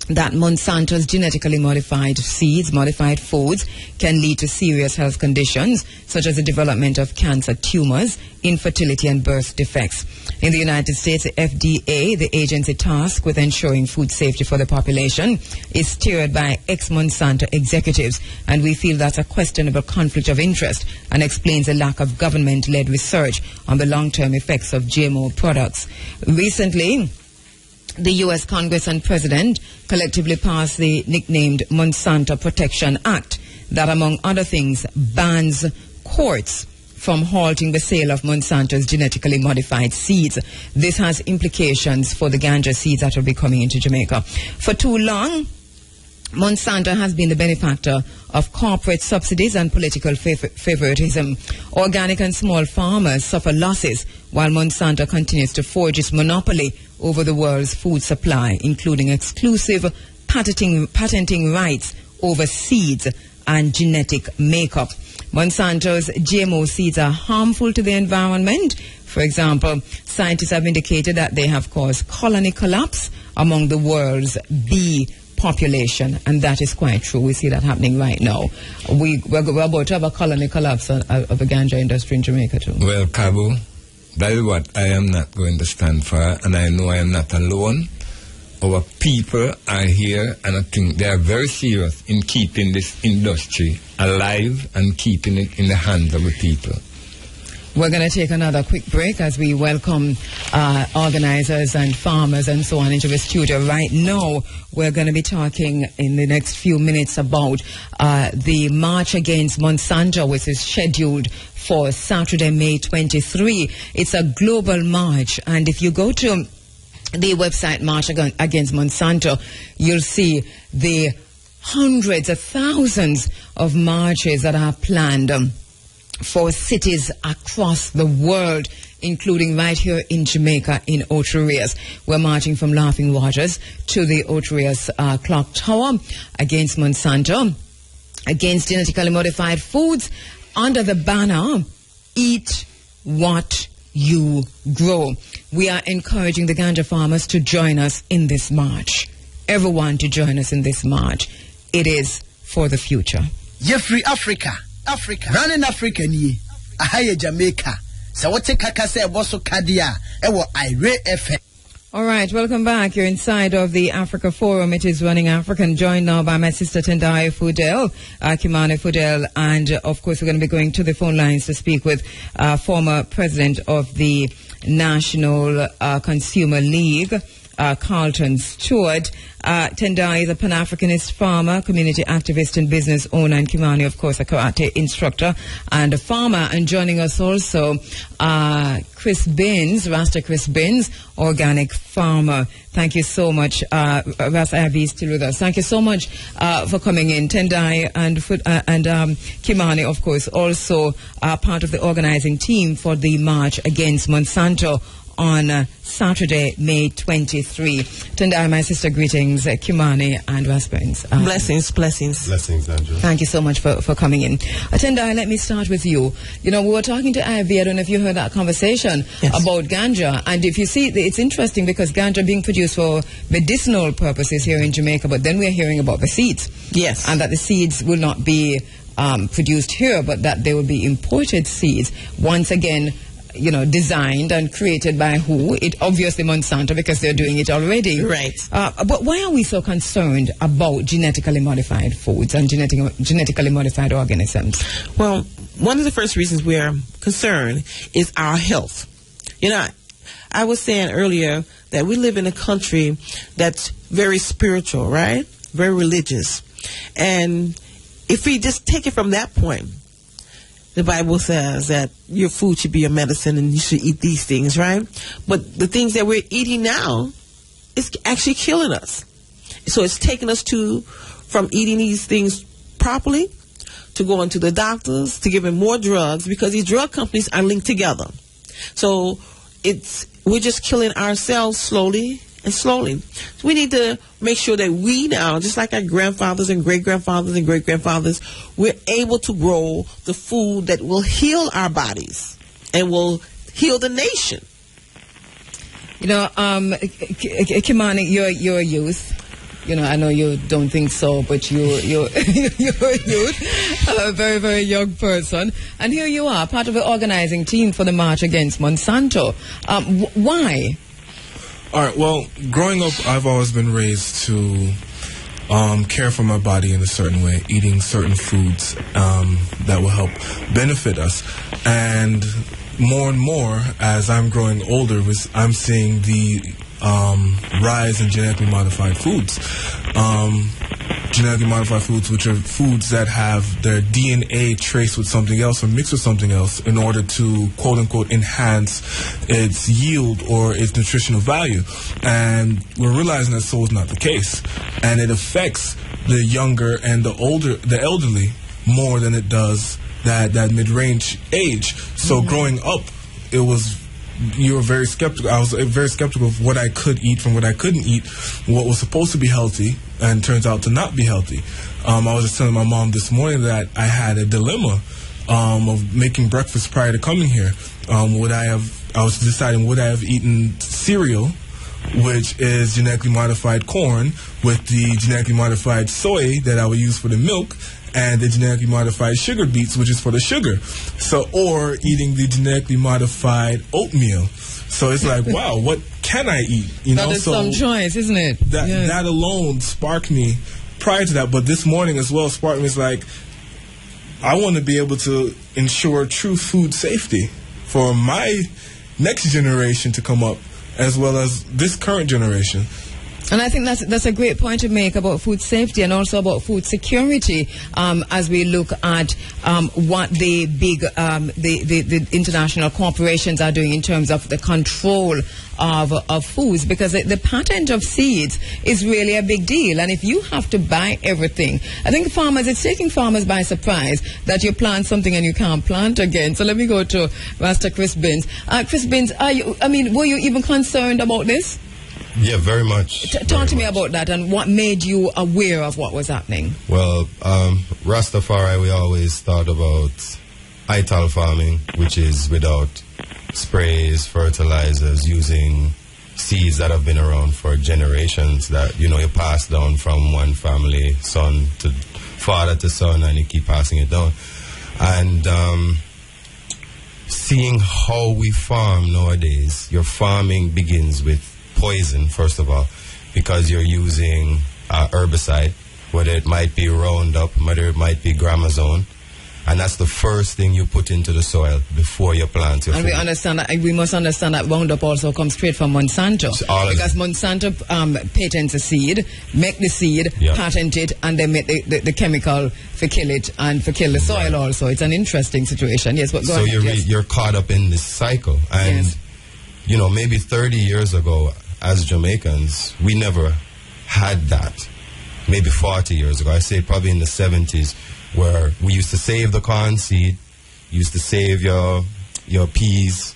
that Monsanto's genetically modified seeds, modified foods, can lead to serious health conditions such as the development of cancer, tumors, infertility, and birth defects. In the United States, the FDA, the agency tasked with ensuring food safety for the population, is steered by ex-Monsanto executives, and we feel that's a questionable conflict of interest and explains a lack of government-led research on the long-term effects of GMO products. Recently, the U.S. Congress and President collectively passed the nicknamed Monsanto Protection Act that, among other things, bans courts from halting the sale of Monsanto's genetically modified seeds. This has implications for the ganja seeds that will be coming into Jamaica. For too long, Monsanto has been the benefactor of corporate subsidies and political favoritism. Organic and small farmers suffer losses while Monsanto continues to forge its monopoly over the world's food supply, including exclusive patenting rights over seeds and genetic makeup. Monsanto's GMO seeds are harmful to the environment. For example, scientists have indicated that they have caused colony collapse among the world's bee population, and that is quite true. We see that happening right now. We're about to have a colony collapse of the ganja industry in Jamaica too. Well, Kheru, that is what I am not going to stand for, and I know I am not alone. Our people are here, and I think they are very serious in keeping this industry alive and keeping it in the hands of the people. We're going to take another quick break as we welcome organizers and farmers and so on into the studio. Right now, we're going to be talking in the next few minutes about the March Against Monsanto, which is scheduled for Saturday, May 23. It's a global march, and if you go to the website March Against Monsanto, you'll see the hundreds of thousands of marches that are planned for cities across the world, including right here in Jamaica in Ocho Rios. We're marching from Laughing Waters to the Ocho Rios Clock Tower against Monsanto, against genetically modified foods, under the banner, Eat What You Grow. We are encouraging the ganja farmers to join us in this march. Everyone to join us in this march. It is for the future. Free Africa. Running Africa ni. Ahaye Jamaica. So what take kakase boso kadia. Ewo IRA FM. All right, welcome back. You're inside of the Africa Forum. It is Running African, joined now by my sister Tendai Fudel, Kimani Fudel, and of course we're going to be going to the phone lines to speak with former president of the National Consumer League, Carlton Stewart. Tendai is a Pan-Africanist farmer, community activist and business owner, and Kimani, of course, a karate instructor and a farmer. And joining us also, Chris Binns, Rasta Chris Binns, organic farmer. Thank you so much. Rasta Ivy is still with us. Thank you so much for coming in. Tendai and Kimani, of course, also part of the organizing team for the March Against Monsanto on Saturday, May 23. Tendai, my sister, greetings. Kimani and Raspberries. Blessings. Blessings, Andrew. Thank you so much for coming in. Tendai, let me start with you. You know, we were talking to Ivy, I don't know if you heard that conversation about ganja. And if you see, it's interesting because ganja being produced for medicinal purposes here in Jamaica, but then we're hearing about the seeds. Yes. And that the seeds will not be produced here, but that they will be imported seeds. Once again, you know, designed and created by who? It obviously Monsanto, because they're doing it already. Right. But why are we so concerned about genetically modified foods and genetically modified organisms? Well, one of the first reasons we're concerned is our health. You know, I was saying earlier that we live in a country that's very spiritual, right? Very religious. And if we just take it from that point, the Bible says that your food should be your medicine and you should eat these things, right? But the things that we're eating now is actually killing us. So it's taking us from eating these things properly to going to the doctors, to giving more drugs, because these drug companies are linked together. So we're just killing ourselves slowly and slowly. So we need to make sure that we now, just like our grandfathers and great-grandfathers and great-grandfathers, we're able to grow the food that will heal our bodies and will heal the nation. You know, Kimani, you're a youth. I know you don't think so, but you're a youth, a very, very young person. And here you are, part of the organizing team for the March Against Monsanto. Why? All right, well, growing up, I've always been raised to care for my body in a certain way, eating certain foods that will help benefit us. And more, as I'm growing older, I'm seeing the rise in genetically modified foods. Genetically modified foods, which are foods that have their DNA traced with something else or mixed with something else in order to, quote-unquote, enhance its yield or its nutritional value. And we're realizing that so is not the case. And it affects the younger and the elderly more than it does that mid-range age. So growing up, you were very skeptical. I was very skeptical of what I could eat from what I couldn't eat, what was supposed to be healthy and turns out to not be healthy. I was just telling my mom this morning that I had a dilemma of making breakfast prior to coming here. I was deciding would I have eaten cereal, which is genetically modified corn, with the genetically modified soy that I would use for the milk, and the genetically modified sugar beets, which is for the sugar. Or eating the genetically modified oatmeal. So it's like, wow, what can I eat? That is some choice, isn't it? That alone sparked me prior to that. But this morning as well sparked me. It's like, I want to be able to ensure true food safety for my next generation to come up, as well as this current generation. And I think that's a great point to make about food safety and also about food security as we look at what the big the international corporations are doing in terms of the control of foods, because the patent of seeds is really a big deal. And if you have to buy everything, I think it's taking farmers by surprise that you plant something and you can't plant again. So let me go to Master Chris Binns. Chris Binns, were you even concerned about this? Yeah, very much. Talk to me about that and what made you aware of what was happening. Well, Rastafari, we always thought about ITAL farming, which is without sprays, fertilizers, using seeds that have been around for generations that, you pass down from one family, son to father to son, and you keep passing it down. And seeing how we farm nowadays, your farming begins with poison, first of all, because you're using herbicide, whether it might be Roundup, whether it might be Gramazone, and that's the first thing you put into the soil before you plant your food. And we must understand that Roundup also comes straight from Monsanto, because Monsanto patents a seed, make the seed, patent it, and then make the chemical for kill it and for kill the soil also. It's an interesting situation. Yes, but go ahead. You're caught up in this cycle, and maybe 30 years ago, as Jamaicans, we never had that. Maybe 40 years ago, I say probably in the 70s, where we used to save the corn seed, used to save your peas,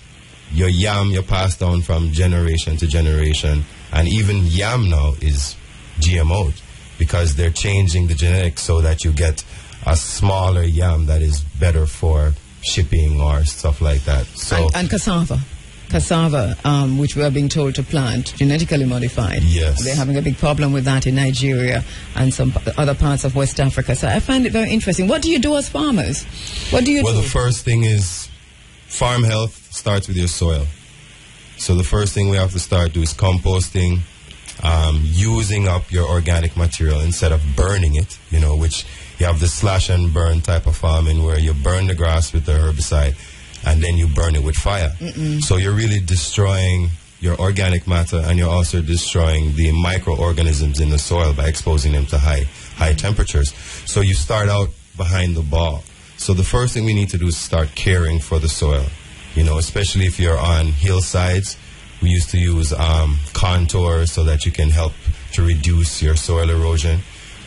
your yam, you pass down from generation to generation. And even yam now is GMO, because they're changing the genetics so that you get a smaller yam that is better for shipping or stuff like that. So and cassava, which we are being told to plant, genetically modified. Yes. They're having a big problem with that in Nigeria and some other parts of West Africa. So I find it very interesting. What do you do as farmers? What do you do? Well, the first thing is farm health starts with your soil. So the first thing we have to start do is composting, using up your organic material instead of burning it, which you have the slash and burn type of farming where you burn the grass with the herbicide and then you burn it with fire. So you're really destroying your organic matter, and you're also destroying the microorganisms in the soil by exposing them to high temperatures. So you start out behind the ball. So the first thing we need to do is start caring for the soil, especially if you're on hillsides. We used to use contours so that you can help to reduce your soil erosion.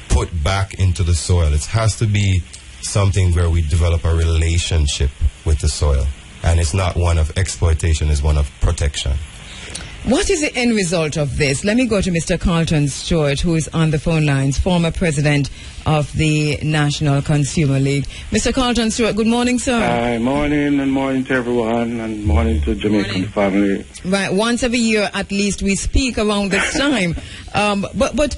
Put back into the soil. It has to be something where we develop a relationship with the soil, and it's not one of exploitation, it's one of protection. What is the end result of this? Let me go to Mr. Carlton Stewart, who is on the phone lines, former president of the National Consumer League. Mr. Carlton Stewart, good morning, sir. Hi, morning, and morning to everyone, and morning to Jamaican family. Right, once every year at least we speak around this time. But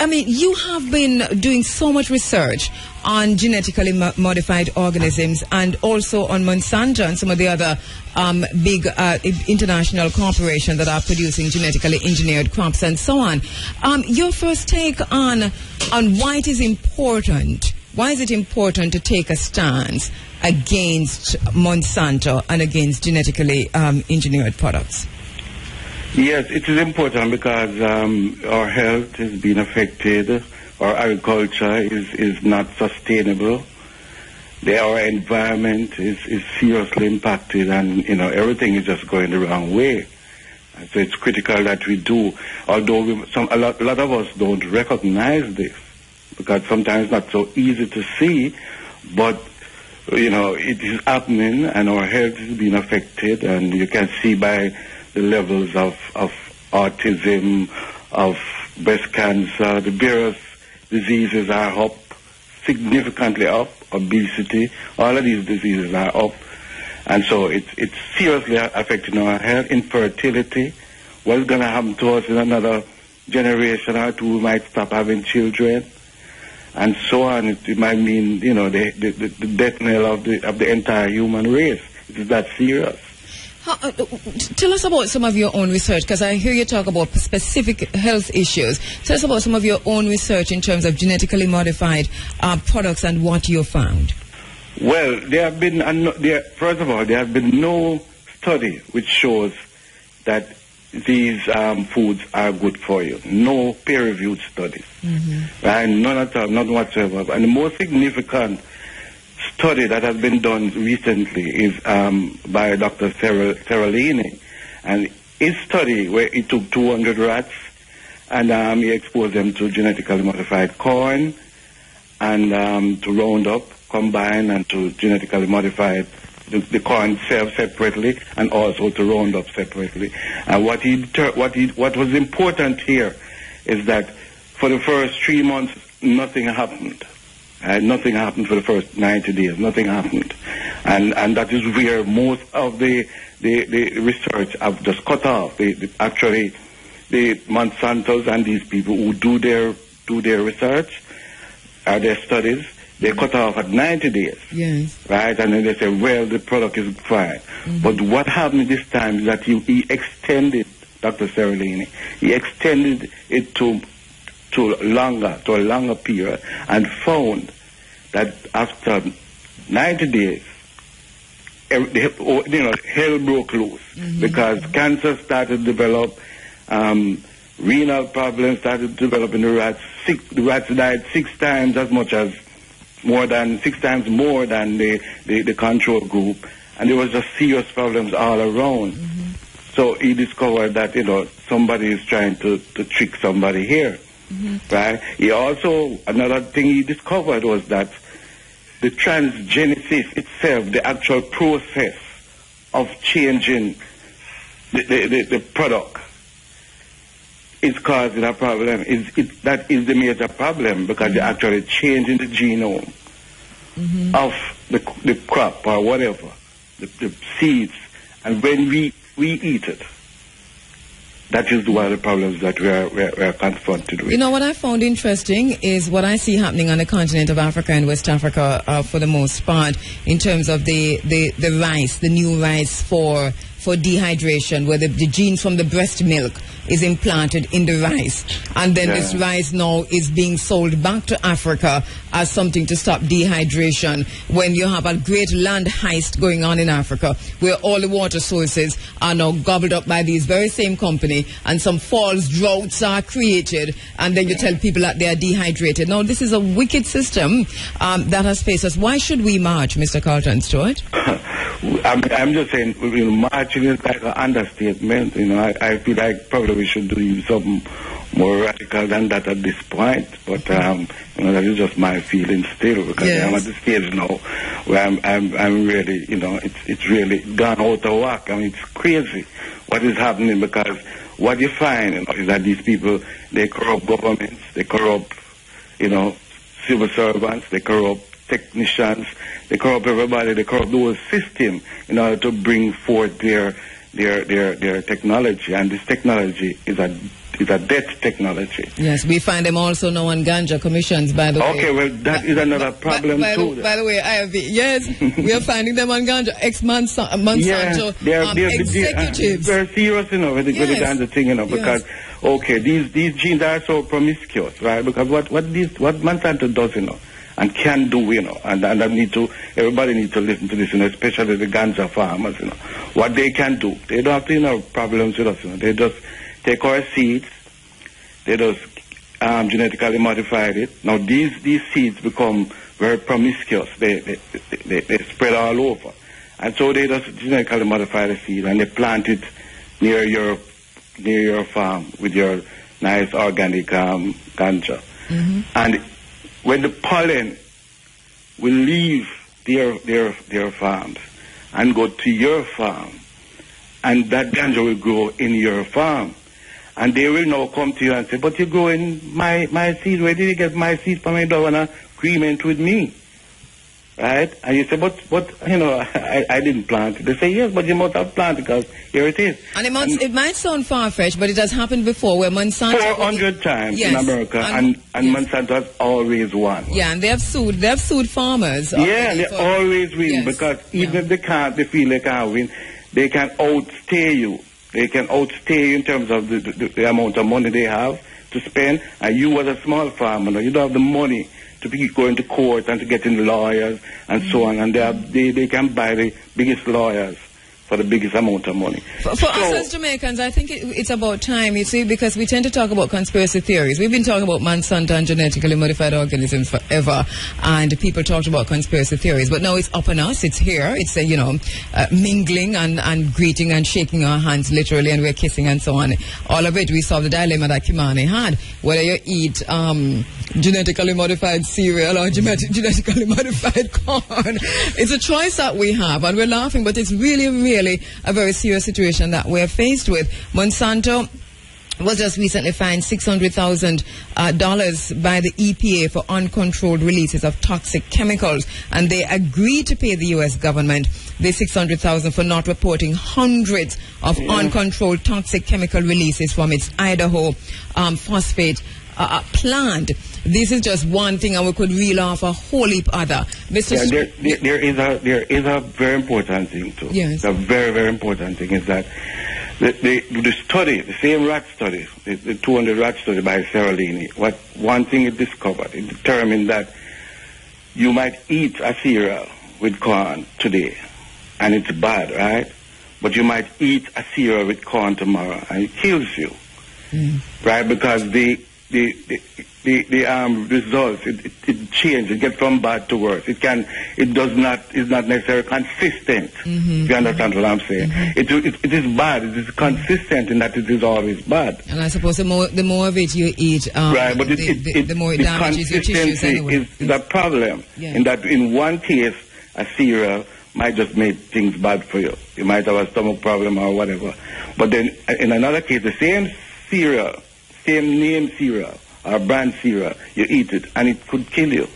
I mean, you have been doing so much research on genetically modified organisms and also on Monsanto and some of the other big international corporations that are producing genetically engineered crops and so on. Your first take on why it is important. Why is it important to take a stance against Monsanto and against genetically engineered products? Yes, it is important because our health is being affected. Our agriculture is not sustainable. Our environment is seriously impacted, and everything is just going the wrong way. And so it's critical that we do. Although a lot of us don't recognize this because sometimes it's not so easy to see, but it is happening, and our health is being affected, and you can see by the levels of autism, of breast cancer, the various diseases are up, significantly up, obesity, all of these diseases are up. And so it's seriously affecting our health, infertility. What's going to happen to us in another generation or two? We might stop having children, and so on. It might mean, the death knell of the entire human race. It is that serious. Tell us about some of your own research, because I hear you talk about specific health issues. Tell us about some of your own research in terms of genetically modified products and what you found. Well, there have been no study which shows that these foods are good for you. No peer-reviewed studies. Mm-hmm. Right? None at all, none whatsoever. And the most significant study that has been done recently is by Dr. Seralini, and his study where he took 200 rats and he exposed them to genetically modified corn and to Roundup combined and to genetically modified the corn separately and also to Roundup separately. And what was important here is that for the first 3 months nothing happened. Nothing happened for the first 90 days. Nothing happened, and that is where most of the research have just cut off. Actually, the Monsantos and these people who do their research, their studies, they cut off at 90 days. Yes. Right, and then they say, well, the product is fine. Mm-hmm. But what happened this time is that he extended, Dr. Seralini, he extended it to a longer period, and found that after 90 days, hell broke loose. Mm-hmm. Because cancer started to develop, renal problems started to develop in the rats. The rats died 6 times more than the control group, and there was just serious problems all around. Mm-hmm. So he discovered that somebody is trying to trick somebody here. Mm-hmm. Right. He also, another thing he discovered was that the transgenesis itself, the actual process of changing the product, is causing a problem. That is the major problem, because they're actually changing the genome of the crop or whatever, the seeds, and when we eat it, that is one of the problems that we are confronted with. What I found interesting is what I see happening on the continent of Africa and West Africa for the most part, in terms of the rice, the new rice for dehydration, where the genes from the breast milk is implanted in the rice. And then this rice now is being sold back to Africa as something to stop dehydration, when you have a great land heist going on in Africa, where all the water sources are now gobbled up by these very same company, and some false droughts are created, and then you tell people that they are dehydrated. Now, this is a wicked system that has faced us. Why should we march, Mr. Carlton Stewart? I'm just saying, marching is like an understatement. I feel like probably we should do something more radical than that at this point. But that is just my feeling still, because I'm at the stage now where I'm really, it's really gone out of whack. I mean, it's crazy what is happening, because what you find is that these people, they corrupt governments, they corrupt, civil servants, they corrupt technicians, they corrupt everybody, they corrupt the whole system in order to bring forth their technology. And this technology is a death technology. Yes, we find them also now on ganja commissions, by the way. Okay, well, that is another problem too. By the way, yes, we are finding them on ganja. Monsanto executives. They're serious, with the ganja thing, because, okay, these genes are so promiscuous, right? Because what Monsanto does, and can do, and everybody needs to listen to this, especially the ganja farmers, what they can do. They don't have to, problems with us, They just take our seeds, they just genetically modified it. Now these seeds become very promiscuous. They spread all over. And so they just genetically modify the seed and they plant it near your farm with your nice organic ganja. Mm-hmm. And when the pollen will leave their farms and go to your farm, and that ganja will grow in your farm, and they will now come to you and say, but you're growing my seed. Where did you get my seed from? You don't want an agreement with me. Right? And you say, but I didn't plant it. They say, yes, but you must have planted because here it is. And it might sound far-fetched, but it has happened before where Monsanto... 400 times in America, and Monsanto has always won. Yeah, and they have sued farmers. Yeah, they always win because even if they feel they can't win, they can outstay you. They can outstay you in terms of the amount of money they have to spend. And you as a small farmer, you don't have the money to be going to court and to get in lawyers and so on. And they can buy the biggest lawyers for the biggest amount of money. For us as Jamaicans, I think it's about time, you see, because we tend to talk about conspiracy theories. We've been talking about Monsanto and genetically modified organisms forever, and people talked about conspiracy theories. But now it's up on us. It's here. It's, mingling and greeting and shaking our hands literally, and we're kissing and so on. All of it, we solved the dilemma that Kimani had. Whether you eat genetically modified cereal or genetically modified corn. It's a choice that we have, and we're laughing, but it's really a very serious situation that we're faced with. Monsanto was just recently fined $600,000 by the EPA for uncontrolled releases of toxic chemicals, and they agreed to pay the U.S. government the $600,000 for not reporting hundreds of uncontrolled toxic chemical releases from its Idaho phosphate plant. This is just one thing, and we could reel off a whole heap other. There is a very important thing too. Yes. A very, very important thing is that the study, the same rat study, the 200 rat study by Seralini, one thing it discovered, it determined that you might eat a cereal with corn today, and it's bad, right? But you might eat a cereal with corn tomorrow, and it kills you, right? Because the results, it changes. It gets from bad to worse. It's not necessarily consistent. If you understand what I'm saying. It is bad. It is consistent in that it is always bad. And I suppose the more of it you eat, right, but the more it damages your tissues anyway. Is a problem in that in one case, a cereal might just make things bad for you. You might have a stomach problem or whatever. But then in another case, the same cereal, same name cereal or brand cereal, you eat it and it could kill you,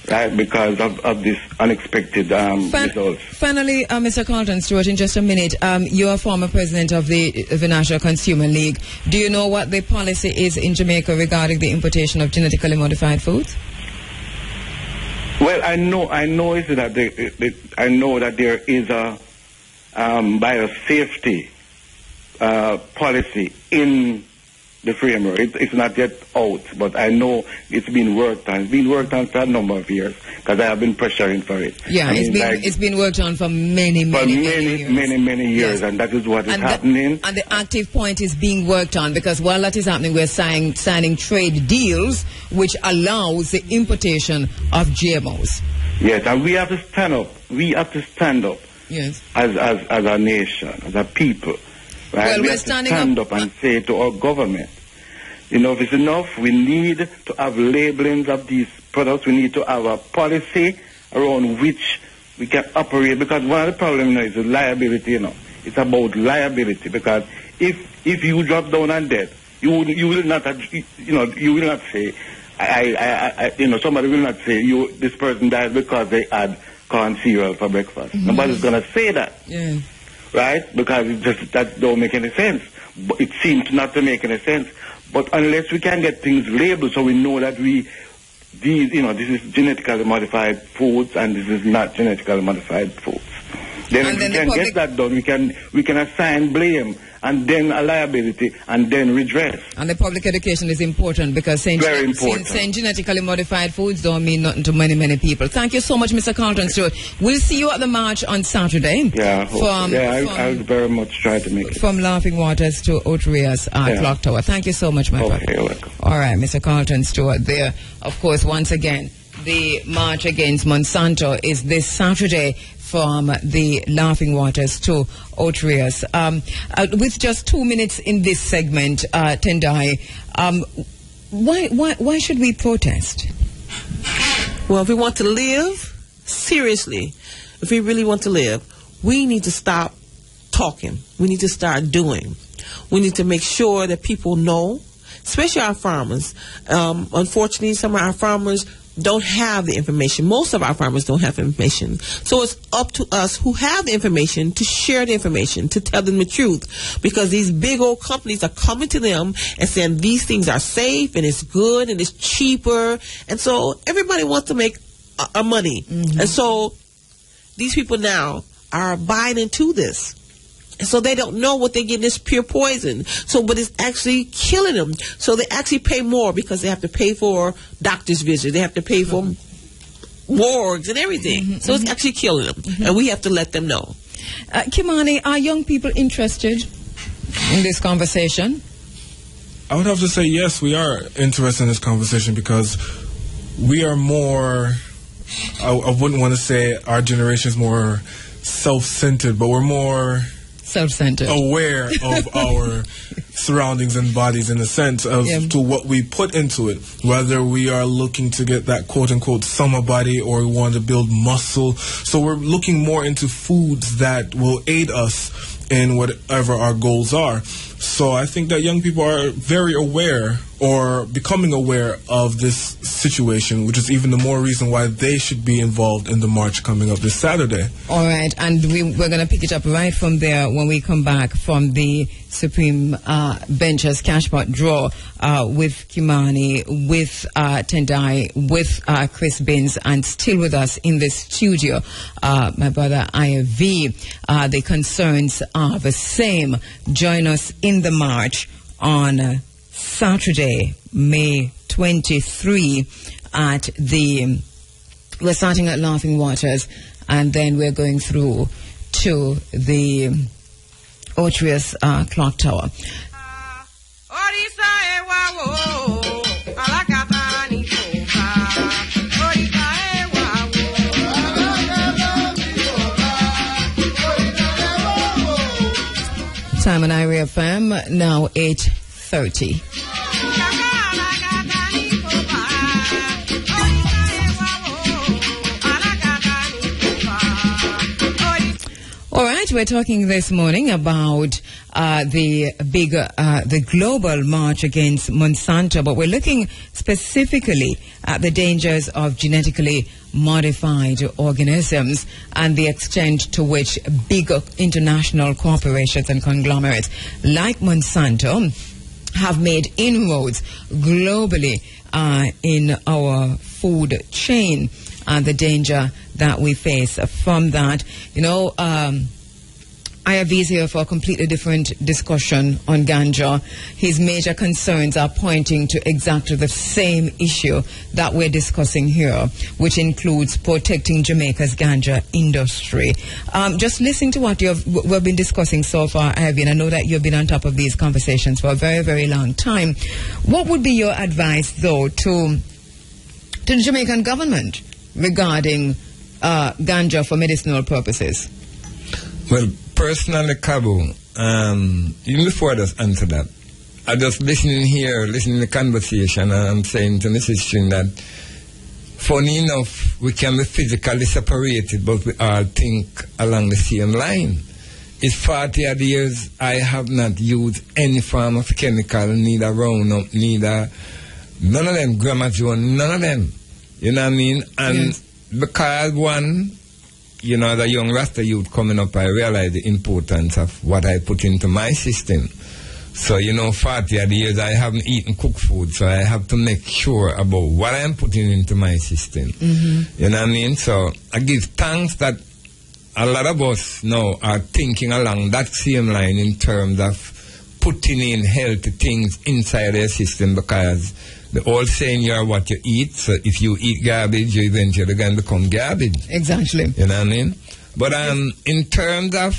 right, because of this unexpected results. Finally, Mr. Carlton Stewart, in just a minute, you're a former president of the National Consumer League. Do you know what the policy is in Jamaica regarding the importation of genetically modified foods? Well, I know is that I know that there is a biosafety policy in the framework. It's not yet out, but I know it's been worked on. It's been worked on for a number of years because I have been pressuring for it. Yeah, it's been worked on for many years, and that is what is happening. And the active point is being worked on because while that is happening, we're signing trade deals which allows the importation of GMOs. Yes, and we have to stand up. We have to stand up. Yes. As a nation, as a people. Right? Well, we have to stand up and say to our government, if it's enough, we need to have labelings of these products. We need to have a policy around which we can operate, because one of the problems is the liability, It's about liability, because if you drop down and dead, you will not say, somebody will not say this person died because they had corn cereal for breakfast. Mm-hmm. Nobody's gonna say that. Yeah. Right? Because that don't make any sense. But it seems not to make any sense. But unless we can get things labeled so we know that this is genetically modified foods and this is not genetically modified foods. Then if we can get that done, we can assign blame and then a liability and then redress. And the public education is important because saying genetically modified foods don't mean nothing to many people. Thank you so much, Mr. Carlton Stewart. We'll see you at the march on Saturday. Yeah, I'll very much try to make it. From Laughing Waters to Otria's Clock Tower. Thank you so much, my brother. You're welcome. All right, Mr. Carlton Stewart there. Of course, once again, the march against Monsanto is this Saturday from the Laughing Waters to Otrias. With just 2 minutes in this segment, Tendai, why should we protest? Well, if we want to live, seriously, if we really want to live, we need to stop talking. We need to start doing. We need to make sure that people know, especially our farmers. Unfortunately, some of our farmers don't have the information. Most of our farmers don't have information. So it's up to us who have the information to share the information, to tell them the truth. Because these big old companies are coming to them and saying these things are safe and it's good and it's cheaper. And so everybody wants to make money. Mm-hmm. And so these people now are buying into this. And so they don't know what they get is pure poison. But it's actually killing them. So they actually pay more because they have to pay for doctor's visits. They have to pay for morgues and everything. Mm-hmm, so it's actually killing them. Mm-hmm. And we have to let them know. Kimani, are young people interested in this conversation? I would have to say yes, we are interested in this conversation because we are more, I wouldn't want to say our generation is more self-centered, but we're more self-centered, aware of our surroundings and bodies in a sense of to what we put into it, whether we are looking to get that quote-unquote summer body or we want to build muscle. So we're looking more into foods that will aid us in whatever our goals are. So I think that young people are very aware or becoming aware of this situation, which is even the more reason why they should be involved in the march coming up this Saturday. All right, and we're going to pick it up right from there when we come back from the Supreme Bench's Cashpot draw with Kimani, with Tendai, with Chris Binns, and still with us in the studio, my brother IV. The concerns are the same. Join us in the march on Saturday, May 23 at we're starting at Laughing Waters and then we're going through to the Otrias Clock Tower. Time on Irie FM, now 8:30. All right, we're talking this morning about the global march against Monsanto, but we're looking specifically at the dangers of genetically modified organisms and the extent to which big international corporations and conglomerates like Monsanto have made inroads globally in our food chain and the danger that we face from that. You know, IRV is here for a completely different discussion on ganja. His major concerns are pointing to exactly the same issue that we're discussing here, which includes protecting Jamaica's ganja industry. Just listening to what we've been discussing so far, IRV, and I know that you've been on top of these conversations for a very, very long time. What would be your advice, though, to the Jamaican government regarding ganja for medicinal purposes? Well, personally, Kheru, even before I just answer that, I just listening to the conversation, and I'm saying to Mrs. String that, funny enough, we can be physically separated, but we all think along the same line. It's 40 odd years I have not used any form of chemical, neither Roundup, neither none of them, Gramazone, none of them. You know what I mean? And because one, you know, as a young Rasta youth coming up, I realized the importance of what I put into my system. So, you know, 40 odd years I haven't eaten cooked food, so I have to make sure about what I'm putting into my system. You know what I mean? So I give thanks that a lot of us now are thinking along that same line in terms of putting in healthy things inside their system, because the old saying, you are what you eat. So if you eat garbage, you're eventually going to become garbage. Exactly. You know what I mean? But in terms of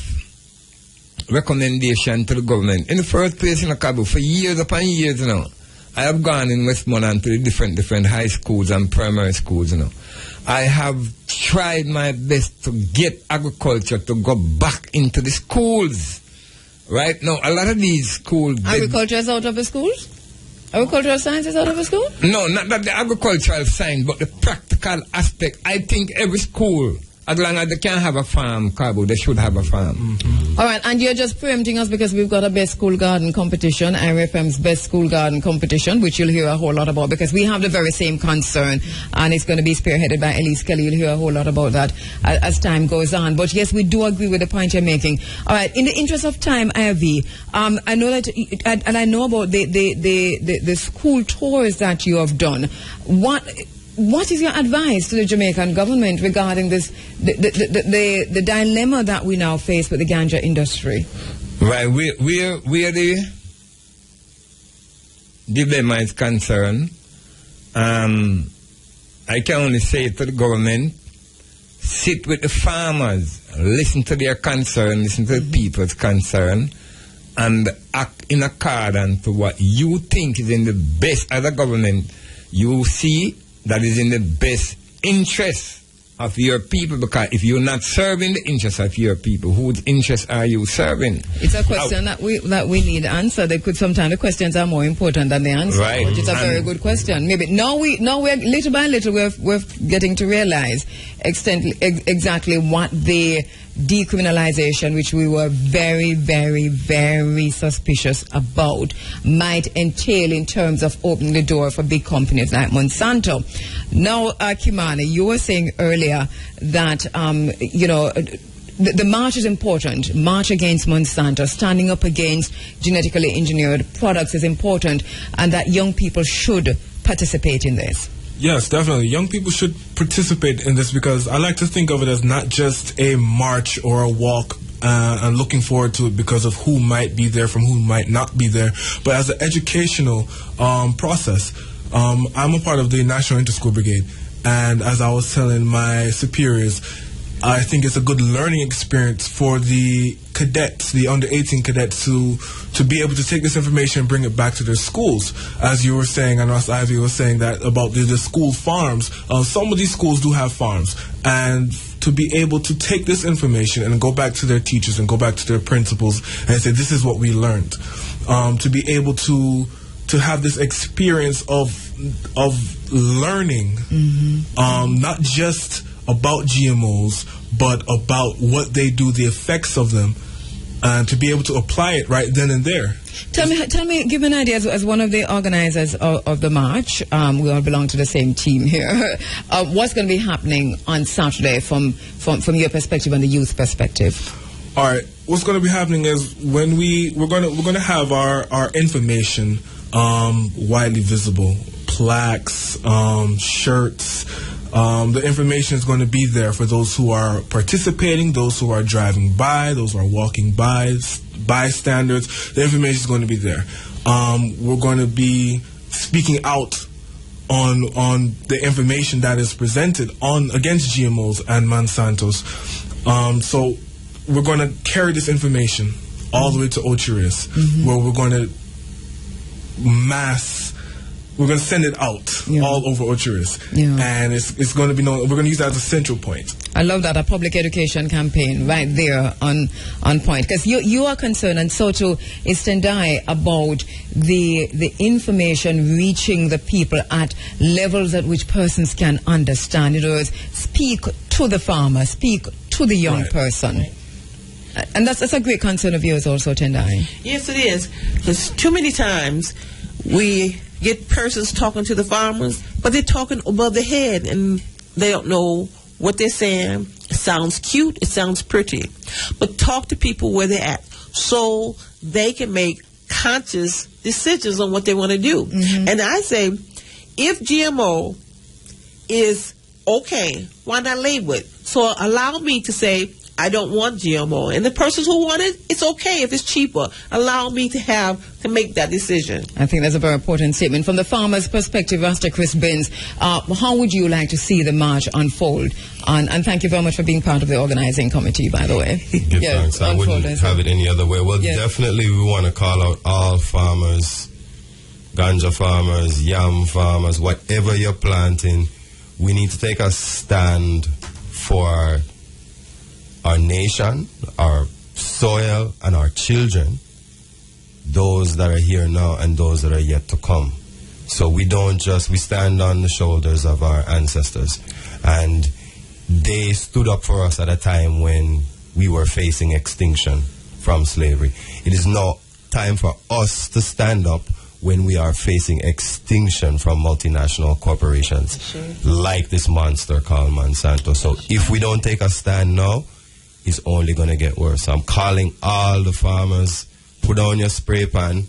recommendation to the government, in the first place in Cabo, for years upon years now, I have gone in Westmoreland to the different high schools and primary schools, you know. I have tried my best to get agriculture to go back into the schools. Right now, a lot of these schools... Agriculture is out of the schools? Agricultural science is out of the school? No, not that the agricultural science, but the practical aspect. I think every school, as long as they can have a farm, Cabo, they should have a farm. All right, and you're just preempting us because we've got a best school garden competition, IRFM's best school garden competition, which you'll hear a whole lot about because we have the very same concern, and it's going to be spearheaded by Elise Kelly. You'll hear a whole lot about that as time goes on. But yes, we do agree with the point you're making. All right, in the interest of time, Ivy, I know that, and I know about the school tours that you have done. What is your advice to the Jamaican government regarding this, the dilemma that we now face with the ganja industry? Right, where the dilemma is concerned, I can only say to the government, sit with the farmers, listen to their concern, listen to the people's concern, and act in accordance to what you think is in the best as a government. You see that is in the best interest of your people, because if you're not serving the interests of your people, whose interests are you serving? It's a question that we need answered. Sometimes the questions are more important than the answer. Right. Which is a very good question. Maybe now we're little by little we're getting to realize exactly what the decriminalization, which we were very, very, very suspicious about, might entail in terms of opening the door for big companies like Monsanto. Now, Kimani, you were saying earlier that, the march is important. March against Monsanto, standing up against genetically engineered products is important, and that young people should participate in this. Yes, definitely. Young people should participate in this because I like to think of it as not just a march or a walk and looking forward to it because of who might be there from who might not be there, but as an educational process. I'm a part of the National Inter-School Brigade, and as I was telling my superiors, I think it's a good learning experience for the cadets, the under-18 cadets, to be able to take this information and bring it back to their schools. As you were saying, and Ross Ivy was saying that about the school farms. Some of these schools do have farms, and to be able to take this information and go back to their teachers and go back to their principals and say, this is what we learned. To be able to have this experience of learning, not just about GMOs, but about what they do, the effects of them, and to be able to apply it right then and there. Tell me, give me an idea as one of the organizers of the march. We all belong to the same team here. What's going to be happening on Saturday from your perspective and the youth perspective? All right, what's going to be happening is when we're going to have our information widely visible, plaques, shirts. The information is going to be there for those who are participating, those who are driving by, those who are walking by, bystanders. The information is going to be there. We're going to be speaking out on the information that is presented against GMOs and Monsantos. So we're going to carry this information all the way to Ochiris, where we're going to we're going to send it out all over Ochiris. And it's going to be known, we're going to use that as a central point. I love that, a public education campaign right there on point. Because you are concerned, and so too is Tendai, about the information reaching the people at levels at which persons can understand. In other words, speak to the farmer, speak to the young person. And that's a great concern of yours also, Tendai. Yes, it is. Because too many times we get persons talking to the farmers, but they're talking above their head and they don't know what they're saying. It sounds cute, it sounds pretty. But talk to people where they're at so they can make conscious decisions on what they want to do. Mm-hmm. And I say, if GMO is okay, why not label it? So allow me to say, I don't want GMO. And the persons who want it, it's okay if it's cheaper. Allow me to make that decision. I think that's a very important statement. From the farmer's perspective, Master Chris Binns, how would you like to see the march unfold? And thank you very much for being part of the organizing committee, by the way. Give thanks. I wouldn't have it any other way. Well, definitely we want to call out all farmers, ganja farmers, yam farmers, whatever you're planting. We need to take a stand for our nation, our soil, and our children, those that are here now and those that are yet to come. So we stand on the shoulders of our ancestors. And they stood up for us at a time when we were facing extinction from slavery. It is now time for us to stand up when we are facing extinction from multinational corporations like this monster called Monsanto. So if we don't take a stand now, it's only going to get worse. I'm calling all the farmers, put down your spray pan,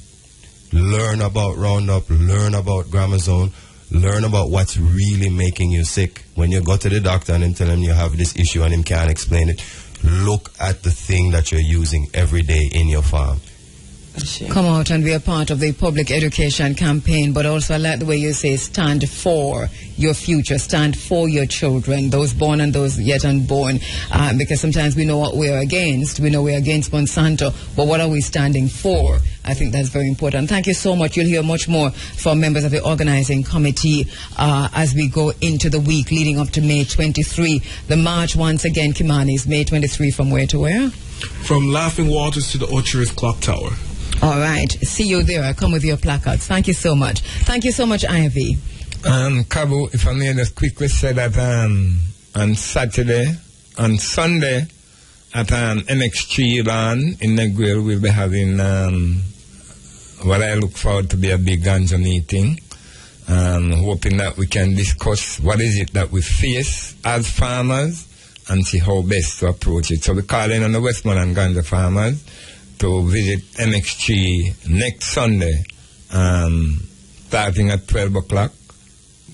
learn about Roundup, learn about Gramazone, learn about what's really making you sick. When you go to the doctor and tell him you have this issue and him can't explain it, look at the thing that you're using every day in your farm. Come out and be a part of the public education campaign, but also I like the way you say stand for your future, stand for your children, those born and those yet unborn, because sometimes we know what we're against. We know we're against Monsanto, but what are we standing for? I think that's very important. Thank you so much. You'll hear much more from members of the organizing committee as we go into the week leading up to May 23. The march, once again, Kimani, is May 23 from where to where? From Laughing Waters to the Orchard Clock Tower. All right. See you there. Come with your placards. Thank you so much. Thank you so much, Ivy. Kheru, if I may just quickly say that on Sunday, at MX3 Lawn in Negril, we'll be having what I look forward to be a big ganja meeting. Hoping that we can discuss what is it that we face as farmers and see how best to approach it. So we're calling on the Westmoreland ganja farmers to visit MX3 next Sunday, starting at 12 o'clock.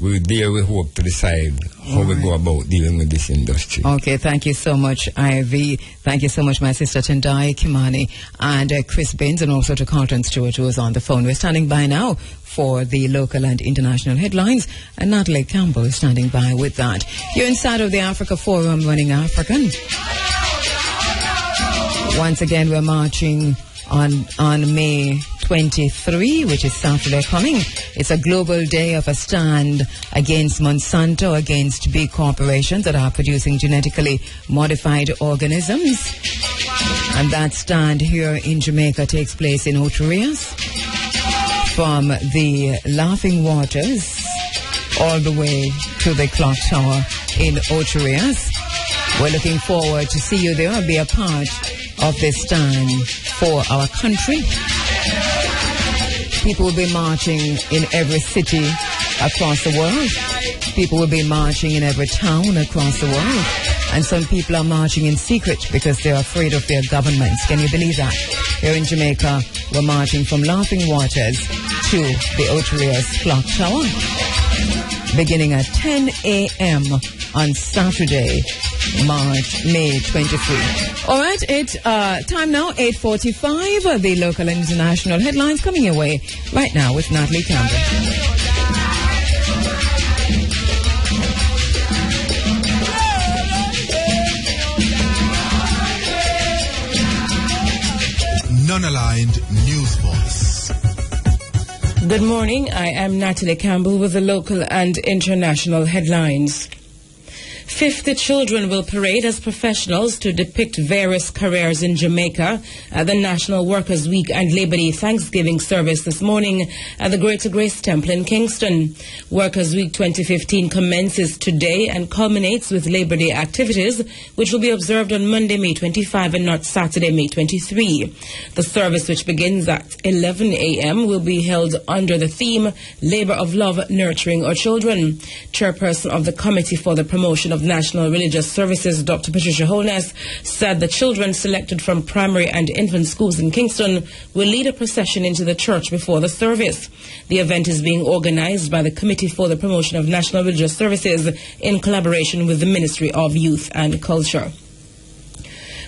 We hope to decide how we go about dealing with this industry. Okay, thank you so much, Ivy. Thank you so much, my sister Tendai Kimani, and Chris Binns, and also to Carlton Stewart, who is on the phone. We're standing by now for the local and international headlines, and Natalie Campbell is standing by with that. You're inside of the Africa Forum, Running African. Once again, we're marching on May 23, which is Saturday coming. It's a global day of a stand against Monsanto, against big corporations that are producing genetically modified organisms. And that stand here in Jamaica takes place in Ocho Rios, from the Laughing Waters all the way to the clock tower in Ocho Rios. We're looking forward to see you there and be a part of this stand for our country. People will be marching in every city across the world. People will be marching in every town across the world. And some people are marching in secret because they're afraid of their governments. Can you believe that? Here in Jamaica, we're marching from Laughing Waters to the Ocho Rios Clock Tower, beginning at 10 a.m. on Saturday, May 23. All right, it's time now, 8:45. The local and international headlines coming your way right now with Natalie Campbell. Non-aligned News Voice. Good morning. I am Natalie Campbell with the local and international headlines. 50 children will parade as professionals to depict various careers in Jamaica at the National Workers' Week and Labor Day Thanksgiving service this morning at the Greater Grace Temple in Kingston. Workers' Week 2015 commences today and culminates with Labor Day activities, which will be observed on Monday, May 25 and not Saturday, May 23. The service, which begins at 11 a.m., will be held under the theme Labor of Love, Nurturing Our Children. Chairperson of the Committee for the Promotion of National Religious Services, Dr. Patricia Holness, said the children selected from primary and infant schools in Kingston will lead a procession into the church before the service. The event is being organized by the Committee for the Promotion of National Religious Services in collaboration with the Ministry of Youth and Culture.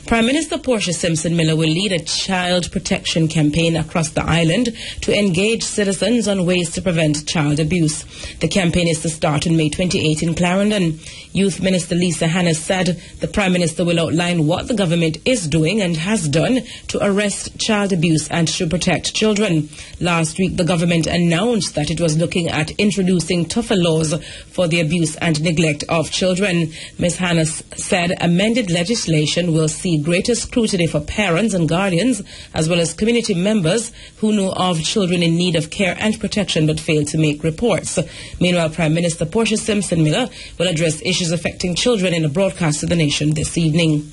Prime Minister Portia Simpson Miller will lead a child protection campaign across the island to engage citizens on ways to prevent child abuse. The campaign is to start on May 28 in Clarendon. Youth Minister Lisa Hannes said the Prime Minister will outline what the government is doing and has done to arrest child abuse and to protect children. Last week, the government announced that it was looking at introducing tougher laws for the abuse and neglect of children. Ms. Hannes said amended legislation will see greater scrutiny for parents and guardians, as well as community members who know of children in need of care and protection but fail to make reports. Meanwhile, Prime Minister Portia Simpson Miller will address issues affecting children in a broadcast to the nation this evening.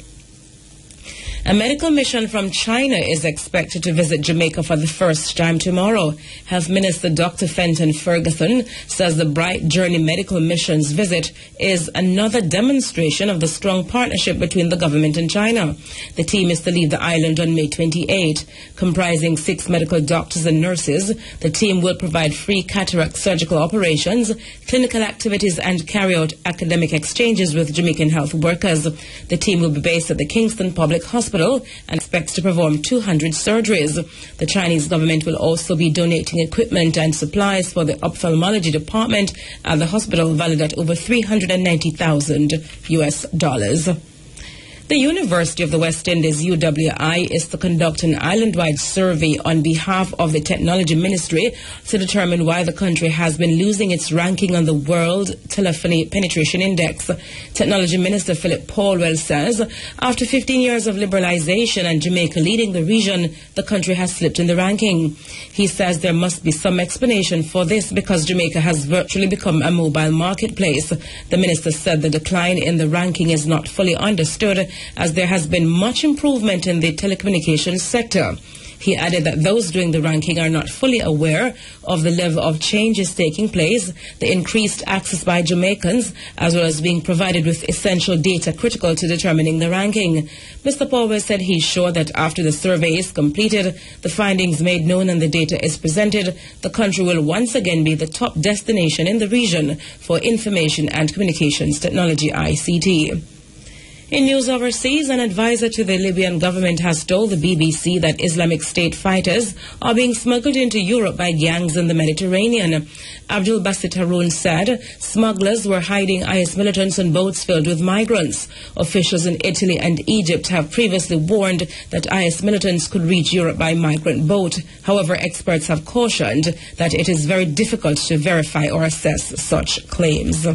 A medical mission from China is expected to visit Jamaica for the first time tomorrow. Health Minister Dr. Fenton Ferguson says the Bright Journey Medical Mission's visit is another demonstration of the strong partnership between the government and China. The team is to leave the island on May 28. Comprising 6 medical doctors and nurses, the team will provide free cataract surgical operations, clinical activities, and carry out academic exchanges with Jamaican health workers. The team will be based at the Kingston Public Hospital and expects to perform 200 surgeries. The Chinese government will also be donating equipment and supplies for the ophthalmology department at the hospital, valued at over $390,000. The University of the West Indies, UWI, is to conduct an island-wide survey on behalf of the Technology Ministry to determine why the country has been losing its ranking on the World Telephony Penetration Index. Technology Minister Philip Paulwell says after 15 years of liberalization and Jamaica leading the region, the country has slipped in the ranking. He says there must be some explanation for this because Jamaica has virtually become a mobile marketplace. The minister said the decline in the ranking is not fully understood, as there has been much improvement in the telecommunications sector. He added that those doing the ranking are not fully aware of the level of changes taking place, the increased access by Jamaicans, as well as being provided with essential data critical to determining the ranking. Mr. Powell said he's sure that after the survey is completed, the findings made known and the data is presented, the country will once again be the top destination in the region for information and communications technology, ICT. In news overseas, an advisor to the Libyan government has told the BBC that Islamic State fighters are being smuggled into Europe by gangs in the Mediterranean. Abdul Basit Haroun said smugglers were hiding IS militants on boats filled with migrants. Officials in Italy and Egypt have previously warned that IS militants could reach Europe by migrant boat. However, experts have cautioned that it is very difficult to verify or assess such claims.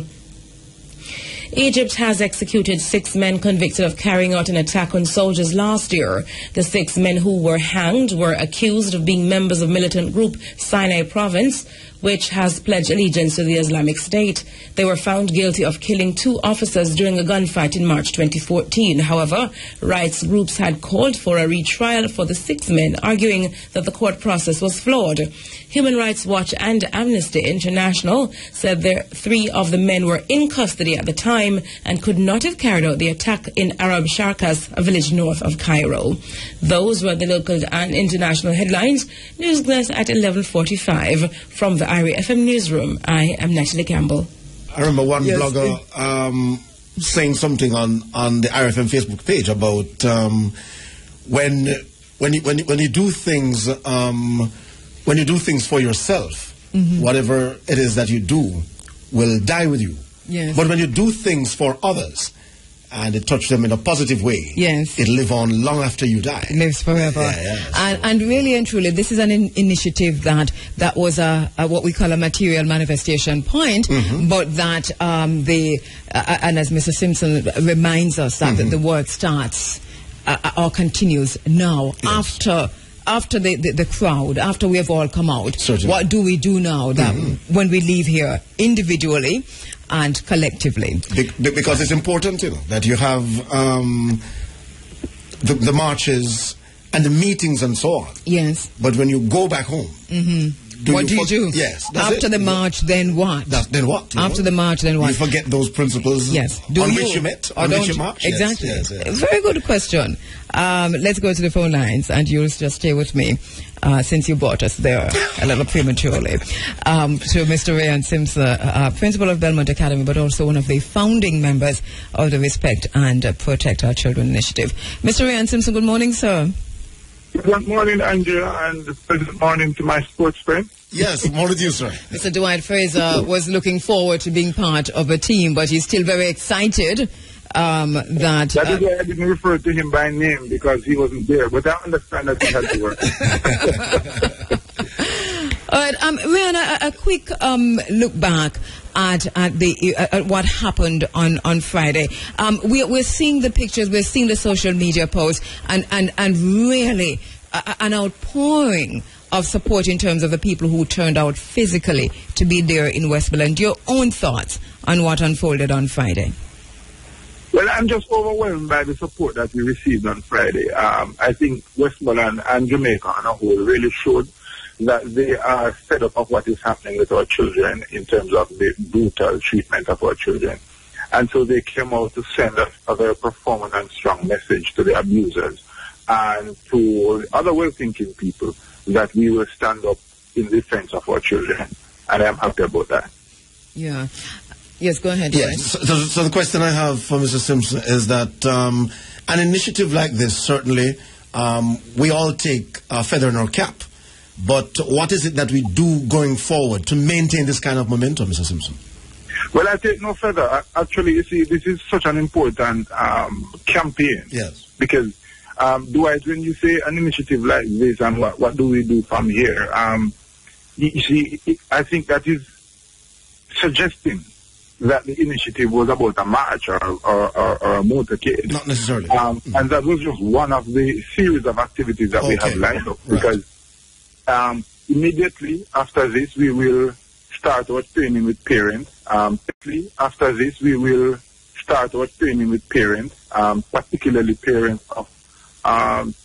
Egypt has executed 6 men convicted of carrying out an attack on soldiers last year. The 6 men who were hanged were accused of being members of militant group Sinai Province, which has pledged allegiance to the Islamic State. They were found guilty of killing 2 officers during a gunfight in March 2014. However, rights groups had called for a retrial for the 6 men, arguing that the court process was flawed. Human Rights Watch and Amnesty International said 3 of the men were in custody at the time and could not have carried out the attack in Arab Sharkas, a village north of Cairo. Those were the local and international headlines. Newsglass at 11:45 from the IRI FM newsroom. I am Natalie Campbell. I remember one blogger saying something on the IRFM Facebook page about when you do things for yourself, whatever it is that you do will die with you. Yes. But when you do things for others, and it touched them in a positive way, yes, it live on long after you die. It lives forever. And really and truly, this is an initiative that was a what we call a material manifestation point, but that and as Mr. Simpson reminds us that the work starts or continues now, after the crowd, after we have all come out. Certainly. What do we do now that when we leave here individually and collectively? Because it's important, that you have the marches and the meetings and so on. Yes. But when you go back home, what do you do? Yes. After the march, then what? Then what? After the march, then what? You forget those principles on which you met, on which you marched? Exactly. Yes. Very good question. Let's go to the phone lines, and you'll just stay with me since you brought us there a little prematurely. To Mr. Rayan Simpson, principal of Belmont Academy, but also one of the founding members of the Respect and Protect Our Children initiative. Mr. Rayan Simpson, good morning, sir. Good morning, Angela, and good morning to my sports friend. Yes, morning to you, sir. Mr. Dwight Fraser was looking forward to being part of a team, but he's still very excited that is why I didn't refer to him by name, because he wasn't there, but I understand that he had to work. All right, Rihanna, a quick look back at what happened on Friday. We're seeing the pictures, we're seeing the social media posts, and really an outpouring of support in terms of the people who turned out physically to be there in Westmoreland. Your own thoughts on what unfolded on Friday? Well, I'm just overwhelmed by the support that we received on Friday. I think Westmoreland and Jamaica on a whole really showed that they are fed up of what is happening with our children in terms of the brutal treatment of our children. And so they came out to send us a very profound and strong message to the abusers and to other well-thinking people that we will stand up in defense of our children. And I'm happy about that. Yeah. Yes, go ahead. Yes. So the question I have for Mr. Simpson is that an initiative like this, certainly, we all take a feather in our cap. But what is it that we do going forward to maintain this kind of momentum, Mr. Simpson? Well, I take no feather. Actually, you see, this is such an important campaign. Yes. Because, Dwight, when you say an initiative like this and what do we do from here, you see, I think that is suggesting that the initiative was about a march or a motorcade. Not necessarily. And that was just one of the series of activities that we have lined up. Right. Because immediately after this, we will start our training with parents. After this, we will start our training with parents, particularly parents of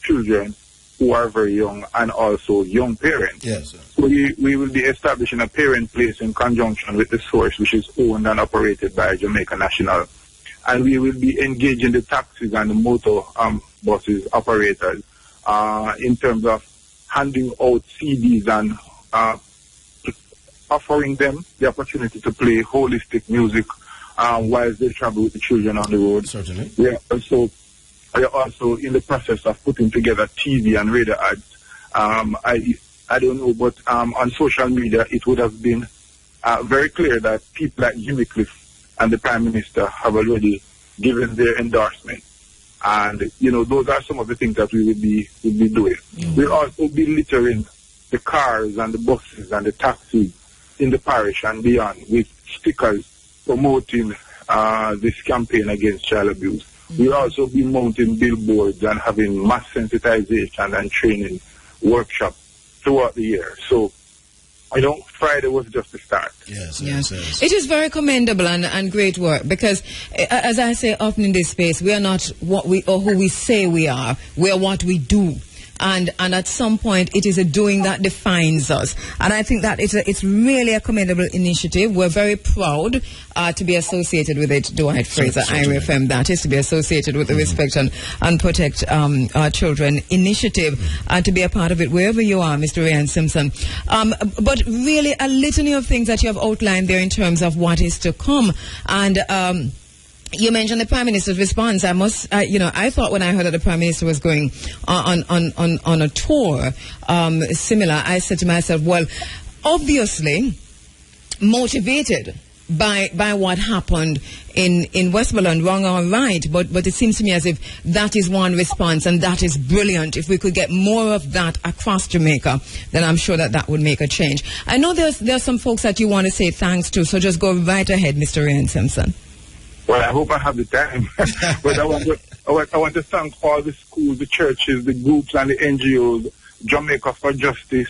children who are very young and also young parents. Yes, sir. So we will be establishing a parent place in conjunction with the source, which is owned and operated by Jamaica National. And we will be engaging the taxis and the motor buses operators in terms of handing out CDs and offering them the opportunity to play holistic music while they travel with the children on the road. Certainly. We are also in the process of putting together TV and radio ads. I don't know, but on social media it would have been very clear that people like Jimmy Cliff and the Prime Minister have already given their endorsement. And, those are some of the things that we will be doing. We'll also be littering the cars and the buses and the taxis in the parish and beyond with stickers promoting this campaign against child abuse. We'll also be mounting billboards and having mass sensitization and training workshops throughout the year. So, Friday was just the start. Yes. It is very commendable and great work because, as I say often in this space, we are not what we or who we say we are. We are what we do. And at some point, it is a doing that defines us. And I think that it's really a commendable initiative. We're very proud to be associated with it, Dwight Fraser, IRFM, that is, to be associated with the Respect and Protect Our Children initiative, and to be a part of it wherever you are, Mr. Rayan Simpson. But really a litany of things that you have outlined there in terms of what is to come. And you mentioned the Prime Minister's response. I thought when I heard that the Prime Minister was going on a tour similar, I said to myself, well, obviously motivated by what happened in Westmoreland, wrong or right, but it seems to me as if that is one response, and that is brilliant. If we could get more of that across Jamaica, then I'm sure that would make a change. I know there's some folks that you want to say thanks to, so just go right ahead, Mr. Ryan Simpson. Well, I hope I have the time. But I want to thank all the schools, the churches, the groups, and the NGOs, Jamaica for Justice,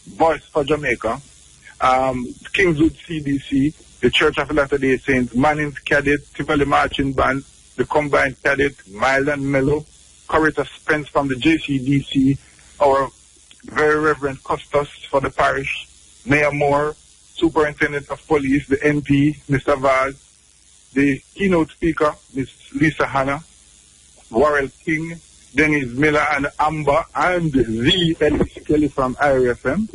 Voice for Jamaica, Kingswood CDC, the Church of Latter-day Saints, Manning's Cadet, Tivoli Marching Band, the Combined Cadet, Mild and Mellow, Coretta Spence from the JCDC, our very Reverend Custos for the parish, Mayor Moore, Superintendent of Police, the MP, Mr. Vaz, the keynote speaker, Ms. Lisa Hanna, Warrell King, Dennis Miller and Amber, and the Ellis Kelly from IRFM,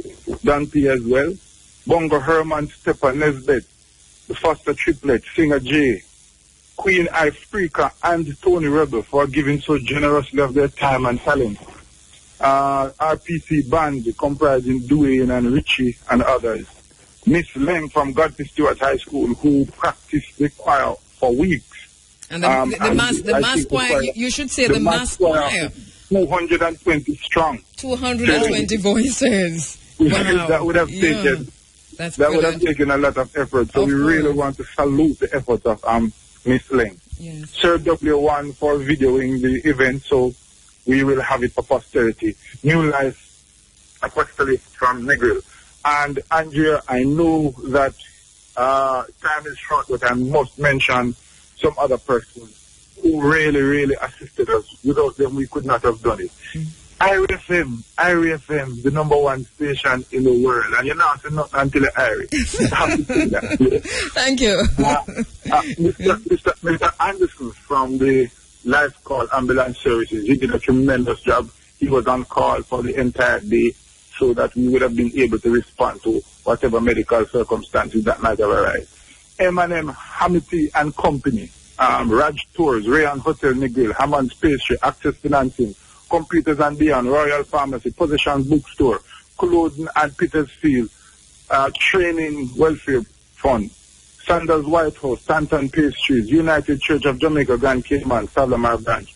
Don P as well, Bongo Herman, Stepper Nesbeth, the Foster Triplet, Singer J, Queen Ifrika, and Tony Rebel for giving so generously of their time and talent. RPC Band comprising Dwayne and Richie and others. Miss Leng from Godfrey Stewart High School, who practiced the choir for weeks. And the mass choir, you should say the mass choir. 220 strong. 220 voices. Wow. That would have taken would have taken a lot of effort. So we really want to salute the efforts of Miss Leng. Yes. Sir W1 for videoing the event, so we will have it for posterity. New Life Apostolic from Negril. And Andrea, I know that time is short, but I must mention some other persons who really, really assisted us. Without them, we could not have done it. IRFM, the number one station in the world. And you're not saying nothing until you hear it. Thank you. Mr. Anderson from the Life Call Ambulance Services, he did a tremendous job. He was on call for the entire day, so that we would have been able to respond to whatever medical circumstances that might have arisen. M&M, Hamity and Company, Raj Tours, Rayan Hotel Negril, Hammond's Pastry, Access Financing, Computers and Beyond, Royal Pharmacy, Possessions Bookstore, Culloden and Petersfield, Training Welfare Fund, Sanders White House, Stanton Pastries, United Church of Jamaica, Grand Cayman, Salomar Branch,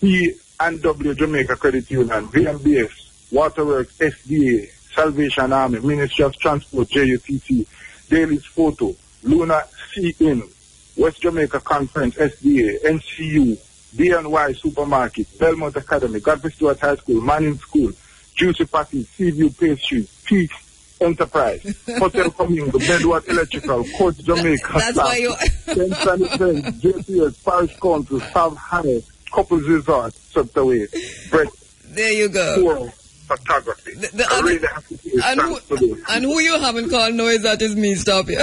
E&W Jamaica Credit Union, VMBS, Waterworks, SDA, Salvation Army, Ministry of Transport, JUTC, Daily's Photo, Luna C-In, West Jamaica Conference, SDA, NCU, DNY Supermarket, Belmont Academy, Godfrey Stewart High School, Manning School, Juicy Patty, Seaview Pastries, Peak Enterprise, Hotel Community, Bedworth Electrical, Court Jamaica, That's why you... JPS, Parish Council, South Harris, Couples Resort, swept away, Brett. There you go. Poor photography. I really have to say thanks to those. And who you haven't called noise, that is me, stop you.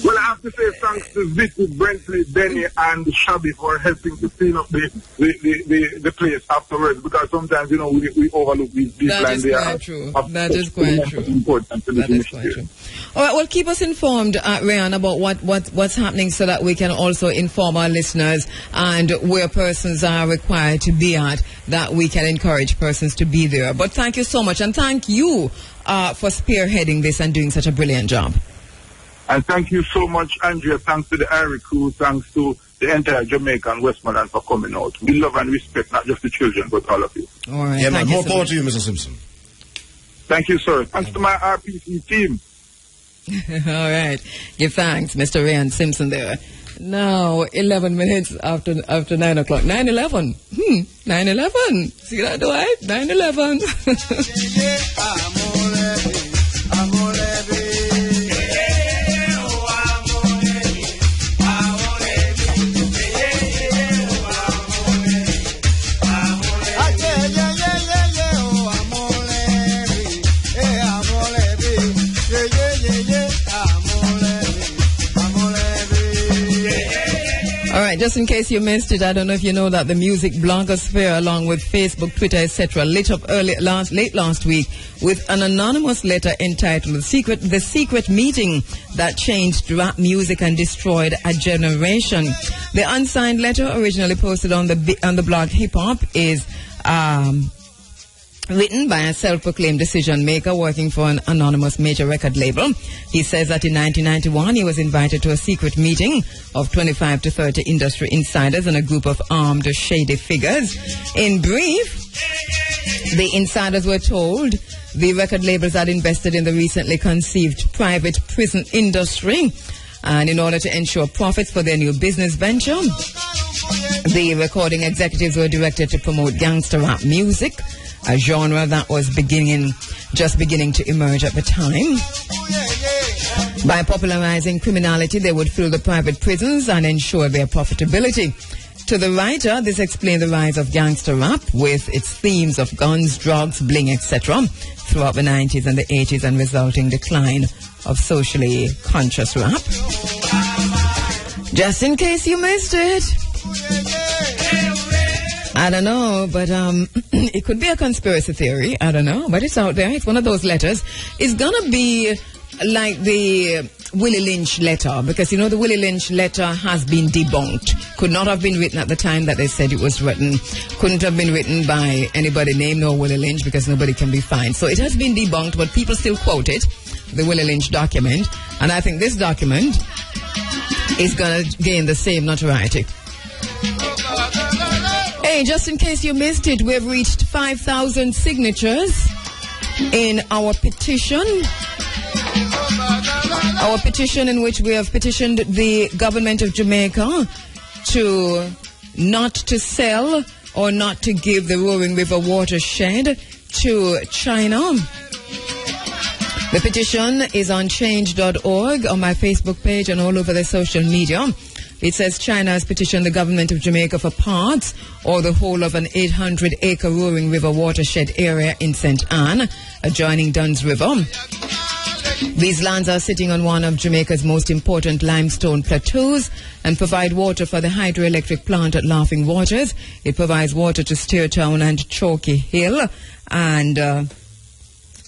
Well, I have to say thanks to Vicky, Brentley, Benny, and Shabby for helping to clean up the place afterwards, because sometimes, we overlook these people. That is quite true. That is quite true. That is quite true. All right, well, keep us informed, Ryan, about what's happening so that we can also inform our listeners, and where persons are required to be at, that we can encourage persons to be there. But thank you so much, and thank you for spearheading this and doing such a brilliant job. And thank you so much, Andrea. Thanks to the Irie crew. Thanks to the entire Jamaica and Westmoreland for coming out. We love and respect not just the children, but all of you. All right. Yeah, man. More power to you, Mr. Simpson. Thank you, sir. Thanks to my RPC team. All right. Give thanks, Mr. Ryan Simpson there. Now, 11 minutes after 9 o'clock. 9/11. 9/11. See that, Dwight? 9/11. All right, just in case you missed it, I don't know if you know that the music blogosphere, along with Facebook, Twitter, etc., lit up late last week with an anonymous letter entitled "The Secret Meeting That Changed Rap Music and Destroyed a Generation." The unsigned letter, originally posted on the blog Hip Hop, is Written by a self-proclaimed decision maker working for an anonymous major record label. He says that in 1991 he was invited to a secret meeting of 25 to 30 industry insiders and a group of armed shady figures. In brief, the insiders were told the record labels had invested in the recently conceived private prison industry, and in order to ensure profits for their new business venture, the recording executives were directed to promote gangster rap music, a genre that was just beginning to emerge at the time. By popularizing criminality, they would fill the private prisons and ensure their profitability. To the writer, this explained the rise of gangster rap with its themes of guns, drugs, bling, etc. throughout the 90s and the 80s, and resulting decline of socially conscious rap. Just in case you missed it, I don't know, but it could be a conspiracy theory. I don't know, but it's out there. It's one of those letters. It's gonna be like the Willie Lynch letter, because you know the Willie Lynch letter has been debunked. Could not have been written at the time that they said it was written. Couldn't have been written by anybody named no Willie Lynch, because nobody can be fined. So it has been debunked, but people still quote it, the Willie Lynch document. And I think this document is going to gain the same notoriety. Hey, just in case you missed it, we've reached 5,000 signatures in our petition. Our petition, in which we have petitioned the government of Jamaica to not to sell or not to give the Roaring River watershed to China. The petition is on change.org, on my Facebook page, and all over the social media. It says China has petitioned the government of Jamaica for parts or the whole of an 800-acre Roaring River watershed area in St. Anne, adjoining Dunn's River. These lands are sitting on one of Jamaica's most important limestone plateaus and provide water for the hydroelectric plant at Laughing Waters. It provides water to Steertown and Chalky Hill and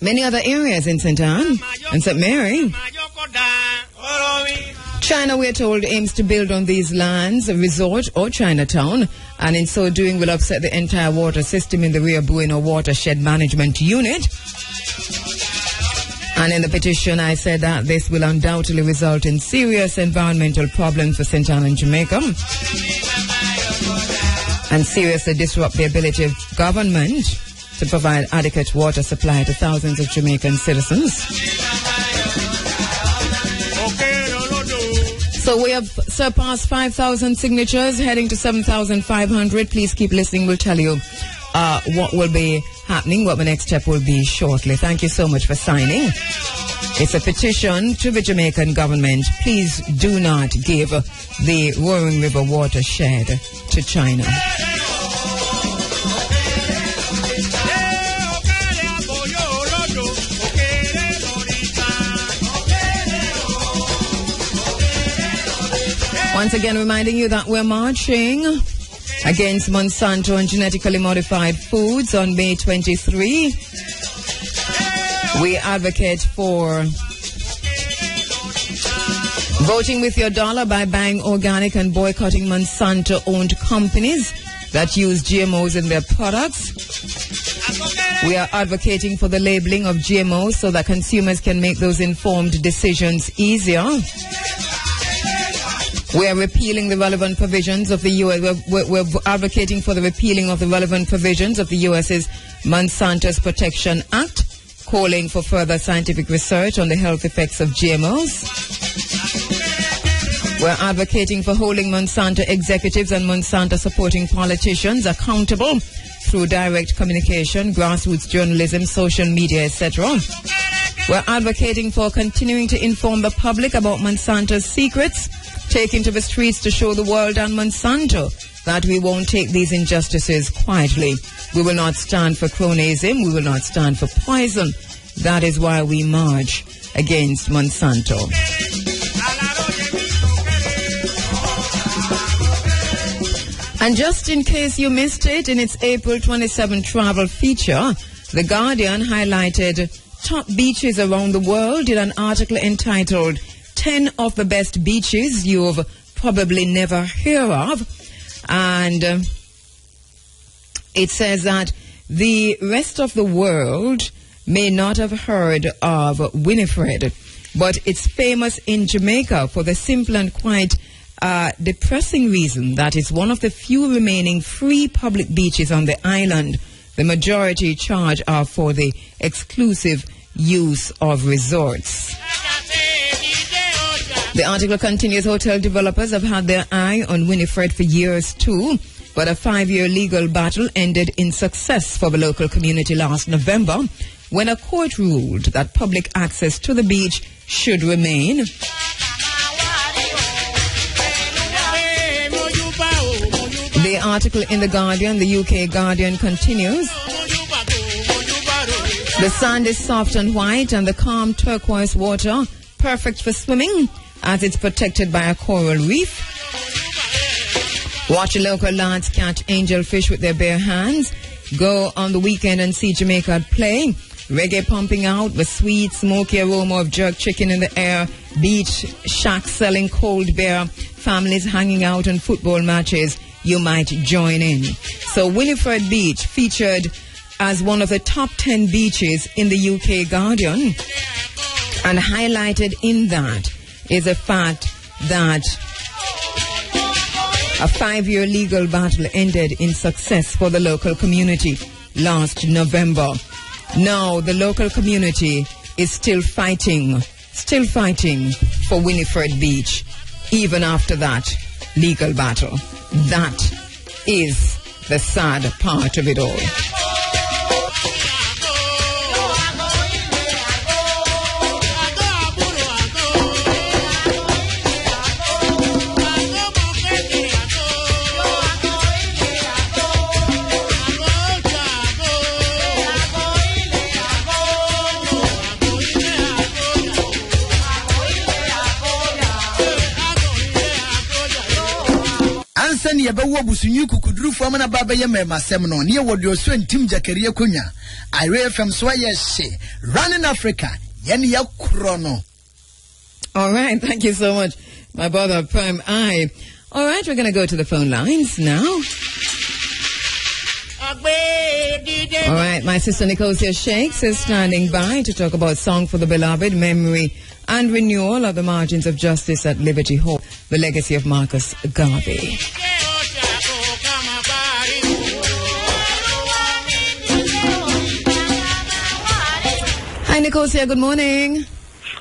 many other areas in St. Anne and St. Mary. China, we're told, aims to build on these lands a resort or Chinatown, and in so doing will upset the entire water system in the Rio Bueno watershed management unit. And in the petition, I said that this will undoubtedly result in serious environmental problems for St. Anne and Jamaica and seriously disrupt the ability of government to provide adequate water supply to thousands of Jamaican citizens. So we have surpassed 5,000 signatures, heading to 7,500. Please keep listening. We'll tell you what will be happening, what the next step will be shortly. Thank you so much for signing. It's a petition to the Jamaican government. Please do not give the Roaring River watershed to China. Once again, reminding you that we're marching against Monsanto and genetically modified foods on May 23. We advocate for voting with your dollar by buying organic and boycotting Monsanto-owned companies that use GMOs in their products. We are advocating for the labeling of GMOs so that consumers can make those informed decisions easier. We are repealing the relevant provisions of the U.S. We're advocating for the repealing of the relevant provisions of the U.S.'s Monsanto's Protection Act, calling for further scientific research on the health effects of GMOs. We're advocating for holding Monsanto executives and Monsanto supporting politicians accountable through direct communication, grassroots journalism, social media, etc. We're advocating for continuing to inform the public about Monsanto's secrets, taking to the streets to show the world and Monsanto that we won't take these injustices quietly. We will not stand for cronyism. We will not stand for poison. That is why we march against Monsanto. And just in case you missed it, in its April 27 travel feature, The Guardian highlighted top beaches around the world in an article entitled 10 of the best beaches you've probably never heard of. And it says that The rest of the world may not have heard of Winifred, but it's famous in Jamaica for the simple and quite depressing reason that it's one of the few remaining free public beaches on the island. The majority charge are for the exclusive use of resorts. The article continues, hotel developers have had their eye on Winifred for years too, but a 5-year legal battle ended in success for the local community last November when a court ruled that public access to the beach should remain. The article in The Guardian, the UK Guardian, continues. The sand is soft and white and the calm turquoise water perfect for swimming as it's protected by a coral reef. Watch local lads catch angelfish with their bare hands. Go on the weekend and see Jamaica play. Reggae pumping out, the sweet, smoky aroma of jerk chicken in the air. Beach shacks selling cold beer. Families hanging out and football matches. You might join in. So Winifred Beach featured as one of the top 10 beaches in the UK Guardian. And highlighted in that is the fact that a 5-year legal battle ended in success for the local community last November. Now the local community is still fighting for Winifred Beach, even after that legal battle. That is the sad part of it all. Sani yabawo busunyu kukuduru fo na baba ye memasem no ne wodo so ntim jakariye konya Ire FM so she running Africa yen ya kro no. All right, thank you so much, my brother Prime I. All right, we're going to go to the phone lines now. All right, my sister Nicosia Shakes is standing by to talk about Song for the Beloved, Memory and Renewal of the Margins of Justice at Liberty Hall, the legacy of Marcus Garvey. Hi, Nicosia, good morning.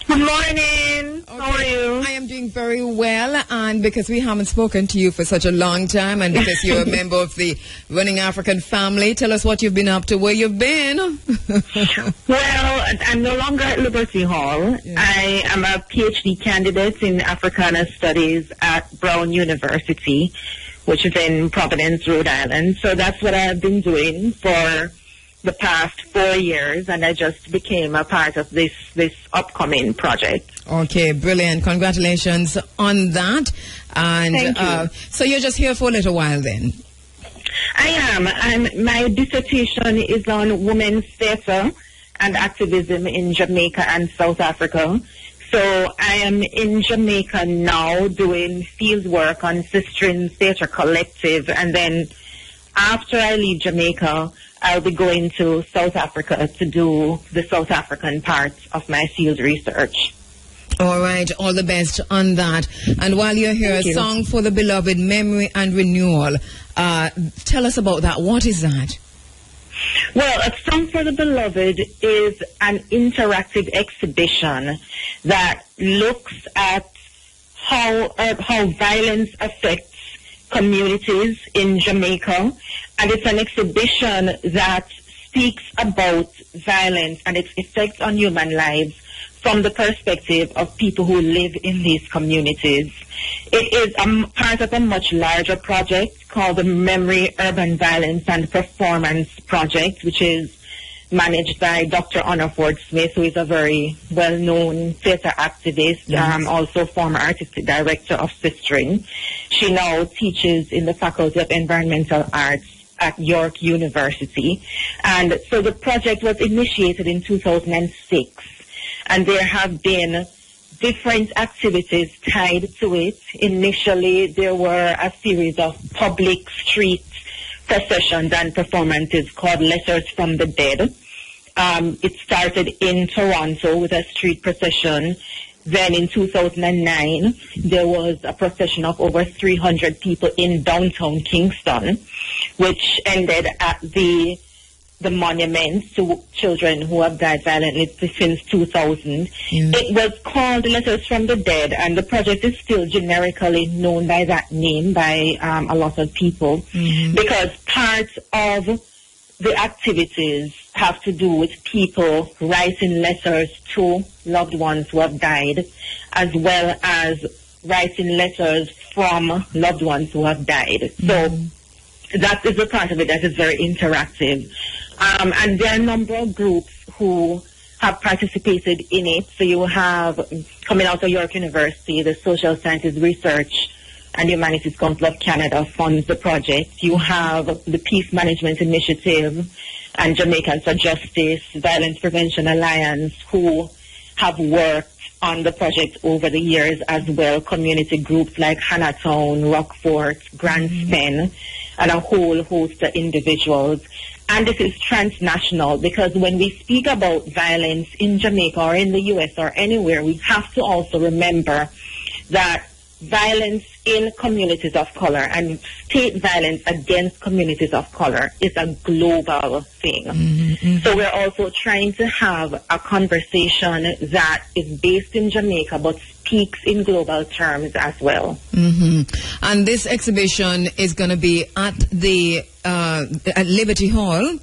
Good morning. Okay. How are you? I am doing very well, and because we haven't spoken to you for such a long time, and because you're a member of the Running African family, tell us what you've been up to, where you've been. Well, I'm no longer at Liberty Hall. Yeah. I am a PhD candidate in Africana Studies at Brown University, which is in Providence, Rhode Island. So that's what I have been doing for the past 4 years, and I just became a part of this upcoming project. Okay, brilliant. Congratulations on that. And Thank you. So you're just here for a little while then? I am. My dissertation is on women's theater and activism in Jamaica and South Africa. So I am in Jamaica now doing field work on Sistering Theater Collective, and then after I leave Jamaica, I'll be going to South Africa to do the South African part of my field research. All right, all the best on that. And while you're here, Thank you. Song for the Beloved, Memory and Renewal. Tell us about that. What is that? Well, A Song for the Beloved is an interactive exhibition that looks at how violence affects communities in Jamaica, and it's an exhibition that speaks about violence and its effects on human lives from the perspective of people who live in these communities. It is a part of a much larger project called the Memory, Urban Violence and Performance Project, which is managed by Dr. Honor Ford Smith, who is a very well-known theater activist, also former artistic director of Sistering. She now teaches in the Faculty of Environmental Arts at York University. And so the project was initiated in 2006, and there have been different activities tied to it. Initially, there were a series of public street processions and performances called Letters from the Dead. It started in Toronto with a street procession. Then in 2009, there was a procession of over 300 people in downtown Kingston, which ended at the monument to children who have died violently since 2000. It was called Letters from the Dead, and the project is still generically known by that name by a lot of people, because part of the activities have to do with people writing letters to loved ones who have died, as well as writing letters from loved ones who have died. So that is a part of it that is very interactive. And there are a number of groups who have participated in it. So you have, coming out of York University, the Social Sciences Research and Humanities Council of Canada funds the project. You have the Peace Management Initiative and Jamaicans for Justice, Violence Prevention Alliance, who have worked on the project over the years as well. Community groups like Hannahtown, Rockfort, Grand Spen, and a whole host of individuals. And this is transnational, because when we speak about violence in Jamaica or in the U.S. or anywhere, we have to also remember that violence in communities of color and state violence against communities of color is a global thing. So we're also trying to have a conversation that is based in Jamaica but speaks in global terms as well. And this exhibition is going to be at the at Liberty Hall.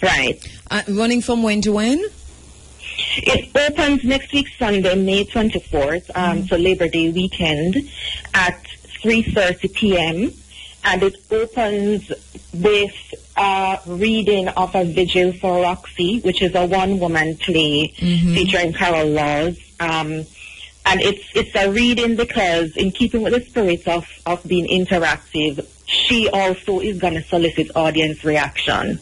Right. Running from when to when? It opens next week, Sunday, May 24th, so Labor Day weekend, at 3:30 p.m. And it opens with a reading of A Vigil for Roxy, which is a one-woman play featuring Carol Laws. And it's a reading because, in keeping with the spirit of being interactive, she also is going to solicit audience reaction.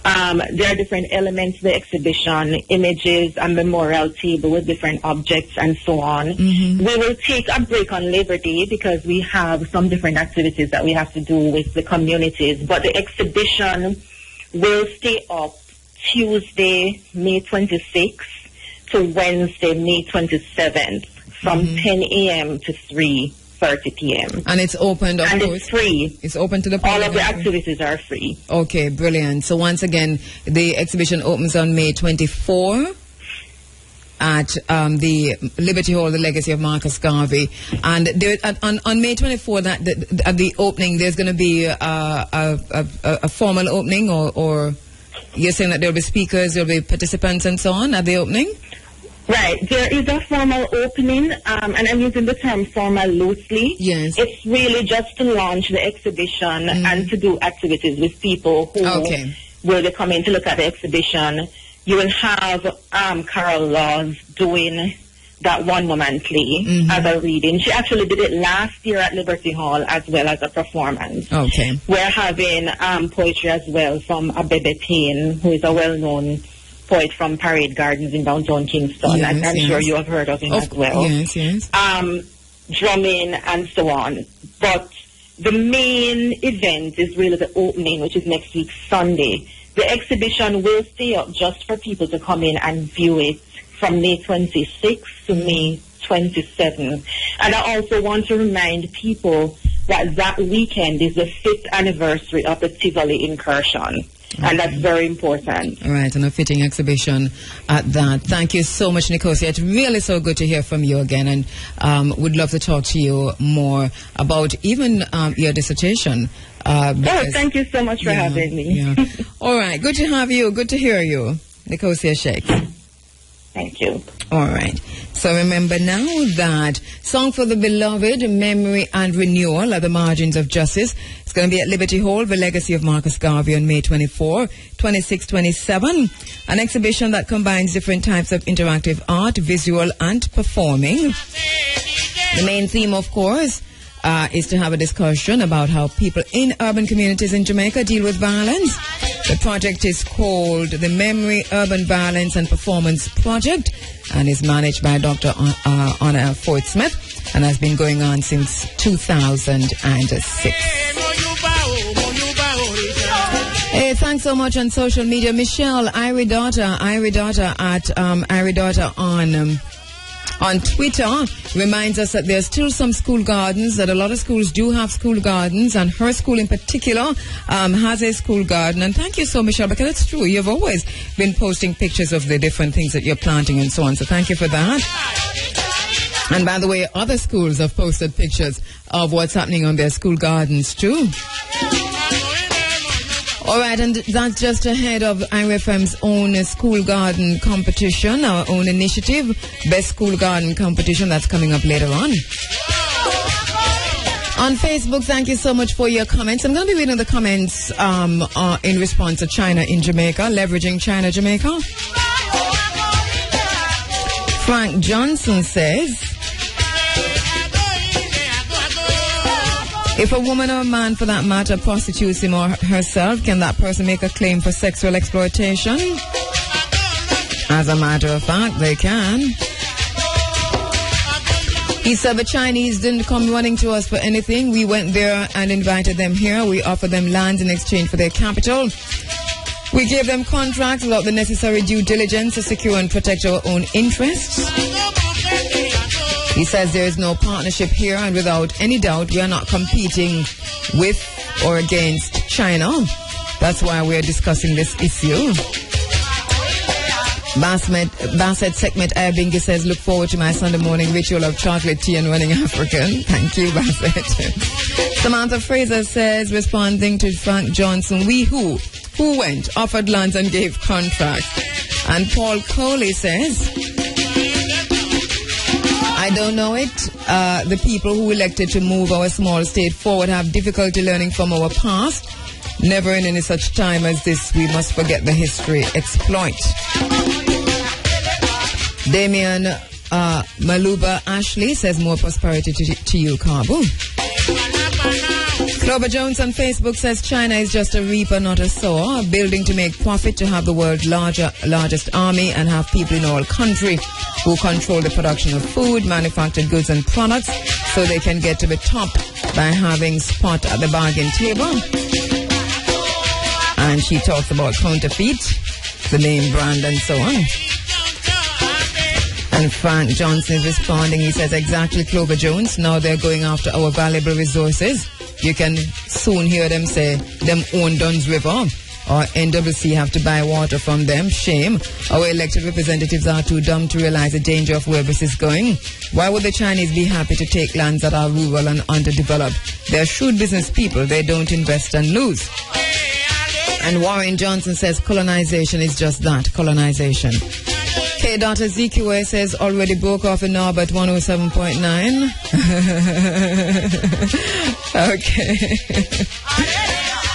There are different elements to the exhibition, images, a memorial table with different objects and so on. We will take a break on Labor Day because we have some different activities that we have to do with the communities. But the exhibition will stay up Tuesday, May 26th to Wednesday, May 27th from 10 a.m. to 3:30 p.m. And it's open, of course. It's free. It's open to the public. All of the activities are free. Okay, brilliant. So once again, the exhibition opens on May 24 at the Liberty Hall, the Legacy of Marcus Garvey. And there, on May 24, at the opening, there's going to be a formal opening, or you're saying that there'll be speakers, there'll be participants and so on at the opening? Right. There is a formal opening, and I'm using the term formal loosely. Yes. It's really just to launch the exhibition and to do activities with people who will be coming to look at the exhibition. You will have Carol Laws doing that one-woman play as a reading. She actually did it last year at Liberty Hall as well as a performance. Okay. We're having poetry as well from Abebe Payne, who is a well-known poet from Parade Gardens in downtown Kingston. Yes, I'm sure you have heard of him as well. Yes. Drumming and so on. But the main event is really the opening, which is next week, Sunday. The exhibition will stay up just for people to come in and view it from May 26th to May 27th. And I also want to remind people that weekend is the 5th anniversary of the Tivoli incursion. And that's very important. All right, and a fitting exhibition at that. Thank you so much, Nicosia. It's really so good to hear from you again, and would love to talk to you more about even your dissertation. Thank you so much for having me. All right, good to have you. Good to hear you, Nicosia Shakes. Thank you. All right. So remember now that Song for the Beloved, Memory and Renewal at the Margins of Justice. It's going to be at Liberty Hall, the Legacy of Marcus Garvey on May 24, 26, 27. An exhibition that combines different types of interactive art, visual and performing. The main theme, of course, is to have a discussion about how people in urban communities in Jamaica deal with violence. The project is called the Memory, Urban Violence and Performance Project and is managed by Dr. Anna Ford Smith and has been going on since 2006. Hey, thanks so much on social media. Michelle, Iridata at Iridata on Twitter reminds us that there's still some school gardens, that a lot of schools do have school gardens, and her school in particular has a school garden. And thank you so, Michelle, because it's true. You've always been posting pictures of the different things that you're planting and so on. So thank you for that. And by the way, other schools have posted pictures of what's happening on their school gardens too. All right, and that's just ahead of IRFM's own school garden competition, our own initiative, Best School Garden Competition, that's coming up later on. On Facebook, thank you so much for your comments. I'm going to be reading the comments in response to China in Jamaica, leveraging China, Jamaica. Frank Johnson says, if a woman or a man, for that matter, prostitutes him or herself, can that person make a claim for sexual exploitation? As a matter of fact, they can. He said the Chinese didn't come running to us for anything. We went there and invited them here. We offered them lands in exchange for their capital. We gave them contracts without the necessary due diligence to secure and protect our own interests. He says there is no partnership here, and without any doubt, we are not competing with or against China. That's why we're discussing this issue. Bassett Sekmet Ayabingi says, look forward to my Sunday morning ritual of chocolate tea and running African. Thank you, Bassett. Samantha Fraser says, responding to Frank Johnson, we who went, offered lands and gave contracts. And Paul Coley says, I don't know it. The people who elected to move our small state forward have difficulty learning from our past. Never in any such time as this, we must forget the history. Exploit. Damian Maluba Ashley says, more prosperity to you, Kabu. Clover Jones on Facebook says, China is just a reaper, not a sower, building to make profit, to have the world's largest army and have people in all country who control the production of food, manufactured goods and products, so they can get to the top by having spot at the bargain table. And she talks about counterfeit, the name brand and so on. And Frank Johnson is responding. He says, exactly, Clover Jones. Now they're going after our valuable resources. You can soon hear them say, them own Dunn's River, or NWC have to buy water from them. Shame. Our elected representatives are too dumb to realize the danger of where this is going. Why would the Chinese be happy to take lands that are rural and underdeveloped? They're shrewd business people. They don't invest and lose. And Warren Johnson says, colonization is just that, colonization. K. Ezekiel says, already broke off in Norbert 107.9. Okay.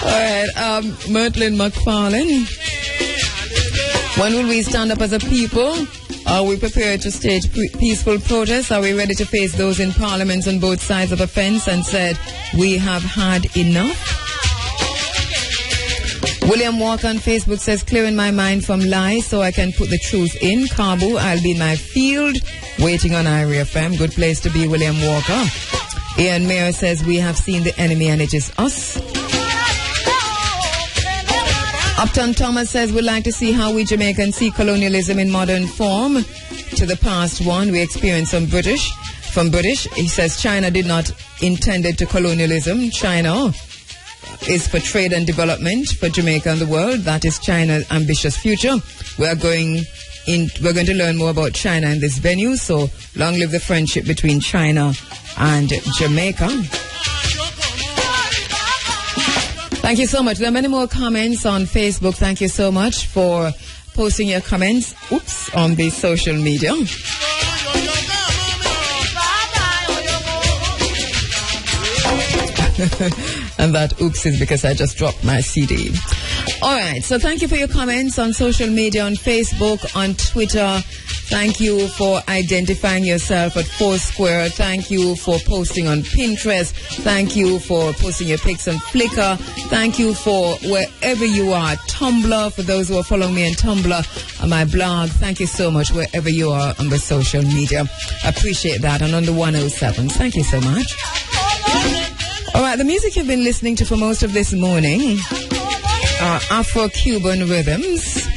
All right. Mertlin McFarlane. When will we stand up as a people? Are we prepared to stage peaceful protests? Are we ready to face those in parliaments on both sides of a fence and said, we have had enough? William Walker on Facebook says, clearing my mind from lies so I can put the truth in. Kabu, I'll be in my field waiting on IRFM. Good place to be, William Walker. Ian Mayer says, we have seen the enemy and it is us. Upton Thomas says, we'd like to see how we Jamaicans see colonialism in modern form. To the past one, we experienced from British. He says, China did not intended to colonialism. China is for trade and development for Jamaica and the world. That is China's ambitious future. We're going to learn more about China in this venue. So long live the friendship between China and Jamaica. Thank you so much. There are many more comments on Facebook. Thank you so much for posting your comments. On the social media. And that oops is because I just dropped my CD. All right, so thank you for your comments on social media, on Facebook, on Twitter. Thank you for identifying yourself at Foursquare. Thank you for posting on Pinterest. Thank you for posting your pics on Flickr. Thank you for wherever you are. Tumblr, for those who are following me on Tumblr, on my blog. Thank you so much wherever you are on the social media. I appreciate that. And on the 107. Thank you so much. All right, the music you've been listening to for most of this morning Afro-Cuban rhythms,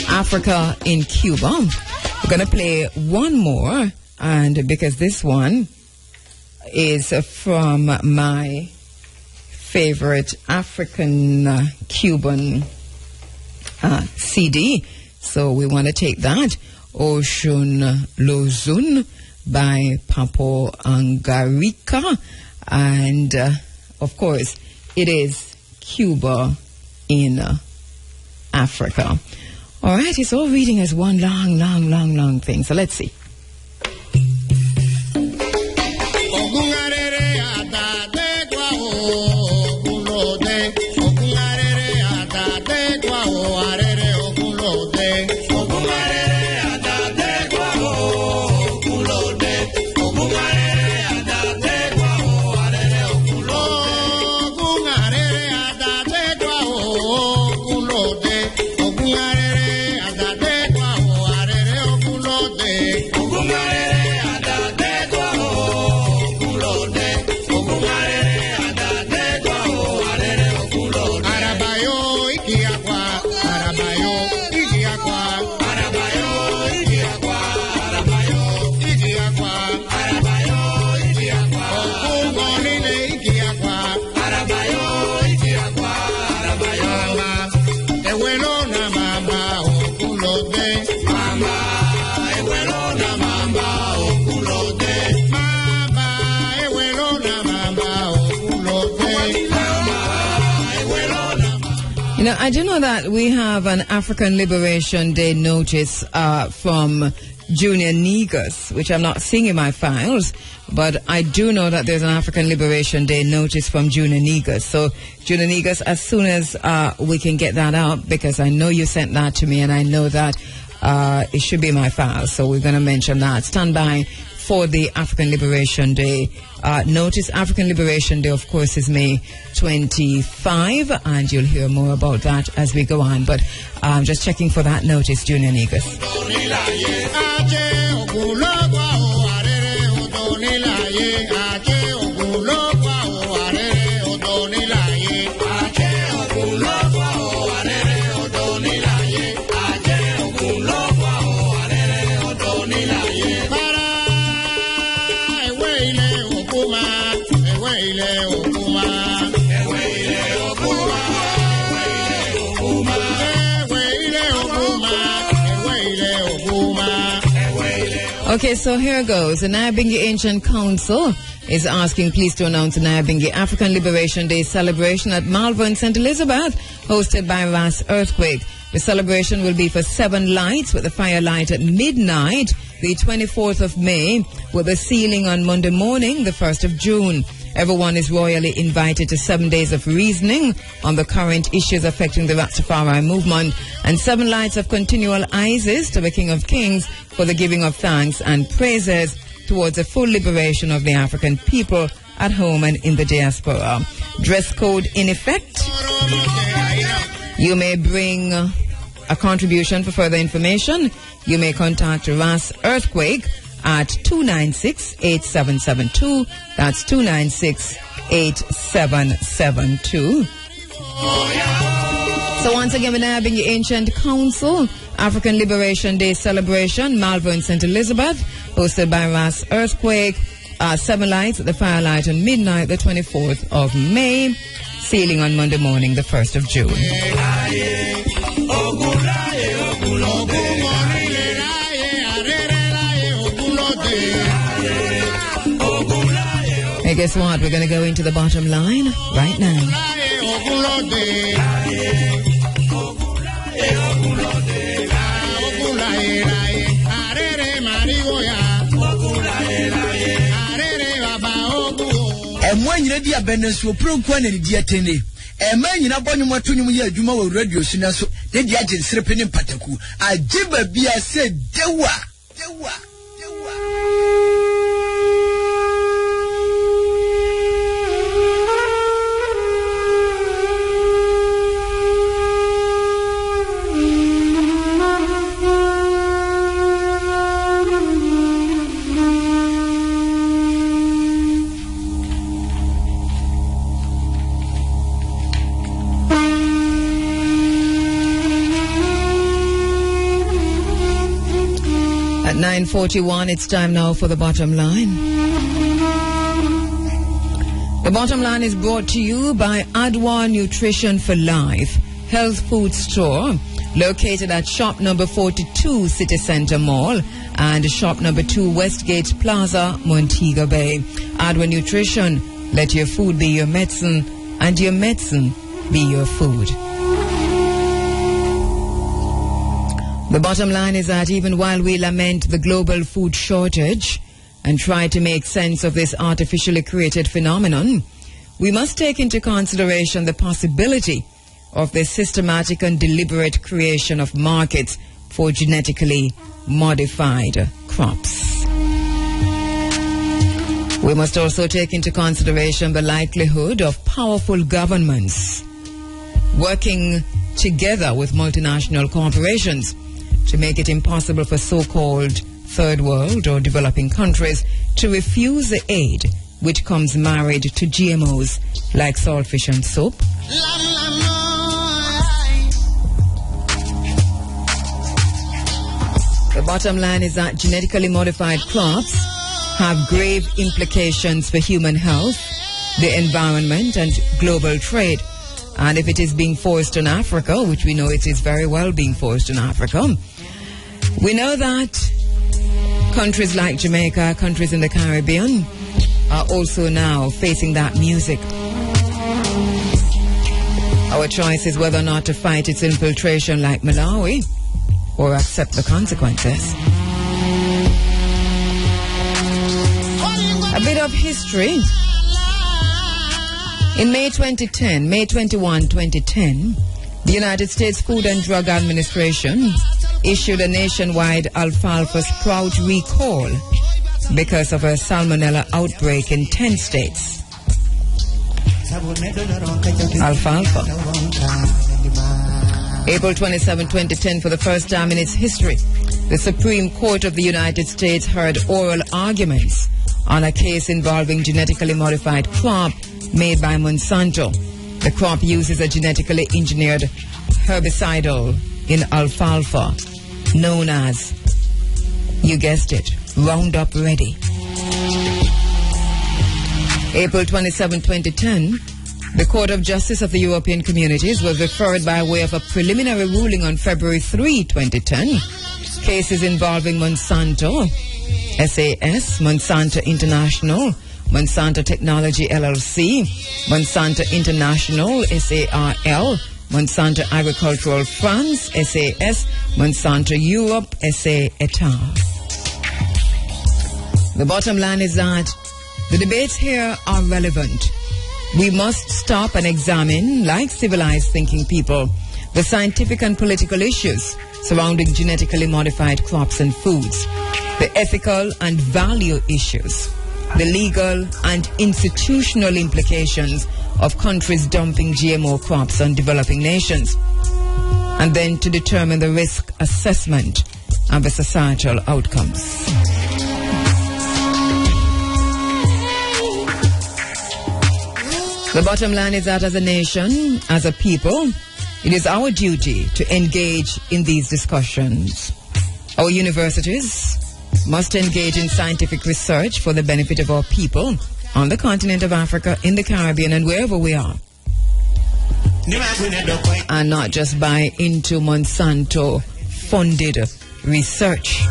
Africa in Cuba. We're going to play one more, and because this one is from my favorite African Cuban CD, so we want to take that, Ocean Lozun by Papo Angarika, and of course it is Cuba in Africa. All right, it's all reading as one long thing, so let's see. Now, I do know that we have an African Liberation Day notice from Junior Negus, which I'm not seeing in my files, but I do know that there's an African Liberation Day notice from Junior Negus. So, Junior Negus, as soon as we can get that out, because I know you sent that to me, and I know that it should be in my files, so we're going to mention that. Stand by for the African Liberation Day notice. African Liberation Day, of course, is May 25, and you'll hear more about that as we go on. But I'm just checking for that notice, Junior Negus. Okay, so here goes. The Nyabingi Ancient Council is asking please to announce the Nyabingi African Liberation Day celebration at Malvern St. Elizabeth, hosted by Ras Earthquake. The celebration will be for 7 lights, with the fire light at midnight, the 24th of May, with the sealing on Monday morning, the 1st of June. Everyone is royally invited to 7 days of reasoning on the current issues affecting the Rastafari movement, and 7 lights of continual Isis to the King of Kings for the giving of thanks and praises towards the full liberation of the African people at home and in the diaspora. Dress code in effect. You may bring a contribution. For further information, you may contact Ras Earthquake at 296-8772. That's 296-8772. So once again, we're having the Ancient Council African Liberation Day celebration, Malvern St. Elizabeth, hosted by Ras Earthquake. 7 lights at the firelight on midnight, the 24th of May, sealing on Monday morning, the 1st of June. Hey, guess what? We're going to go into the bottom line right now. Nyina di abenenso pronkwa na di atene nyina bɔnwom atonwom yɛ adwuma wɔ radio suna so de di agye nsrepe ne mpataku agye ba bia se dewa. At 9:41, it's time now for the bottom line. The bottom line is brought to you by Adwa Nutrition for Life Health Food Store, located at shop number 42 City Center Mall and shop number 2 Westgate Plaza, Montego Bay. Adwa Nutrition, let your food be your medicine and your medicine be your food. The bottom line is that even while we lament the global food shortage and try to make sense of this artificially created phenomenon, we must take into consideration the possibility of the systematic and deliberate creation of markets for genetically modified crops. We must also take into consideration the likelihood of powerful governments working together with multinational corporations to make it impossible for so-called third world or developing countries to refuse the aid which comes married to GMOs like saltfish and soap. The bottom line is that genetically modified crops have grave implications for human health, the environment, and global trade. And if it is being forced on Africa, which we know it is very well being forced on Africa, we know that countries like Jamaica, countries in the Caribbean, are also now facing that music. Our choice is whether or not to fight its infiltration like Malawi or accept the consequences. A bit of history. In May 21, 2010, the United States Food and Drug Administration issued a nationwide alfalfa sprout recall because of a salmonella outbreak in 10 states. Alfalfa. April 27, 2010, for the first time in its history, the Supreme Court of the United States heard oral arguments on a case involving genetically modified crop made by Monsanto. The crop uses a genetically engineered herbicidal in alfalfa, known as, you guessed it, Roundup Ready. April 27, 2010, the Court of Justice of the European Communities was referred by way of a preliminary ruling on February 3, 2010. Cases involving Monsanto, SAS, Monsanto International, Monsanto Technology LLC, Monsanto International, SARL, Monsanto Agricultural France, SAS, Monsanto Europe, SA et al. The bottom line is that the debates here are relevant. We must stop and examine, like civilized thinking people, the scientific and political issues surrounding genetically modified crops and foods, the ethical and value issues, the legal and institutional implications of countries dumping GMO crops on developing nations, and then to determine the risk assessment and the societal outcomes. The bottom line is that as a nation, as a people, it is our duty to engage in these discussions. Our universities must engage in scientific research for the benefit of our people on the continent of Africa, in the Caribbean, and wherever we are. And not just buy into Monsanto-funded research,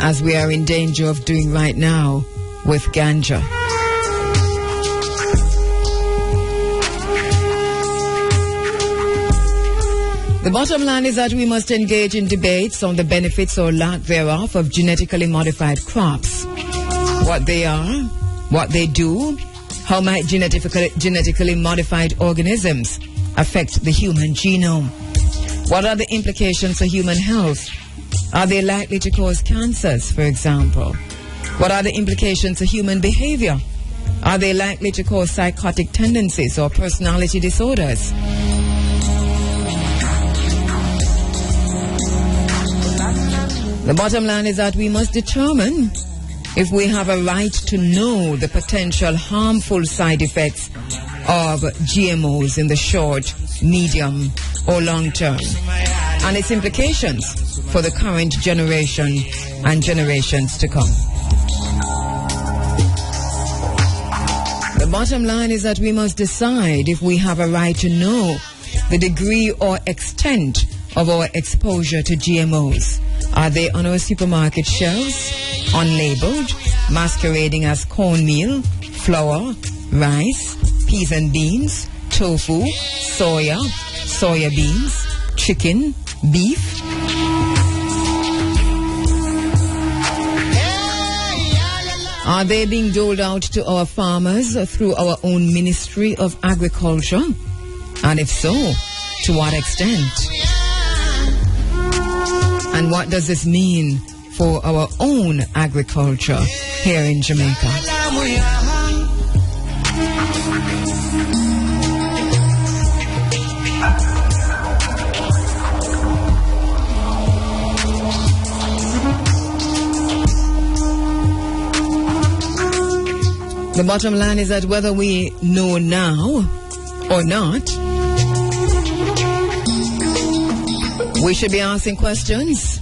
as we are in danger of doing right now with ganja. The bottom line is that we must engage in debates on the benefits or lack thereof of genetically modified crops. What they are, what they do, how might genetically modified organisms affect the human genome? What are the implications for human health? Are they likely to cause cancers, for example? What are the implications of human behavior? Are they likely to cause psychotic tendencies or personality disorders? The bottom line is that we must determine if we have a right to know the potential harmful side effects of GMOs in the short, medium, or long term. and its implications for the current generation and generations to come. The bottom line is that we must decide if we have a right to know the degree or extent of our exposure to GMOs. Are they on our supermarket shelves, unlabeled, masquerading as cornmeal, flour, rice, peas and beans, tofu, soya, soya beans, chicken, beef? Are they being doled out to our farmers through our own Ministry of Agriculture? And if so, to what extent? And what does this mean for our own agriculture here in Jamaica? The bottom line is that whether we know now or not, we should be asking questions.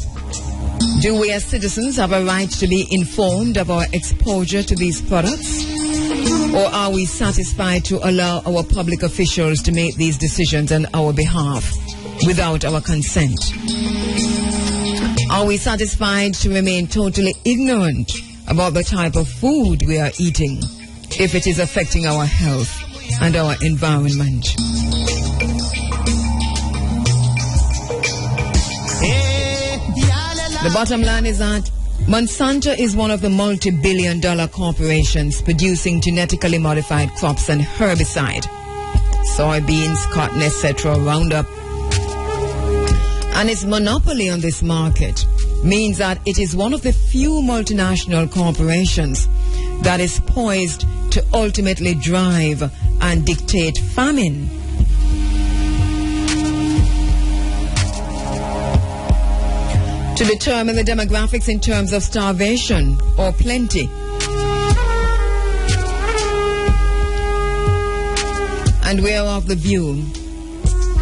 Do we as citizens have a right to be informed of our exposure to these products? Or are we satisfied to allow our public officials to make these decisions on our behalf without our consent? Are we satisfied to remain totally ignorant about the type of food we are eating if it is affecting our health and our environment? The bottom line is that Monsanto is one of the multi-billion-dollar corporations producing genetically modified crops and herbicide, soybeans, cotton, etc., Roundup. And its monopoly on this market means that it is one of the few multinational corporations that is poised to ultimately drive and dictate famine. To determine the demographics in terms of starvation or plenty. And we are of the view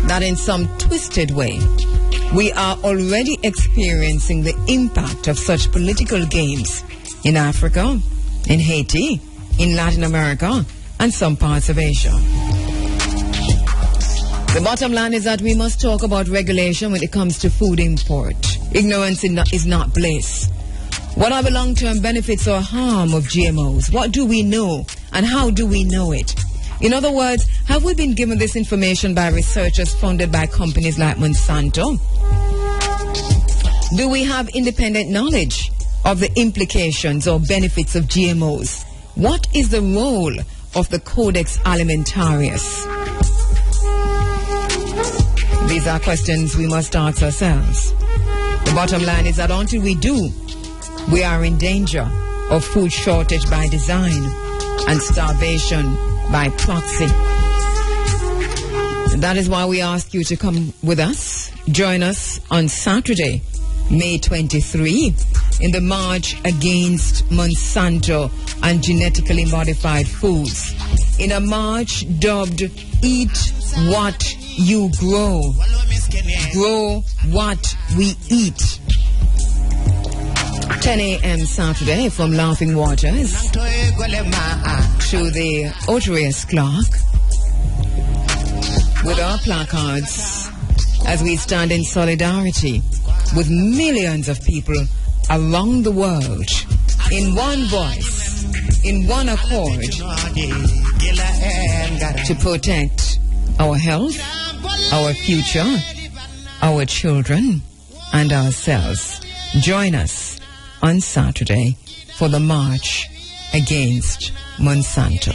that in some twisted way, we are already experiencing the impact of such political games in Africa, in Haiti, in Latin America, and some parts of Asia. The bottom line is that we must talk about regulation when it comes to food import. Ignorance is not bliss. What are the long-term benefits or harm of GMOs? What do we know, and how do we know it? In other words, have we been given this information by researchers funded by companies like Monsanto? Do we have independent knowledge of the implications or benefits of GMOs? What is the role of the Codex Alimentarius? These are questions we must ask ourselves. The bottom line is that until we do, we are in danger of food shortage by design and starvation by proxy. And that is why we ask you to come with us, join us on Saturday, May 23, in the March Against Monsanto and Genetically Modified Foods. In a march dubbed Eat What You Grow. Grow what we eat. 10 a.m. Saturday from Laughing Waters to the Oterius Clock with our placards as we stand in solidarity with millions of people around the world in one voice, in one accord, to protect our health, our future, our children, and ourselves. Join us on Saturday for the March Against Monsanto.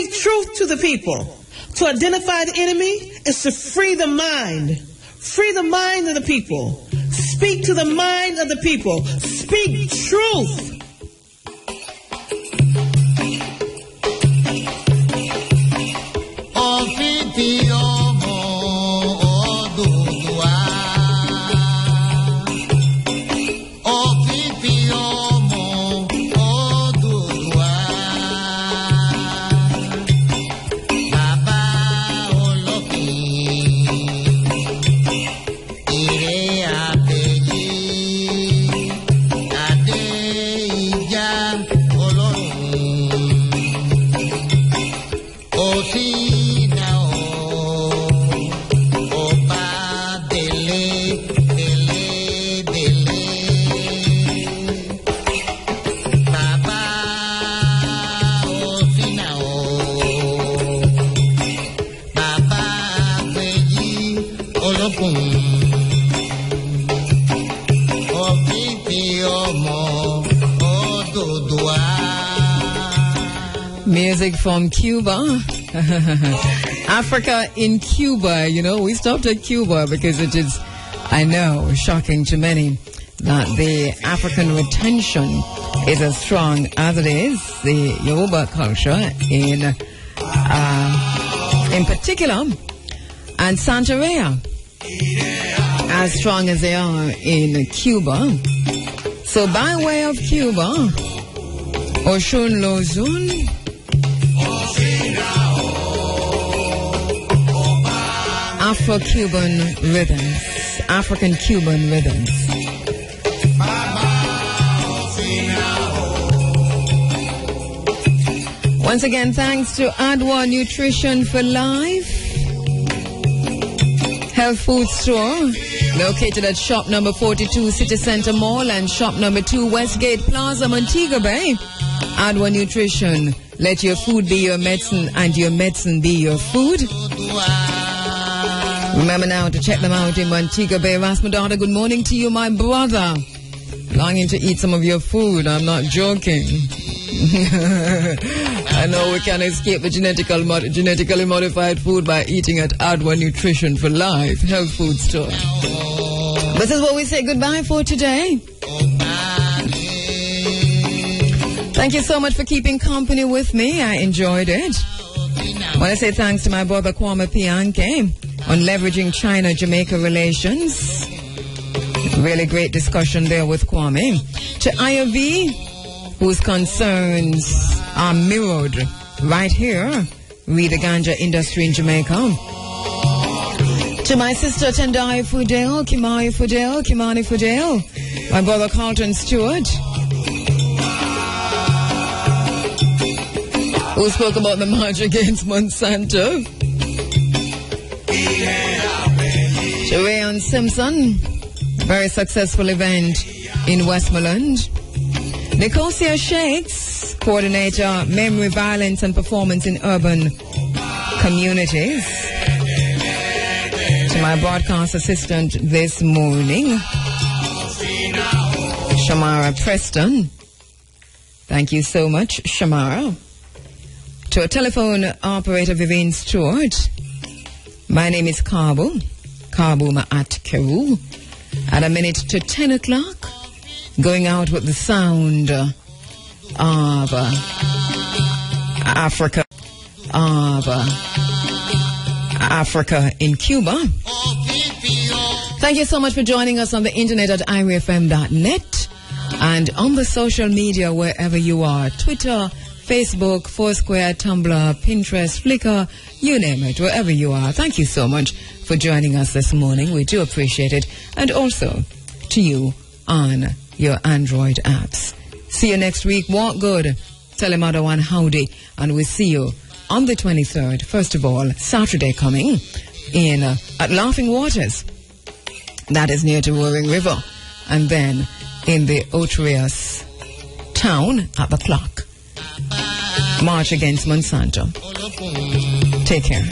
speak truth to the people. To identify the enemy is to free the mind. Free the mind of the people. Speak to the mind of the people. Speak truth. Music from Cuba. Africa in Cuba. You know, we stopped at Cuba because it is, I know, shocking to many that the African retention is as strong as it is. The Yoruba culture in particular, and Santeria, as strong as they are in Cuba. So by way of Cuba, Oshun Lozun, Afro-Cuban rhythms, African-Cuban rhythms. Once again, thanks to Adwa Nutrition for Life Health Food Store, located at shop number 42 City Center Mall and shop number 2 Westgate Plaza, Montego Bay. Adwa Nutrition, let your food be your medicine and your medicine be your food. Remember now to check them out in Montego Bay. Rasmudata, good morning to you, my brother. Longing to eat some of your food. I'm not joking. I know we can escape the genetically modified food by eating at Adwa Nutrition for Life Health Food Store. This is what we say goodbye for today. Thank you so much for keeping company with me. I enjoyed it. I want to say thanks to my brother Kwame Pianke on leveraging China-Jamaica relations. Really great discussion there with Kwame. To IOV, whose concerns are mirrored right here, with the ganja industry in Jamaica. To my sister Tendai Fudel, Kimani Fudel, my brother Carlton Stewart, who spoke about the march against Monsanto. To Rayon Simpson, very successful event in Westmoreland. Nicosia Shakes, coordinator, memory, violence and performance in urban communities. To my broadcast assistant this morning, Shamara Preston. Thank you so much, Shamara. To a telephone operator, Vivian Stewart. My name is Kheru Ma'at Kheru. At a minute to 10 o'clock, going out with the sound of Africa in Cuba. Thank you so much for joining us on the internet at irefm.net and on the social media wherever you are. Twitter, Facebook, Foursquare, Tumblr, Pinterest, Flickr, you name it, wherever you are. Thank you so much for joining us this morning. We do appreciate it. And also to you on your Android apps. See you next week. Walk good. Tell him other one howdy. And we'll see you on the 23rd. First of all, Saturday coming in at Laughing Waters. That is near to Roaring River. And then in the Otrias town at the clock. March against Monsanto. Take care.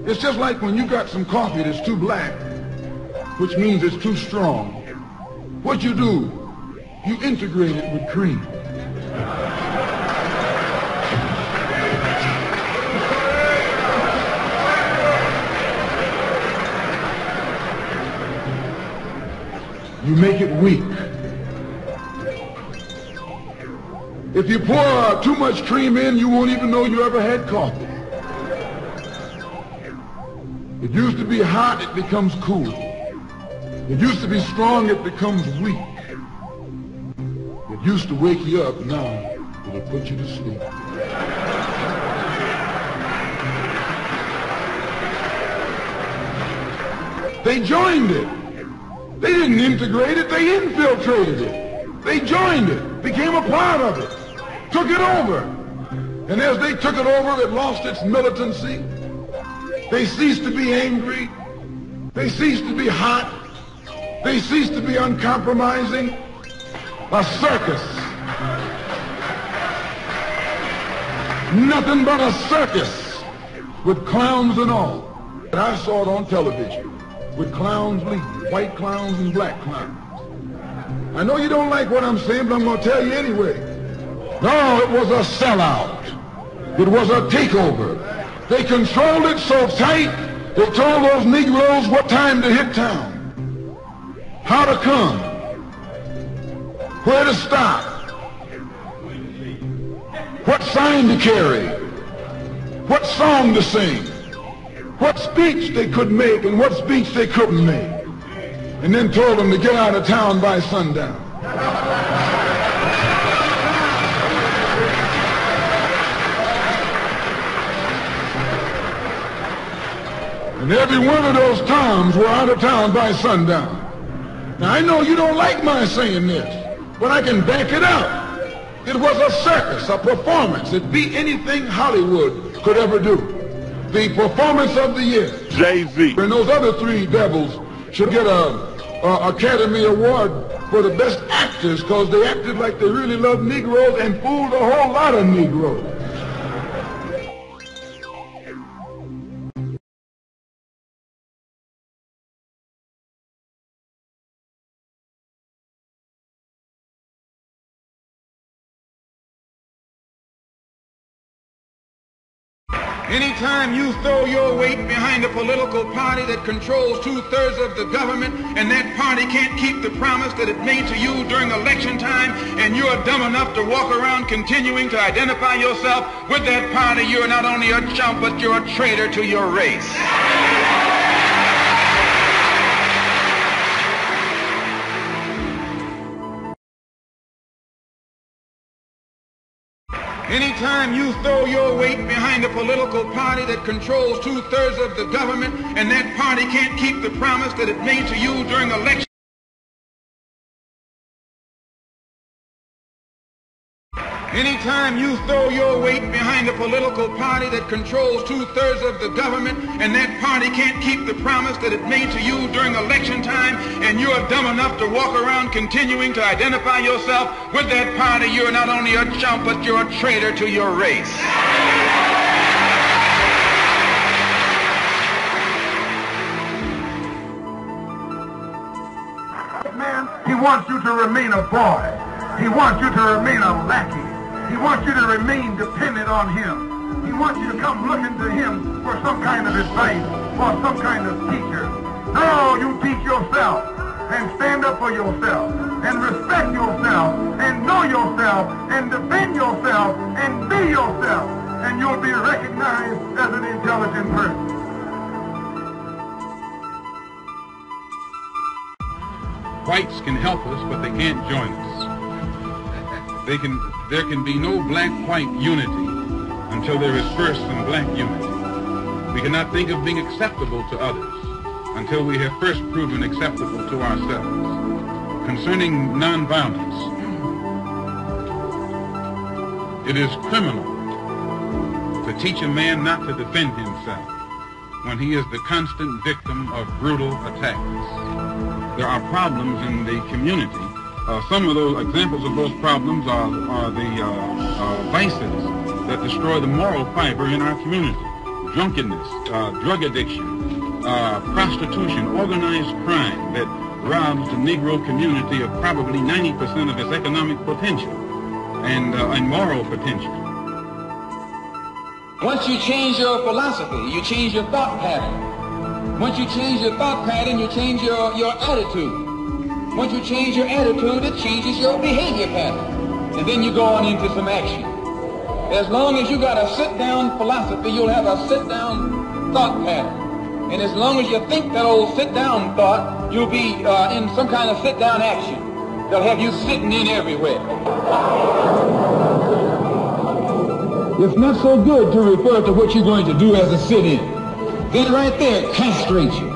It's just like when you got some coffee that's too black, which means it's too strong. What you do, you integrate it with cream. You make it weak. If you pour too much cream in, you won't even know you ever had coffee. It used to be hot, it becomes cool. It used to be strong, it becomes weak. It used to wake you up, now it'll put you to sleep. They joined it. They didn't integrate it, they infiltrated it. They joined it, became a part of it, took it over. And as they took it over, it lost its militancy. They ceased to be angry. They ceased to be hot. They ceased to be uncompromising. A circus. Nothing but a circus with clowns and all. And I saw it on television with clowns leading, white clowns and black clowns. I know you don't like what I'm saying, but I'm going to tell you anyway. No, it was a sellout. It was a takeover. They controlled it so tight, they told those Negroes what time to hit town, how to come, where to stop, what sign to carry, what song to sing, what speech they could make and what speech they couldn't make, and then told them to get out of town by sundown. And every one of those towns were out of town by sundown. Now, I know you don't like my saying this, but I can back it up. It was a circus, a performance. It beat anything Hollywood could ever do. The performance of the year. Jay-Z. And those other three devils should get a Academy Award for the best actors because they acted like they really loved Negroes and fooled a whole lot of Negroes. Anytime you throw your weight behind a political party that controls 2/3 of the government and that party can't keep the promise that it made to you during election time and you're dumb enough to walk around continuing to identify yourself with that party, you're not only a chump, but you're a traitor to your race. Anytime you throw your weight behind a political party that controls 2/3 of the government and that party can't keep the promise that it made to you during election. Anytime Anytime you throw your weight behind a political party that controls 2/3 of the government, and that party can't keep the promise that it made to you during election time, and you're dumb enough to walk around continuing to identify yourself with that party, you're not only a chump, but you're a traitor to your race. Man, he wants you to remain a boy. He wants you to remain a lackey. He wants you to remain dependent on him. He wants you to come looking to him for some kind of advice or some kind of teacher. No, you teach yourself and stand up for yourself and respect yourself and know yourself and defend yourself and be yourself, and you'll be recognized as an intelligent person. Whites can help us, but they can't join us. There can be no black-white unity until there is first some black unity. We cannot think of being acceptable to others until we have first proven acceptable to ourselves. Concerning nonviolence, it is criminal to teach a man not to defend himself when he is the constant victim of brutal attacks. There are problems in the community. Some of those examples of those problems are the vices that destroy the moral fiber in our community. Drunkenness, drug addiction, prostitution, organized crime that robs the Negro community of probably 90% of its economic potential and moral potential. Once you change your philosophy, you change your thought pattern. Once you change your thought pattern, you change your attitude. Once you change your attitude, it changes your behavior pattern. And then you go on into some action. As long as you got a sit-down philosophy, you'll have a sit-down thought pattern. And as long as you think that old sit-down thought, you'll be in some kind of sit-down action. They'll have you sitting in everywhere. It's not so good to refer to what you're going to do as a sit-in. Then right there, it castrates you.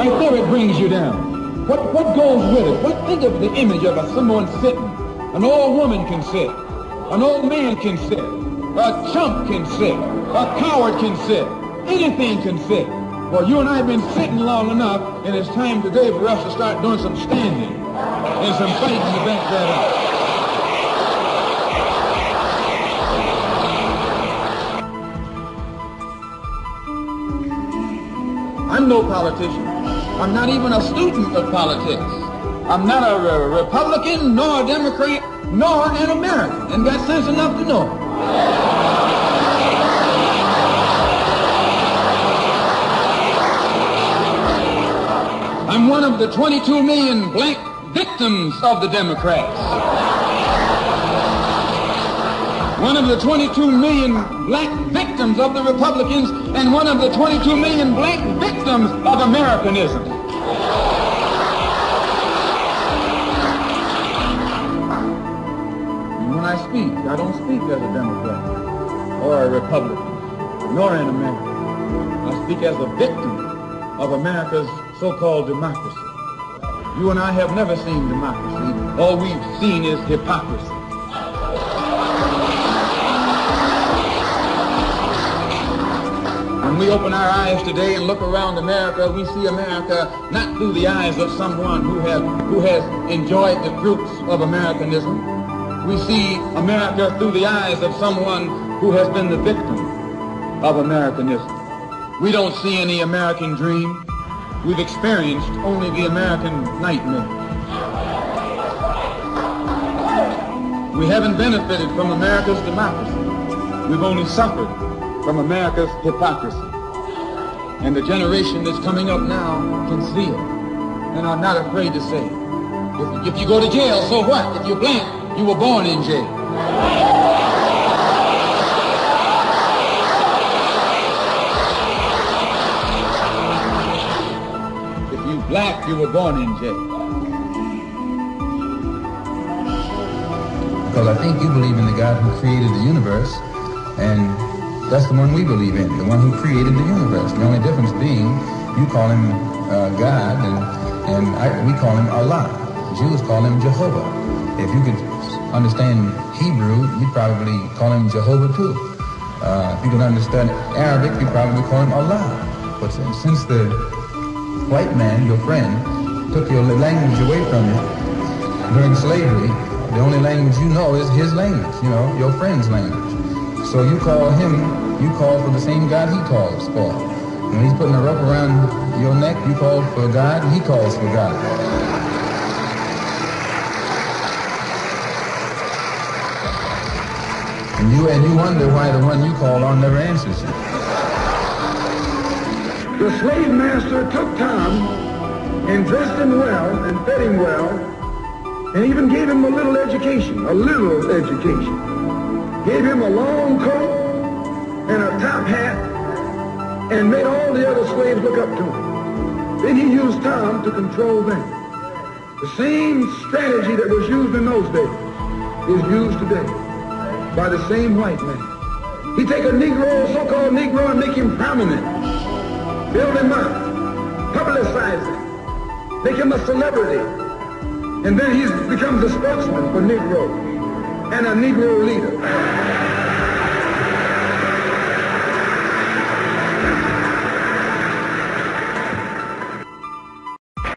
Right there, it brings you down. What goes with it? Think of the image of someone sitting. An old woman can sit. An old man can sit. A chump can sit. A coward can sit. Anything can sit. Well, you and I have been sitting long enough, and it's time today for us to start doing some standing and some fighting to back that up. I'm no politician. I'm not even a student of politics. I'm not a Republican, nor a Democrat, nor an American, and got sense enough to know it. I'm one of the 22 million black victims of the Democrats. One of the 22 million black victims of the Republicans, and one of the 22 million black victims of Americanism. And when I speak, I don't speak as a Democrat or a Republican, nor an American. I speak as a victim of America's so-called democracy. You and I have never seen democracy. All we've seen is hypocrisy. When we open our eyes today and look around America, we see America not through the eyes of someone who has enjoyed the fruits of Americanism. We see America through the eyes of someone who has been the victim of Americanism. We don't see any American dream. We've experienced only the American nightmare. We haven't benefited from America's democracy. We've only suffered from America's hypocrisy. And the generation that's coming up now can see it and are not afraid to say it. If you go to jail, so what? If you're black, you were born in jail. If you're black, you were born in jail. Because I think you believe in the God who created the universe, and that's the one we believe in, the one who created the universe. The only difference being, you call him God, and we call him Allah. Jews call him Jehovah. If you could understand Hebrew, you'd probably call him Jehovah too. If you can understand Arabic, you'd probably call him Allah. But since the white man, your friend, took your language away from you during slavery, the only language you know is his language, you know, your friend's language. So you call him, you call for the same God he calls for. When he's putting a rope around your neck, you call for God, and he calls for God. And you wonder why the one you call on never answers you. The slave master took Tom and dressed him well and fed him well and even gave him a little education. Gave him a long coat and a top hat and made all the other slaves look up to him. Then he used Tom to control them. The same strategy that was used in those days is used today by the same white man. He take a Negro, so-called Negro, and make him prominent. Build him up, publicize him, make him a celebrity. And then he becomes a spokesman for Negro and a Negro leader.